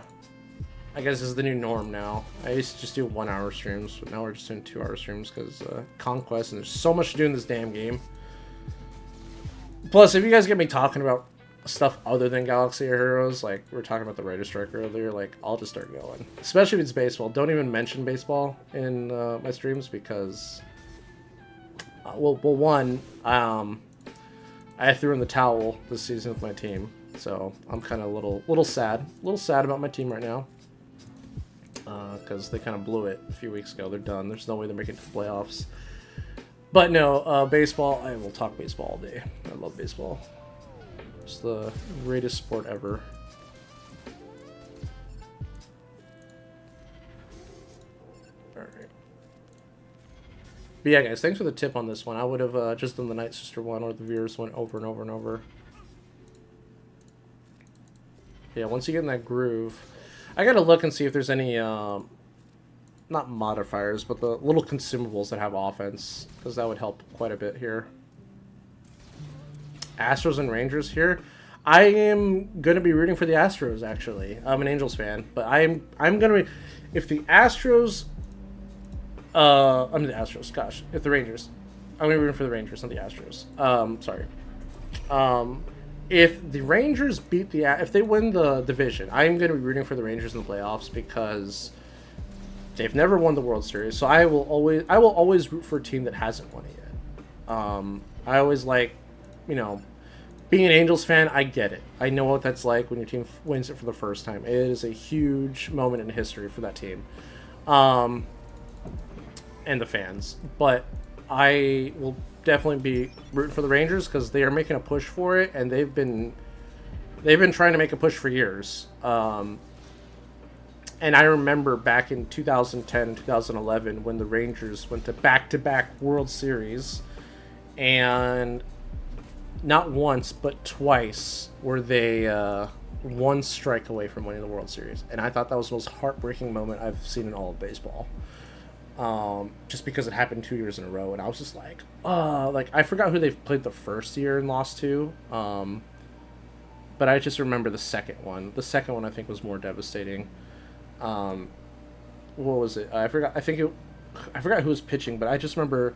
I guess, is the new norm now. I used to just do 1-hour streams, but now we're just doing 2-hour streams because Conquest, and there's so much to do in this damn game. Plus, if you guys get me talking about stuff other than Galaxy or Heroes, like we were talking about the Raider Strike earlier, like I'll just start going. Especially if it's baseball. Don't even mention baseball in my streams because, one, I threw in the towel this season with my team, so I'm kind of a little sad about my team right now. Because they kind of blew it a few weeks ago. They're done. There's no way they're making it to the playoffs. But no, baseball, I will talk baseball all day. I love baseball. It's the greatest sport ever. Alright. But yeah, guys, thanks for the tip on this one. I would have just done the Night Sister one or the Veers one over and over and over. Yeah, once you get in that groove, I gotta look and see if there's any, not modifiers, but the little consumables that have offense, because that would help quite a bit here. Astros and Rangers here. I am gonna be rooting for the Astros. Actually, I'm an Angels fan, but I'm gonna be, if the Astros, I'm the Astros. Gosh, if the Rangers, I'm gonna be rooting for the Rangers, not the Astros. Sorry. if the Rangers if they win the division, I'm going to be rooting for the Rangers in the playoffs because they've never won the World Series. So I will always root for a team that hasn't won it yet. I always like, you know, being an Angels fan, I get it. I know what that's like when your team wins it for the first time. It is a huge moment in history for that team, and the fans. But I will definitely be rooting for the Rangers because they are making a push for it, and they've been trying to make a push for years. And I remember back in 2010 and 2011 when the Rangers went to back-to-back World Series, and not once but twice were they one strike away from winning the World Series, and I thought that was the most heartbreaking moment I've seen in all of baseball. Just because it happened 2 years in a row, and I was just like, I forgot who they played the first year and lost to, but I just remember the second one. The second one I think was more devastating. What was it? I forgot. I forgot who was pitching, but I just remember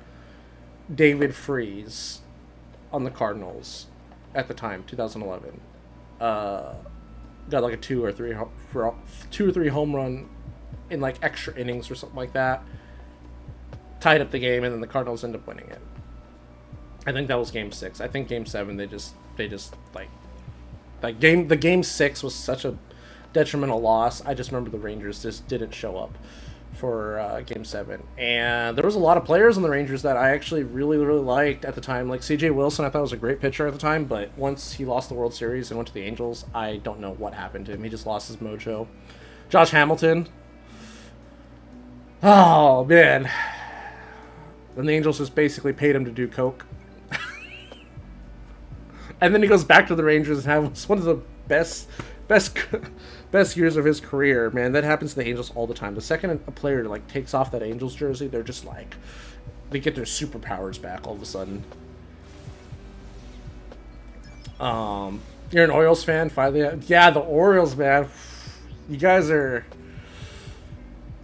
David Freese on the Cardinals at the time, 2011. Got like a two or three home run in like extra innings or something like that. Tied up the game, and then the Cardinals end up winning it. I think that was Game 6. I think Game 7 they just the Game 6 was such a detrimental loss. I just remember the Rangers just didn't show up for Game 7, and there was a lot of players on the Rangers that I actually really liked at the time. Like CJ Wilson, I thought was a great pitcher at the time, but once he lost the World Series and went to the Angels, I don't know what happened to him. He just lost his mojo. Josh Hamilton, oh man. Then the Angels just basically paid him to do coke. And then he goes back to the Rangers and has one of the best years of his career. Man, that happens to the Angels all the time. The second a player like takes off that Angels jersey, they're just like, they get their superpowers back all of a sudden. You're an Orioles fan, finally? Yeah, the Orioles, man. You guys are...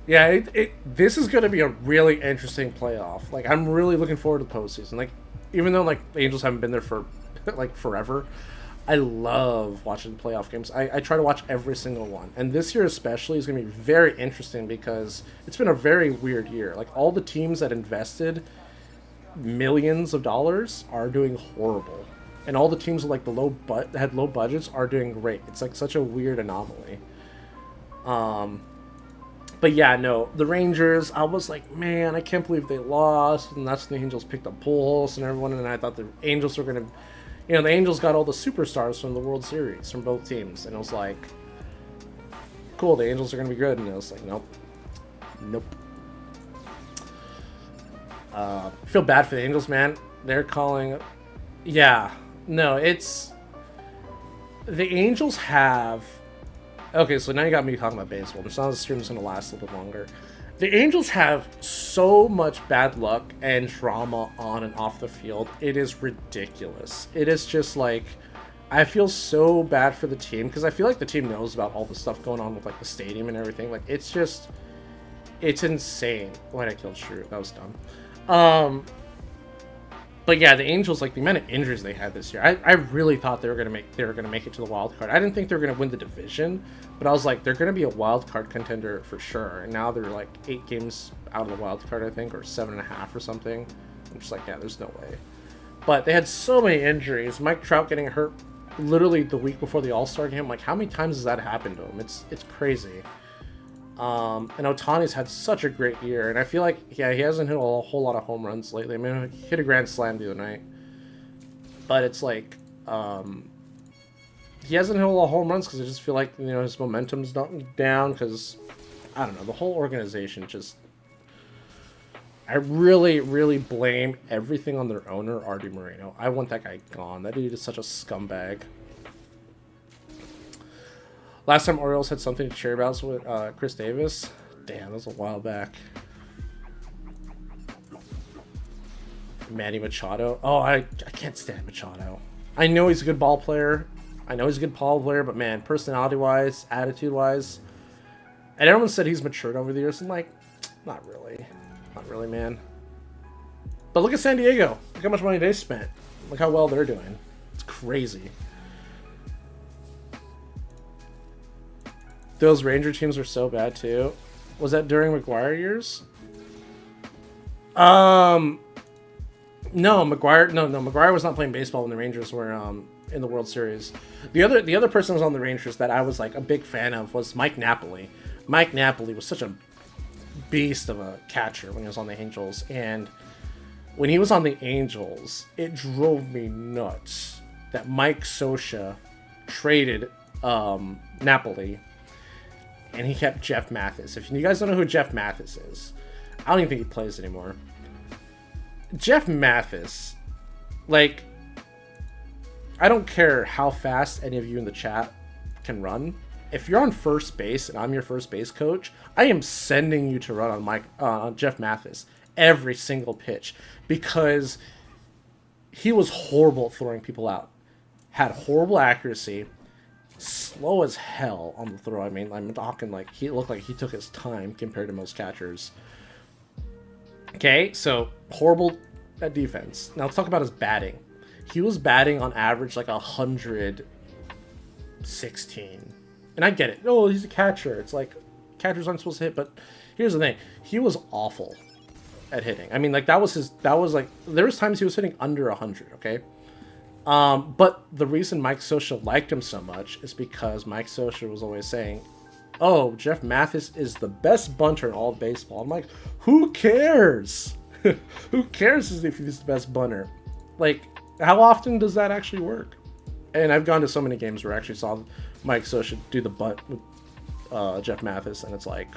Yeah, this is going to be a really interesting playoff. Like, I'm really looking forward to the postseason. Like, even though, like, the Angels haven't been there for, like, forever, I love watching the playoff games. I try to watch every single one. And this year especially is going to be very interesting because it's been a very weird year. Like, all the teams that invested millions of dollars are doing horrible. And all the teams with, like, that had low budgets are doing great. It's, like, such a weird anomaly. But yeah, no, the Rangers, I was like, man, I can't believe they lost. And that's when the Angels picked up Pujols and everyone. And I thought the Angels were going to, you know, the Angels got all the superstars from the World Series from both teams. And it was like, cool, the Angels are going to be good. And it was like, nope. I feel bad for the Angels, man. They're calling, yeah, no, it's, the Angels have, okay, so now you got me talking about baseball. This stream is going to last a little bit longer. The Angels have so much bad luck and drama on and off the field. It is ridiculous. It is just like, I feel so bad for the team because I feel like the team knows about all the stuff going on with like the stadium and everything. Like, it's just, it's insane. Why did I kill Shrew? That was dumb. But yeah, the Angels, like the amount of injuries they had this year, I really thought they were gonna make it to the wild card. I didn't think they were gonna win the division, but I was like, they're gonna be a wild card contender for sure. And now they're like 8 games out of the wild card, I think, or 7.5 or something. I'm just like, yeah, there's no way. But they had so many injuries. Mike Trout getting hurt literally the week before the All-Star game. Like, how many times has that happened to him? It's crazy. And Ohtani's had such a great year, and I feel like, yeah, he hasn't hit a whole lot of home runs lately. I mean, he hit a grand slam the other night, but it's like, he hasn't hit a lot of home runs because I just feel like, you know, his momentum's not down because, I don't know, the whole organization just, I really blame everything on their owner, Artie Moreno. I want that guy gone. That dude is such a scumbag. Last time Orioles had something to cheer about was with Chris Davis. Damn, that was a while back. Manny Machado. Oh, I can't stand Machado. I know he's a good ball player. But man, personality-wise, attitude-wise, and everyone said he's matured over the years. I'm like, not really, man. But look at San Diego. Look how much money they spent. Look how well they're doing. It's crazy. Those Ranger teams were so bad too. Was that during McGuire years? No, McGuire was not playing baseball when the Rangers were in the World Series. The other person was on the Rangers that I was like a big fan of was Mike Napoli. Mike Napoli was such a beast of a catcher when he was on the Angels, and when he was on the Angels, it drove me nuts that Mike Scioscia traded Napoli, and he kept Jeff Mathis. If you guys don't know who Jeff Mathis is, I don't even think he plays anymore. Jeff Mathis, like, I don't care how fast any of you in the chat can run. If you're on first base and I'm your first base coach, I am sending you to run on Jeff Mathis every single pitch, because he was horrible at throwing people out. Had horrible accuracy, slow as hell on the throw. I mean, I'm talking like he looked like he took his time compared to most catchers. Okay, so horrible at defense. Now let's talk about his batting. He was batting on average like 116. And I get it. Oh, he's a catcher. It's like catchers aren't supposed to hit, but here's the thing. He was awful at hitting. I mean, like there was times he was hitting under 100, okay? But the reason Mike Scioscia liked him so much is because Mike Scioscia was always saying, oh, Jeff Mathis is the best bunter in all of baseball. I'm like, who cares? Who cares if he's the best bunter? Like, how often does that actually work? And I've gone to so many games where I actually saw Mike Scioscia do the bunt with Jeff Mathis, and it's like,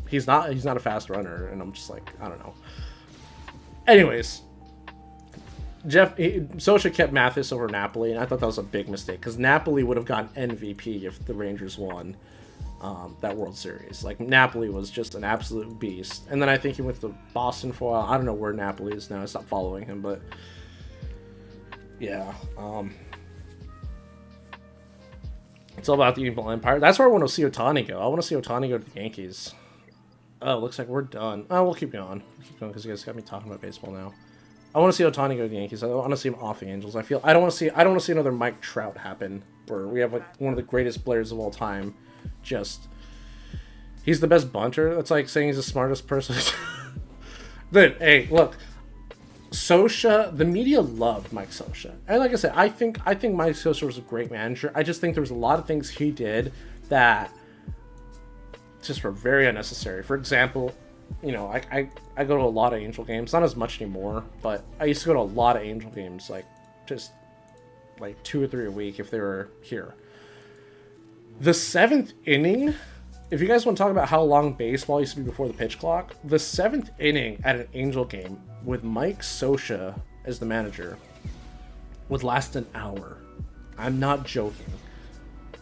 he's not a fast runner, and I'm just like, I don't know. Anyways, Scioscia kept Mathis over Napoli, and I thought that was a big mistake, because Napoli would have gotten MVP if the Rangers won that World Series. Like, Napoli was just an absolute beast. And then I think he went to Boston for a while. I don't know where Napoli is now. I stopped following him, but yeah. It's all about the Evil Empire. That's where I want to see Ohtani go. I want to see Ohtani go to the Yankees. Oh, looks like we're done. Oh, we'll keep going. Because you guys got me talking about baseball now. I want to see Ohtani go to the Yankees. I want to see him off the Angels. I don't want to see another Mike Trout happen, where we have like one of the greatest players of all time. He's the best bunter. That's like saying he's the smartest person. Then, hey, look, Scioscia, the media loved Mike Scioscia, and like I said, I think Mike Scioscia was a great manager. I just think there was a lot of things he did that just were very unnecessary. For example, you know, I go to a lot of Angel games, not as much anymore, but I used to go to a lot of Angel games, like just like 2 or 3 a week if they were here. The 7th inning, if you guys want to talk about how long baseball used to be before the pitch clock, the 7th inning at an Angel game with Mike Scioscia as the manager would last an hour. I'm not joking.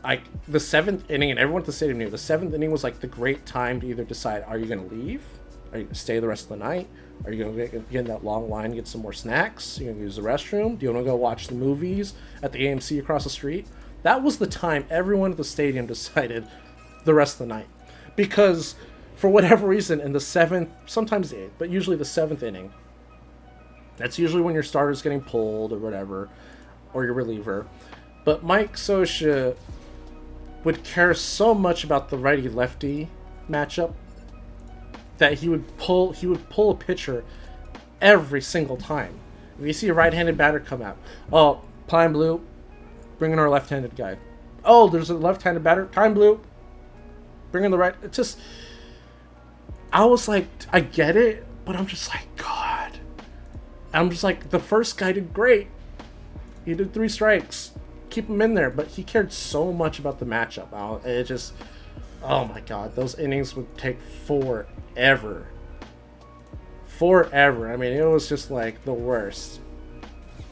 Like, the 7th inning, and everyone at the stadium knew, the 7th inning was like the great time to either decide, are you going to leave? Are you going to stay the rest of the night? Are you going to get in that long line and get some more snacks? Are you going to use the restroom? Do you want to go watch the movies at the AMC across the street? That was the time everyone at the stadium decided the rest of the night. Because, for whatever reason, in the 7th, sometimes the 8th, but usually the 7th inning, that's usually when your starter's getting pulled or whatever, or your reliever. But Mike Scioscia would care so much about the righty-lefty matchup that he would pull a pitcher every single time. If you see a right-handed batter come out, oh, Pine Blue, bring in our left-handed guy. Oh, there's a left-handed batter, Pine Blue, bring in the right. It's just, I was like, I get it, but I'm just like, God. I'm just like, the first guy did great. He did 3 strikes. Keep him in there, but he cared so much about the matchup. It just, oh my God, those innings would take forever. I mean, it was just like the worst.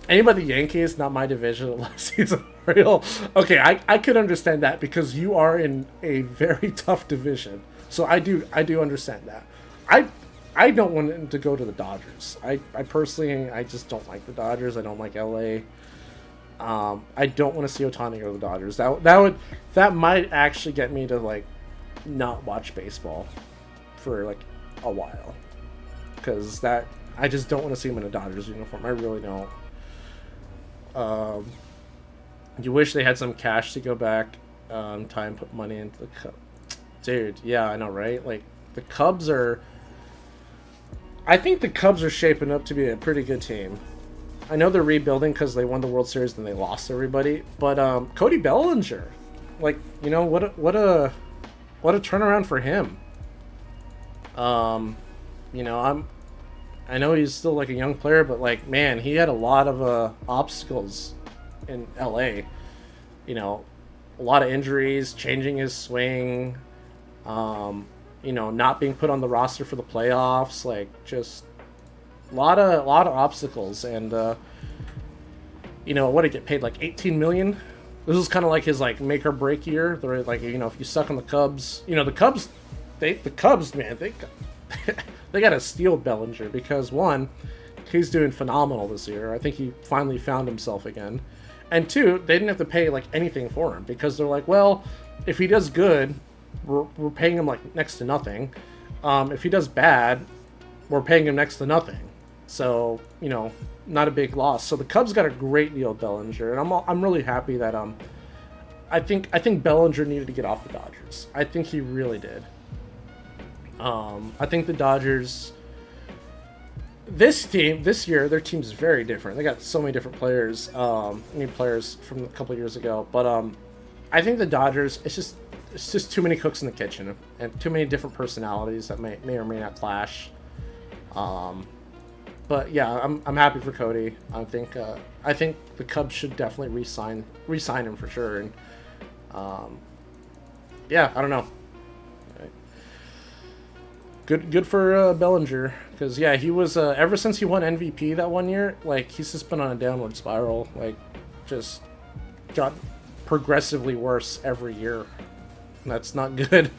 Anybody Yankees, not my division last season, real. Okay, I could understand that because you are in a very tough division. So I do understand that. I don't want him to go to the Dodgers. I personally, I just don't like the Dodgers. I don't like LA. I don't want to see Ohtani go to the Dodgers. That might actually get me to like not watch baseball for like a while, because I just don't want to see him in a Dodgers uniform. I really don't. You wish they had some cash to go back Try and put money into the Cubs. Dude, yeah, I know, right? Like, the Cubs are... I think the Cubs are shaping up to be a pretty good team. I know they're rebuilding because they won the World Series and they lost everybody, but Cody Bellinger, like, you know, what a turnaround for him. You know, I know he's still like a young player, but like, man, he had a lot of obstacles in LA. You know, a lot of injuries, changing his swing, you know, not being put on the roster for the playoffs, like just a lot of obstacles, and you know, what did he get paid, like 18 million? This is kind of like his like make or break year. They're like, you know, if you suck on the Cubs, you know, the Cubs, man, they got to steal Bellinger because one, he's doing phenomenal this year. I think he finally found himself again. And two, they didn't have to pay like anything for him because they're like, well, if he does good, we're paying him like next to nothing. If he does bad, we're paying him next to nothing. So, you know, not a big loss. So the Cubs got a great deal of Bellinger, and I'm really happy that I think Bellinger needed to get off the Dodgers. I think he really did. I think the Dodgers, this year, their team's very different. They got so many different players, new players from a couple of years ago. But I think the Dodgers, it's just too many cooks in the kitchen and too many different personalities that may or may not clash. But yeah, I'm happy for Cody. I think the Cubs should definitely re-sign him for sure. And yeah, I don't know. Good for Bellinger, because yeah, he was ever since he won MVP that one year, like he's just been on a downward spiral, like just got progressively worse every year. And that's not good.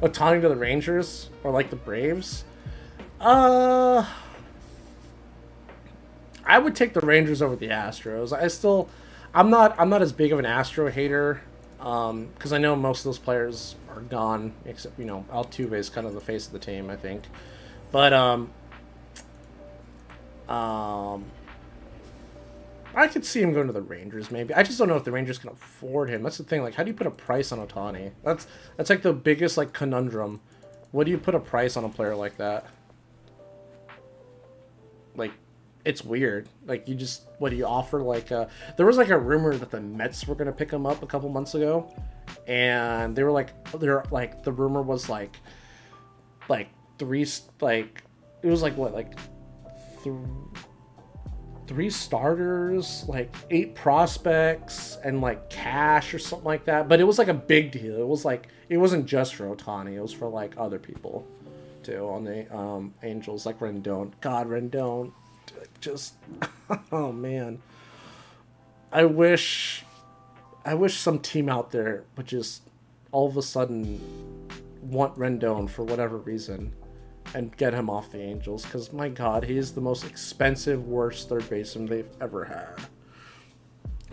Ohtani to the Rangers or like the Braves. I would take the Rangers over the Astros. I'm not as big of an Astro hater, because I know most of those players are gone, except, you know, Altuve is kind of the face of the team, I think. But I could see him going to the Rangers, maybe. I just don't know if the Rangers can afford him. That's the thing. Like, how do you put a price on Ohtani? That's like the biggest like conundrum. What do you put a price on a player like that? Like, it's weird. Like, you just, what do you offer? Like, there was like a rumor that the Mets were gonna pick him up a couple months ago, and they're like, the rumor was like three, like, it was like what, like three starters, like 8 prospects, and like cash or something like that. But it was like a big deal. It was like, it wasn't just for Ohtani. It was for like other people too on the Angels, like Rendon. God, Rendon. Just oh man, I wish some team out there would just all of a sudden want Rendon for whatever reason and get him off the Angels, because my God, he is the most expensive, worst third baseman they've ever had.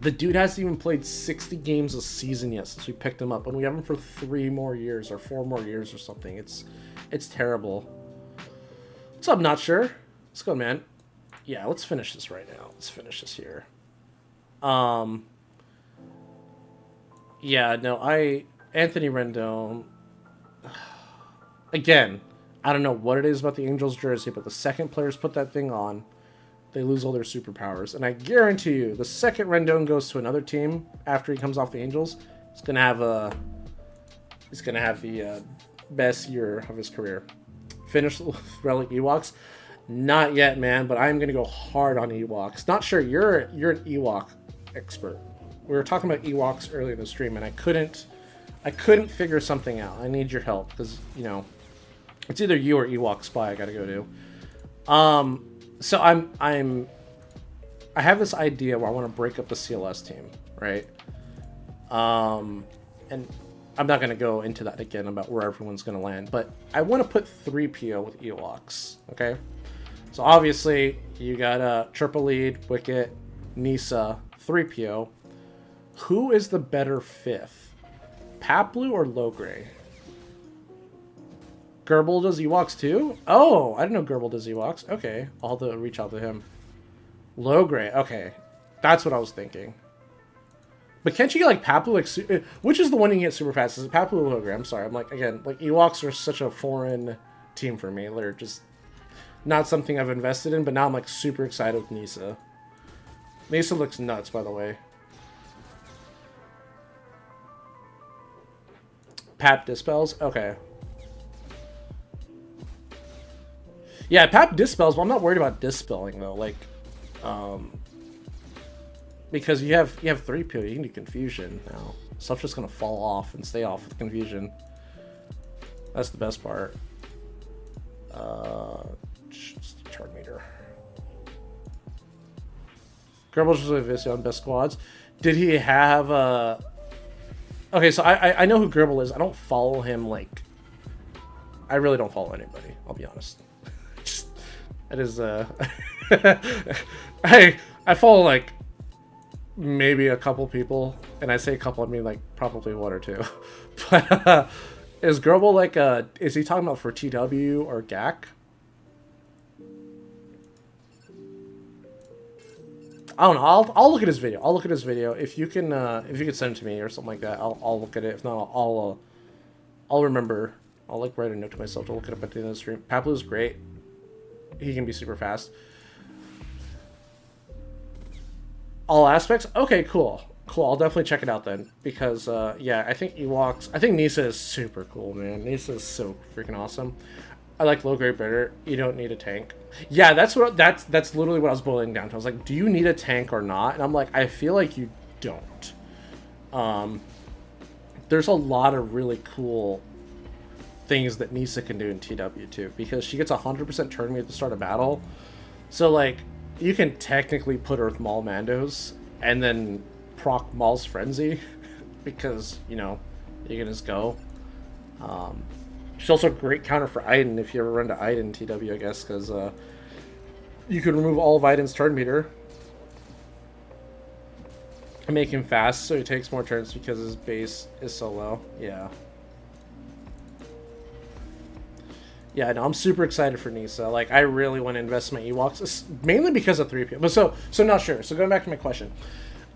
The dude hasn't even played 60 games a season yet since we picked him up, and we have him for 3 more years or 4 more years or something. It's terrible. What's up, Not Sure? Let's go, man. Yeah, let's finish this right now. Let's finish this here. Yeah, no, Anthony Rendon, again, I don't know what it is about the Angels jersey, but the second players put that thing on, they lose all their superpowers. And I guarantee you, the second Rendon goes to another team after he comes off the Angels, he's gonna have the best year of his career. Finish with Relic Ewoks. Not yet, man, but I'm gonna go hard on Ewoks. Not Sure, you're an Ewok expert. We were talking about Ewoks earlier in the stream, and I couldn't figure something out. I need your help, because, you know, it's either you or Ewok Spy I gotta go to. So I have this idea where I want to break up the CLS team, right? And I'm not gonna go into that again about where everyone's gonna land, but I want to put 3PO with Ewoks, okay? So obviously, you got Triple Lead, Wicket, Nisa, 3PO. Who is the better 5th? Paplu or Logray? Gerbil does Ewoks too? Oh, I didn't know Gerbil does Ewoks. Okay, I'll have to reach out to him. Logray, okay. That's what I was thinking. But can't you get like Paplu, like, which is the one you can get super fast? Is it Paplu or Hologram? I'm sorry, I'm like, again, like Ewoks are such a foreign team for me. They're just not something I've invested in, but now I'm like super excited with Nisa. Nisa looks nuts, by the way. Pap dispels? Okay. Yeah, Pap dispels, but I'm not worried about dispelling though. Like, because you have 3PO, you can do confusion now. Stuff's just gonna fall off and stay off with confusion. That's the best part. Chart meter. Gerbils was with Visio on best squads. Did he have Okay, so I know who Gerbil is. I don't follow him like. I really don't follow anybody. I'll be honest. It is I follow like maybe a couple people, and I say a couple, I mean like probably one or two. But is Gerbil like is he talking about for TW or GAC? I don't know. I'll look at his video. I'll look at his video. If you can send it to me or something like that, I'll look at it. If not, I'll remember. I'll like write a note to myself to look it up at the end of the stream. Paplu's great. He can be super fast. All aspects? Okay, cool. Cool, I'll definitely check it out then. Because, yeah, I think Ewoks... I think Nisa is super cool, man. Nisa is so freaking awesome. I like low-grade better. You don't need a tank. Yeah, that's literally what I was boiling down to. I was like, do you need a tank or not? And I'm like, I feel like you don't. There's a lot of really cool things that Nisa can do in TW too, because she gets 100% turn me at the start of battle. So like, you can technically put her with Maul Mandos and then proc Maul's Frenzy because, you know, you can just go. She's also a great counter for Iden if you ever run to Iden TW, I guess, because you can remove all of Iden's turn meter and make him fast so he takes more turns because his base is so low. Yeah. Yeah, no, I'm super excited for Nisa. Like, I really want to invest in my Ewoks, mainly because of 3PO. But so not sure. So going back to my question,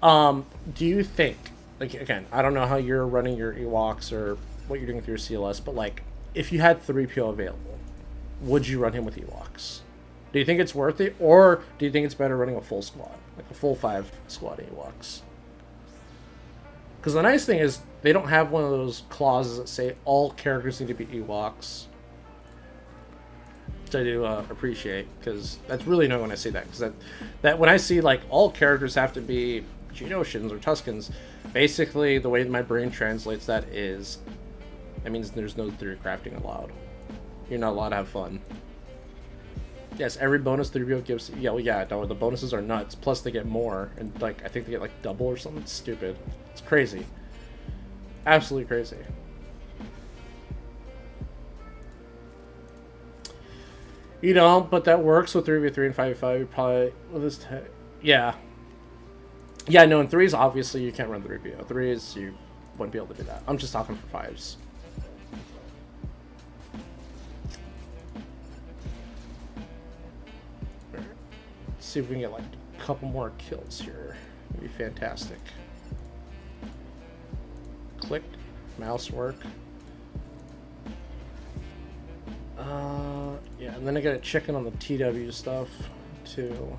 do you think, like, again, I don't know how you're running your Ewoks or what you're doing with your CLS, but like, if you had 3PO available, would you run him with Ewoks? Do you think it's worth it, or do you think it's better running a full squad, like a full 5 squad Ewoks? Because the nice thing is they don't have one of those clauses that say all characters need to be Ewoks. Which I do appreciate, because that's really annoying when I see that. Because that when I see like all characters have to be Geonosians or Tuskens, basically the way my brain translates that is, that means there's no theory crafting allowed. You're not allowed to have fun. Yes, every bonus 3PO gives. Yeah, well, yeah, no, the bonuses are nuts. Plus they get more, and like I think they get like double or something. It's stupid. It's crazy. Absolutely crazy. You know, but that works with 3v3 and 5v5. Probably with this. Yeah. Yeah, no, in 3s, obviously you can't run 3PO. 3s, you wouldn't be able to do that. I'm just talking for 5s. Let's see if we can get like a couple more kills here. It'd be fantastic. Click, mouse work. Yeah, and then I gotta check in on the TW stuff too.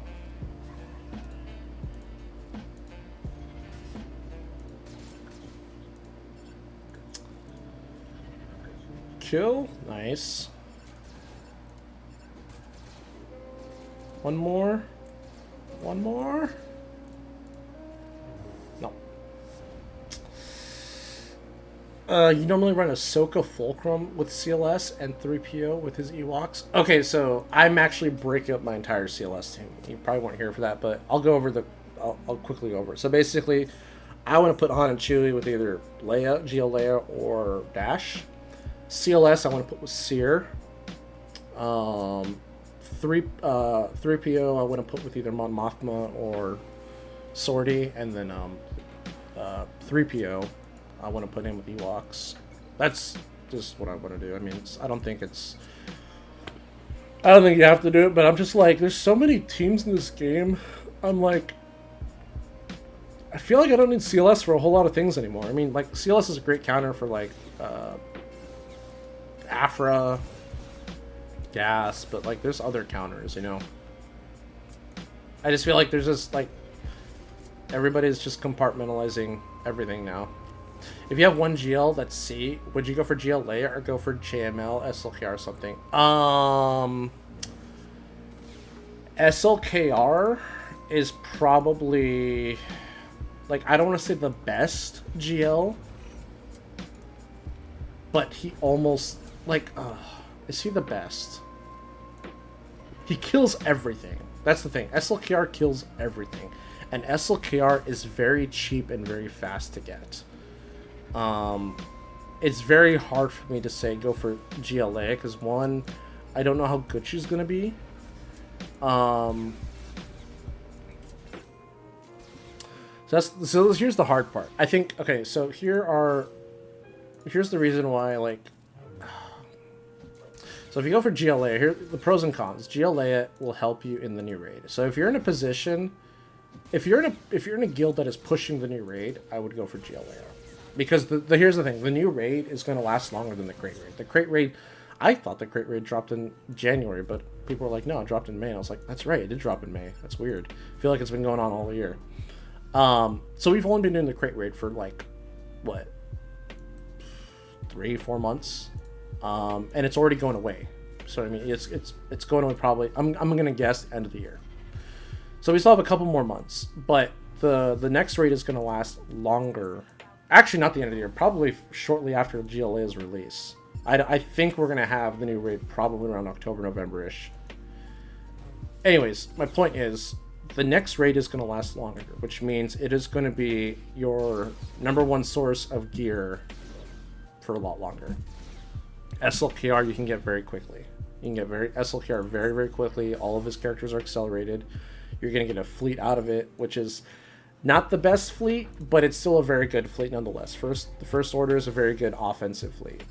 Kill, nice. One more. One more. No. You normally run Ahsoka Fulcrum with CLS and 3PO with his Ewoks. Okay, so I'm actually breaking up my entire CLS team. You probably weren't here for that, but I'll go over I'll quickly go over it. So basically, I want to put Han and Chewie with either Leia, GL Leia, or Dash. CLS I want to put with Seer. 3PO I want to put with either Mon Mothma or Sortie, and then 3PO I want to put in with Ewoks. That's just what I want to do. I mean, I don't think you have to do it, but I'm just like, there's so many teams in this game. I'm like, I feel like I don't need CLS for a whole lot of things anymore. I mean, like, CLS is a great counter for, like, Afra, Gas, but, like, there's other counters, you know? I just feel like there's just, like, everybody's just compartmentalizing everything now. If you have one GL that's C, would you go for GLA or go for JML, SLKR, or something? SLKR is probably, like, I don't want to say the best GL, but he almost, like, is he the best? He kills everything. That's the thing. SLKR kills everything. And SLKR is very cheap and very fast to get. It's very hard for me to say go for GLA, because one, I don't know how good she's going to be. So here's the hard part. I think, okay, so here's the reason why, like, so if you go for GLA, here the pros and cons. GLA will help you in the new raid. So if you're in a position, if you're in a guild that is pushing the new raid, I would go for GLA. Because here's the thing, the new raid is going to last longer than the crate raid. The crate raid, I thought the crate raid dropped in January, but people were like, no, it dropped in May. I was like, that's right, it did drop in May. That's weird. I feel like it's been going on all year. So we've only been doing the crate raid for, like, what, 3-4 months, and it's already going away. So I mean, it's going away probably. I'm gonna guess end of the year. So we still have a couple more months, but the next raid is gonna last longer. Actually, not the end of the year. Probably shortly after GLA's release. I think we're gonna have the new raid probably around October, November-ish. Anyways, my point is, the next raid is going to last longer, which means it is going to be your #1 source of gear for a lot longer. SLKR you can get very quickly. You can get SLKR very, very quickly. All of his characters are accelerated. You're going to get a fleet out of it, which is not the best fleet, but it's still a very good fleet nonetheless. The first order is a very good offensive fleet.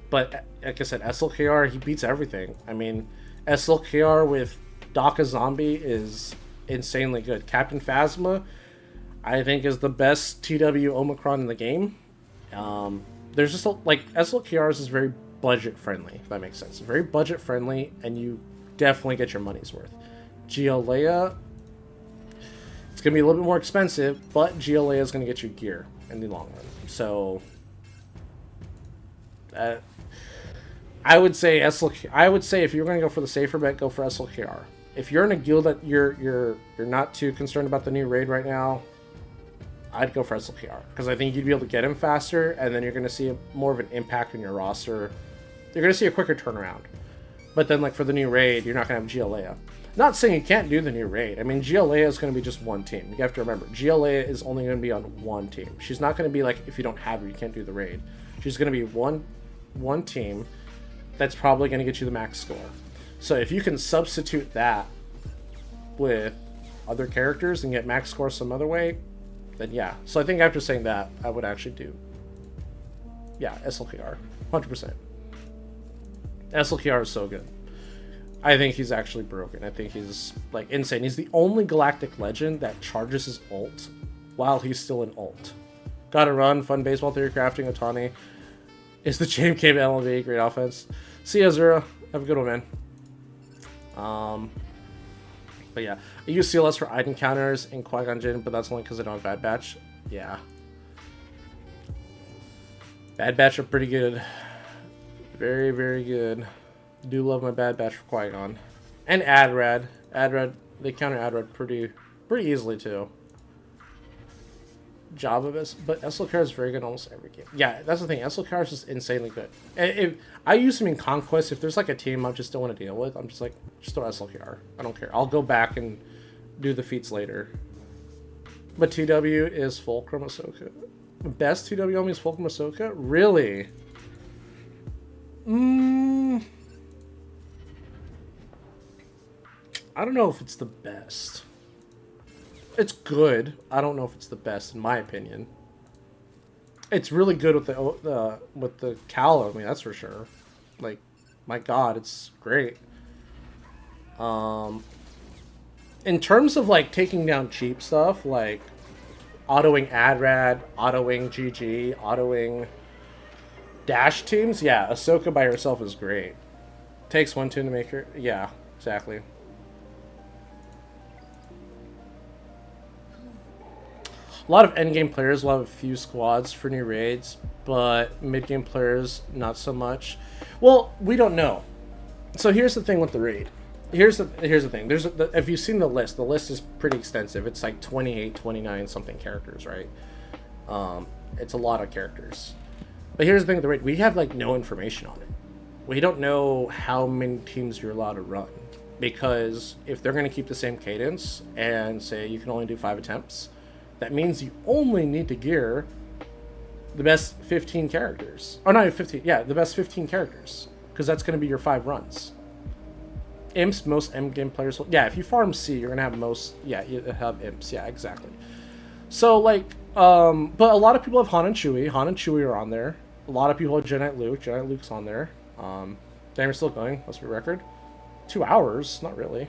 But like I said, SLKR, he beats everything. I mean, SLKR with Daka Zombie is insanely good. Captain Phasma, I think, is the best TW Omicron in the game. There's just like SLKR's is very budget friendly, if that makes sense. Very budget friendly, and you definitely get your money's worth. GLA, it's gonna be a little bit more expensive, but GLA is gonna get you gear in the long run. So I would say if you're gonna go for the safer bet, go for SLKR. If you're in a guild that you're not too concerned about the new raid right now, I'd go for SLKR, because I think you'd be able to get him faster, and then you're going to see more of an impact in your roster. You're going to see a quicker turnaround. But then, like, for the new raid, you're not going to have GLA. Not saying you can't do the new raid. I mean, GLA is going to be just one team. You have to remember, GLA is only going to be on one team. She's not going to be like, if you don't have her, you can't do the raid. She's going to be one team that's probably going to get you the max score. So if you can substitute that with other characters and get max score some other way, then yeah. So I think after saying that, I would actually do, yeah, SLKR, 100%. SLKR is so good. I think he's actually broken. I think he's, like, insane. He's the only Galactic Legend that charges his ult while he's still in ult. Gotta run, fun baseball theory crafting, Otani is the JMK LMV, great offense. See ya, Zura. Have a good one, man. But yeah, I use CLS for item counters in Qui-Gon Jinn, but that's only because I don't have Bad Batch. Yeah. Bad Batch are pretty good. Very, very good. Do love my Bad Batch for Qui-Gon. And Adrad. Adrad, they counter Adrad pretty easily too. Java, but SLKR is very good in almost every game. Yeah, that's the thing. SLKR is just insanely good. If I use him in Conquest, if there's like a team I just don't want to deal with, I'm just like, just throw SLKR. I don't care. I'll go back and do the feats later. But TW is Fulcrum Ahsoka. Best TW only is Fulcrum Ahsoka? Really? I don't know if it's the best. It's good. I don't know if it's the best, in my opinion. It's really good with the Cal. I mean, that's for sure. Like, my God, it's great. in terms of like taking down cheap stuff, like autoing Adrad, autoing GG, autoing dash teams, yeah, Ahsoka by herself is great. Takes one tune to make her. Yeah, exactly. A lot of endgame players will have a few squads for new raids, but mid-game players, not so much. Well, we don't know. So here's the thing with the raid. Here's the thing. If you've seen the list is pretty extensive. It's like 28, 29 something characters, right? It's a lot of characters. But here's the thing with the raid. We have like no information on it. We don't know how many teams you're allowed to run. Because if they're going to keep the same cadence and say you can only do 5 attempts, that means you only need to gear the best 15 characters. Or not even 15, yeah, the best 15 characters. Because that's going to be your 5 runs. Imps, most endgame players will, yeah, if you farm C, you're going to have most, yeah, you have imps, yeah, exactly. So, like, but a lot of people have Han and Chewie. Han and Chewie are on there. A lot of people have Jedi Knight Luke. Jedi Knight Luke's on there. Damn, we're still going. Must be a record. 2 hours, not really.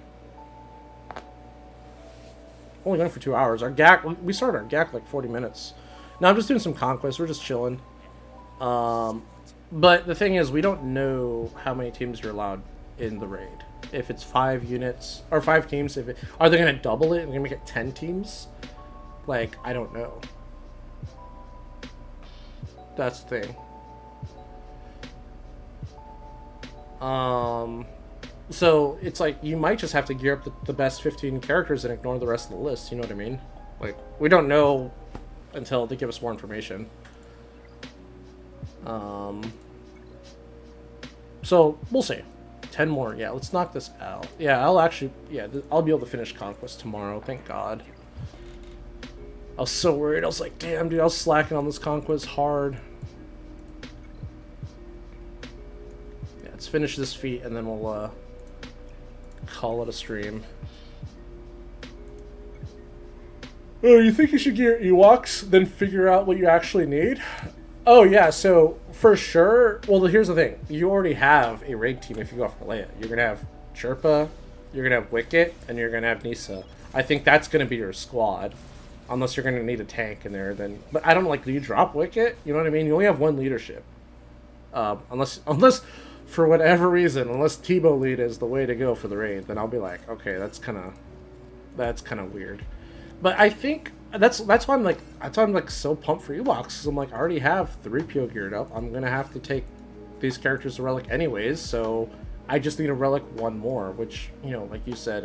Only going for 2 hours. Our GAC, we started our GAC like 40 minutes. Now I'm just doing some Conquest. We're just chilling. But the thing is, we don't know how many teams you're allowed in the raid. If it's 5 units or 5 teams, are they going to double it and gonna make it 10 teams? Like, I don't know. That's the thing. So it's like you might just have to gear up the best 15 characters and ignore the rest of the list. You know what I mean? Like, we don't know until they give us more information. So we'll see. 10 more. Yeah, let's knock this out. Yeah, I'll be able to finish Conquest tomorrow. Thank God. I was so worried. I was like, damn, dude, I was slacking on this Conquest hard. Yeah, let's finish this feat and then we'll call it a stream. Oh, you think you should gear Ewoks, then figure out what you actually need? Oh, yeah, so for sure. Well, here's the thing. You already have a raid team if you go for Leia. You're going to have Chirpa, you're going to have Wicket, and you're going to have Nisa. I think that's going to be your squad. Unless you're going to need a tank in there, then. But I don't like. Do you drop Wicket? You know what I mean? You only have 1 leadership. Unless for whatever reason, unless Tebow lead is the way to go for the raid, then I'll be like, okay, that's kind of weird. But I think that's why I'm like so pumped for Ewoks, because I'm like, I already have 3PO geared up. I'm gonna have to take these characters to relic anyways, so I just need a relic 1 more, which, you know, like you said,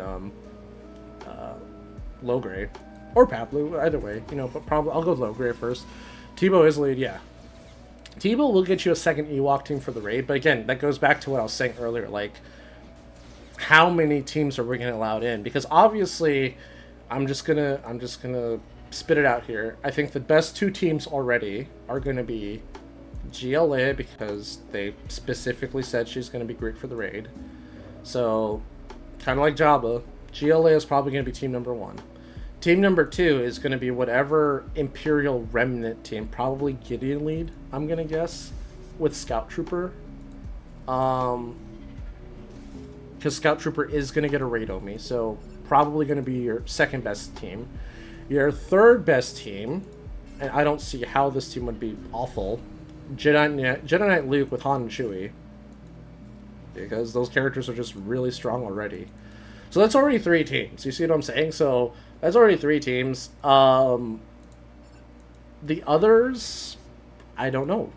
Logray. Or Pablo, either way, you know, but probably I'll go with Logray first. Tebow is lead, yeah. Tebow will get you a second Ewok team for the raid, but again, that goes back to what I was saying earlier, like, how many teams are we going to allow in? Because obviously, I'm just gonna spit it out here. I think the best 2 teams already are going to be GLA, because they specifically said she's going to be great for the raid. So, kind of like Jabba, GLA is probably going to be team number 1. Team number 2 is going to be whatever Imperial Remnant team, probably Gideon lead, I'm going to guess, with Scout Trooper. Because Scout Trooper is going to get a raid on me, so probably going to be your second best team. Your third best team, and I don't see how this team would be awful, Jedi Knight Luke with Han and Chewie. Because those characters are just really strong already. So that's already 3 teams. You see what I'm saying? So that's already 3 teams. The others, I don't know.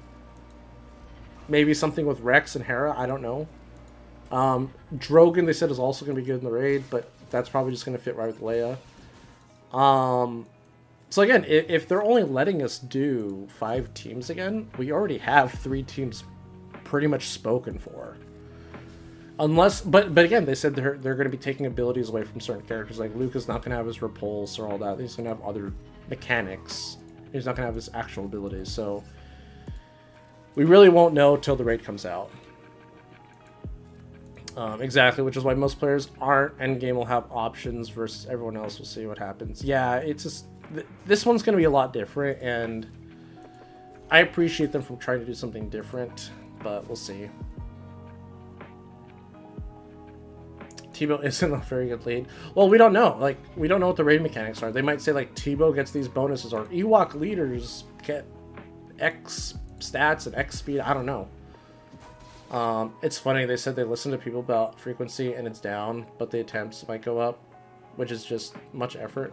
Maybe something with Rex and Hera, I don't know. Drogon, they said, is also going to be good in the raid, but that's probably just going to fit right with Leia. So again, if they're only letting us do 5 teams again, we already have 3 teams pretty much spoken for. Unless, but again, they said they're going to be taking abilities away from certain characters. Like Luke is not going to have his repulse or all that. He's going to have other mechanics. He's not going to have his actual abilities. So we really won't know till the raid comes out. Exactly, which is why most players aren't. Endgame will have options versus everyone else. We'll see what happens. Yeah, it's just this one's going to be a lot different, and I appreciate them for trying to do something different, but we'll see. Tebow isn't a very good lead. Well, we don't know. Like, we don't know what the raid mechanics are. They might say, like, Tebow gets these bonuses, or Ewok leaders get X stats and X speed. I don't know. It's funny. They said they listen to people about frequency, and it's down, but the attempts might go up, which is just much effort.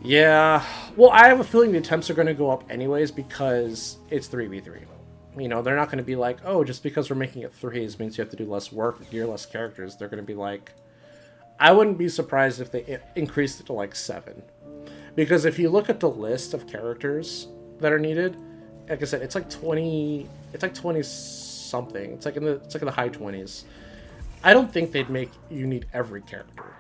Yeah. Well, I have a feeling the attempts are going to go up anyways because it's 3v3. You know, they're not going to be like, oh, just because we're making it 3s means you have to do less work, gear less characters. They're going to be like, I wouldn't be surprised if they increased it to like 7. Because if you look at the list of characters that are needed, like I said, it's like 20 something. It's like in the high 20s. I don't think they'd make you need every character.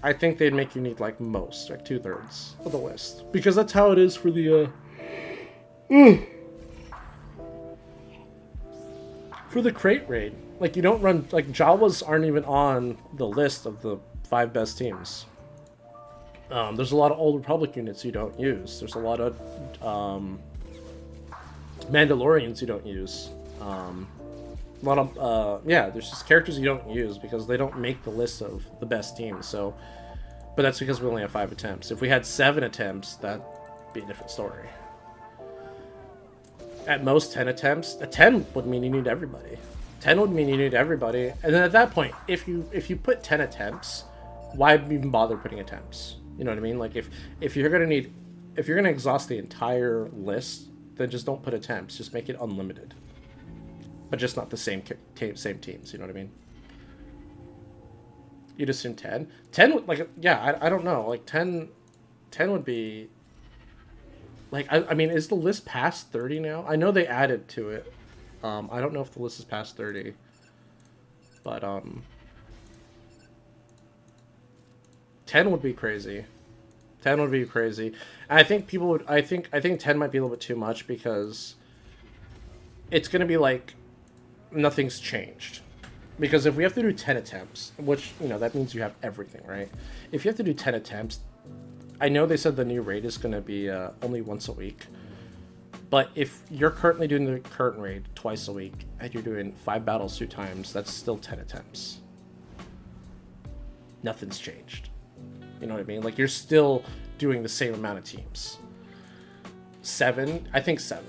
I think they'd make you need like most, like 2/3 of the list. Because that's how it is for the for the crate raid. Like, you don't run, like, Jawas aren't even on the list of the 5 best teams. There's a lot of Old Republic units you don't use. There's a lot of Mandalorians you don't use. A lot of, yeah, there's just characters you don't use because they don't make the list of the best teams. So, but that's because we only have 5 attempts. If we had 7 attempts, that'd be a different story. At most 10 attempts. A 10 would mean you need everybody. 10 would mean you need everybody. And then at that point, if you put 10 attempts, why even bother putting attempts? You know what I mean? Like, if you're gonna exhaust the entire list, then just don't put attempts. Just make it unlimited. But just not the same teams, you know what I mean? You'd assume 10. 10 would, like, yeah, I don't know. Like, 10 would be... Like, I mean, is the list past 30 now? I know they added to it. I don't know if the list is past 30. But, 10 would be crazy. 10 would be crazy. And I think people would... I think 10 might be a little bit too much because it's going to be like nothing's changed. Because if we have to do 10 attempts, which, you know, that means you have everything, right? If you have to do 10 attempts... I know they said the new raid is going to be only once a week. But if you're currently doing the current raid twice a week, and you're doing 5 battles 2 times, that's still 10 attempts. Nothing's changed. You know what I mean? Like, you're still doing the same amount of teams. 7? I think 7.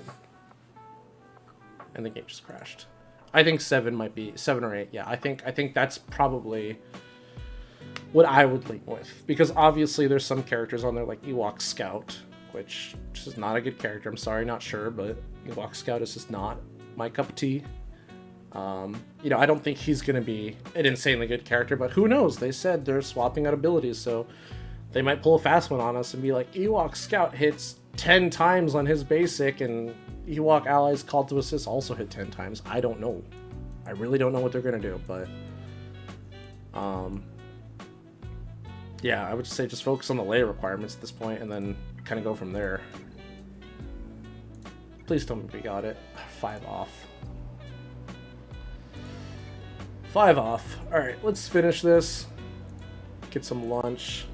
And the game just crashed. I think 7 might be... 7 or 8, yeah. I think that's probably... what I would lean with, because obviously there's some characters on there like Ewok Scout, which is not a good character. I'm sorry, not sure, but Ewok Scout is just not my cup of tea. You know, I don't think he's gonna be an insanely good character, but who knows? They said they're swapping out abilities, so they might pull a fast one on us and be like, Ewok Scout hits 10 times on his basic, and Ewok Allies Called to Assist also hit 10 times. I don't know. I really don't know what they're gonna do, but yeah, I would say just focus on the layer requirements at this point and then kind of go from there. Please tell me we got it. 5 off. 5 off. Alright, let's finish this. Get some lunch.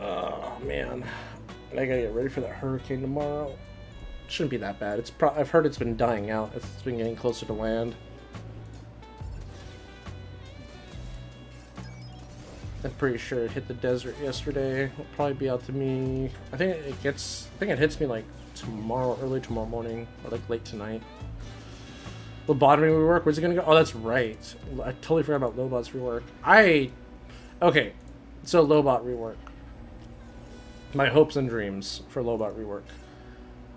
Oh, man. And I gotta get ready for that hurricane tomorrow. Shouldn't be that bad. I've heard it's been dying out. It's been getting closer to land. I'm pretty sure it hit the desert yesterday. It'll probably be out to me. I think it hits me like tomorrow, early tomorrow morning, or like late tonight. Lobotomy rework, where's it gonna go? Oh, that's right. I totally forgot about Lobot's rework. Okay, so Lobot rework. My hopes and dreams for Lobot rework.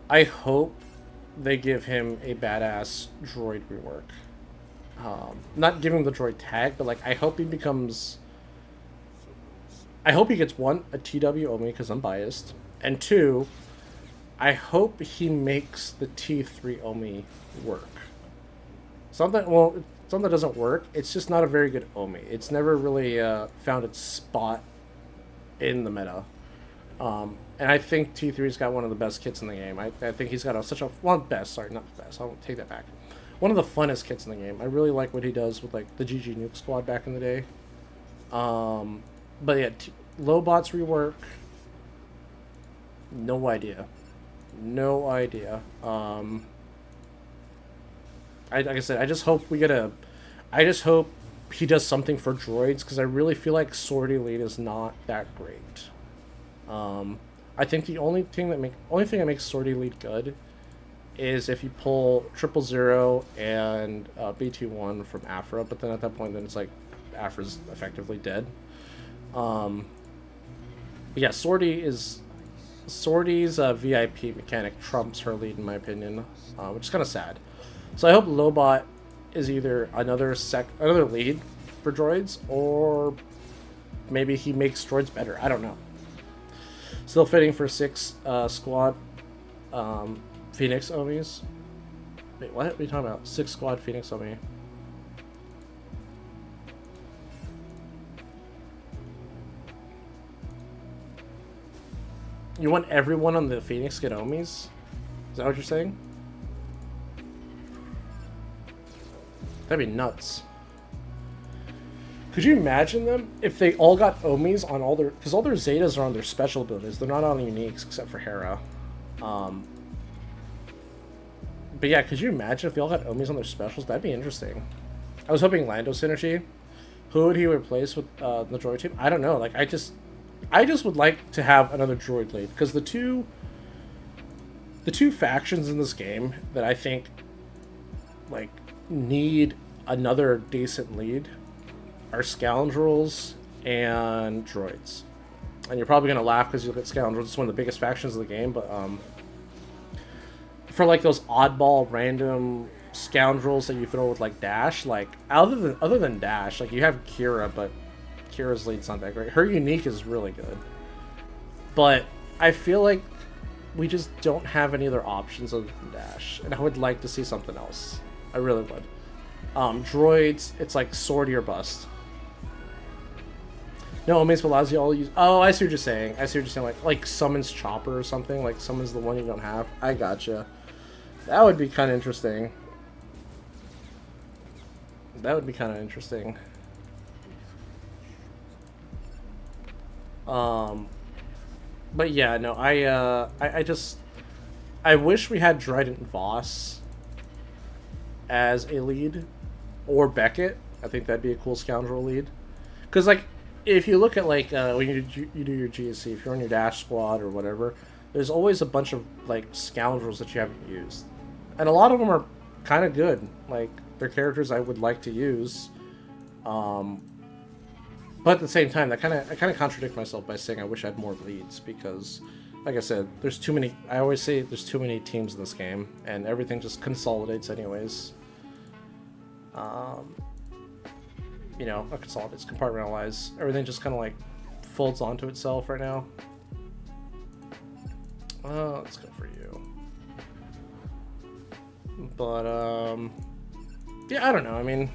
I hope they give him a badass droid rework. Not giving the droid tag, but like I hope he becomes... I hope he gets 1, a TW Omi, because I'm biased, and 2, I hope he makes the T3 Omi work. Something doesn't work, it's just not a very good Omi. It's never really found its spot in the meta. And I think T3's got one of the best kits in the game. I think he's got such a... Well, best, sorry, not the best, I'll take that back. One of the funnest kits in the game. I really like what he does with like the GG Nuke Squad back in the day. But yeah, Lobot's rework, no idea. No idea. Like I said, I just hope we get a I just hope he does something for droids, because I really feel like Sword Elite is not that great. I think the only thing that makes Sword Elite good is if you pull 000 and BT1 from Afra, but then at that point, then it's like Afra's effectively dead. Yeah, Sorty's VIP mechanic trumps her lead in my opinion, which is kind of sad. So I hope Lobot is either another lead for droids, or maybe he makes droids better. I don't know. Still fitting for 6 squad Phoenix Omis. Wait, what are you talking about? 6 squad Phoenix Omi. You want everyone on the Phoenix get Omis? Is that what you're saying? That'd be nuts. Could you imagine them if they all got Omis on all their... Because all their Zetas are on their special abilities. They're not on uniques except for Hera. But yeah, could you imagine if they all got Omis on their specials? That'd be interesting. I was hoping Lando synergy. Who would he replace with the droid team? I don't know. Like, I just would like to have another droid lead, because the two factions in this game that I think like need another decent lead are Scoundrels and Droids. And you're probably gonna laugh because you look at Scoundrels; it's one of the biggest factions of the game. But for like those oddball random Scoundrels that you throw with like Dash, like other than Dash, like you have Kira, but Kira's lead's not that great. Her unique is really good, but I feel like we just don't have any other options other than Dash, and I would like to see something else. I really would. Droids, it's like sword or bust. No, Omis allows you all use... Oh, I see what you're saying. I see what you're saying. Like summons Chopper or something. Like summons the one you don't have. I gotcha. That would be kind of interesting. That would be kind of interesting. But yeah, no, I wish we had Dryden Voss as a lead, or Beckett. I think that'd be a cool Scoundrel lead. Because like, if you look at like when you do your GAC, if you're on your Dash squad or whatever, there's always a bunch of like Scoundrels that you haven't used, and a lot of them are kind of good. Like, they're characters I would like to use. But at the same time, I kind of contradict myself by saying I wish I had more leads, because, like I said, there's too many. I always say there's too many teams in this game, and everything just consolidates anyways. You know, not consolidates, compartmentalize. Everything just kind of like folds onto itself right now. Let's go for you. But yeah, I don't know. I mean,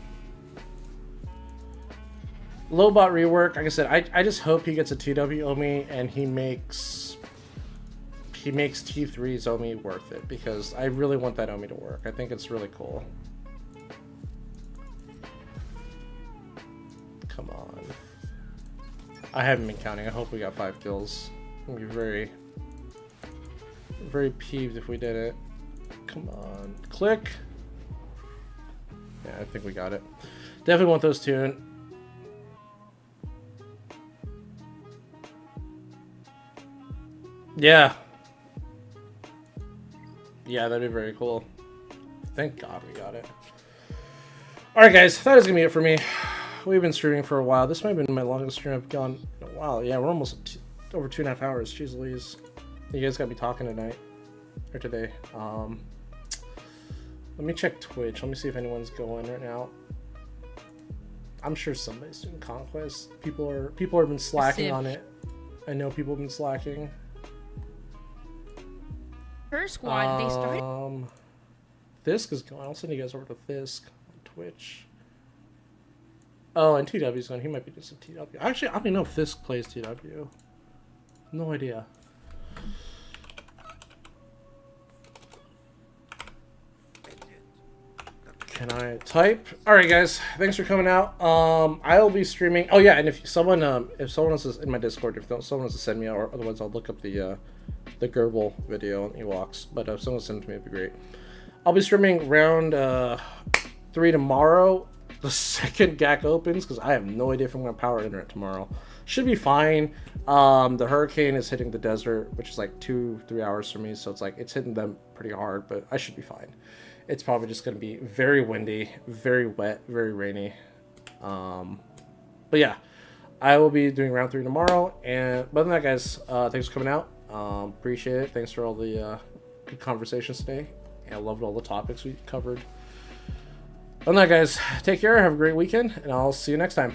Lobot rework, like I said, I just hope he gets a TW Omi and he makes T3's Omi worth it, because I really want that Omi to work. I think it's really cool. Come on. I haven't been counting. I hope we got 5 kills. I'm gonna be very, very peeved if we did it. Come on. Click. Yeah, I think we got it. Definitely want those two. Yeah. Yeah, that'd be very cool. Thank God we got it. Alright guys, that is going to be it for me. We've been streaming for a while. This might have been my longest stream I've gone in a while. Yeah, we're almost over 2.5 hours. Jeez Louise. You guys got to be talking tonight. Or today. Let me check Twitch. Let me see if anyone's going right now. I'm sure somebody's doing Conquest. People have been slacking on it. I know people have been slacking.
Her squad, they started.
Thisk is going. I'll send you guys over to Thisk on Twitch. Oh, and TW's going. He might be just a TW. Actually, I don't even know if Thisk plays TW. No idea. Can I type? All right, guys. Thanks for coming out. I'll be streaming. Oh yeah, and if someone else is in my Discord, if someone wants to send me, or otherwise I'll look up the Gerbil video on Ewoks. But if someone sends me, it'd be great. I'll be streaming round 3 tomorrow, the second GAC opens, because I have no idea if I'm going to power internet tomorrow. Should be fine. The hurricane is hitting the desert, which is like 2-3 hours for me, so it's like it's hitting them pretty hard, but I should be fine. It's probably just going to be very windy, very wet, very rainy. But yeah, I will be doing round 3 tomorrow. And other than that, guys, thanks for coming out. Appreciate it. Thanks for all the good conversations today. And I loved all the topics we covered. Other than that, guys, take care. Have a great weekend, and I'll see you next time.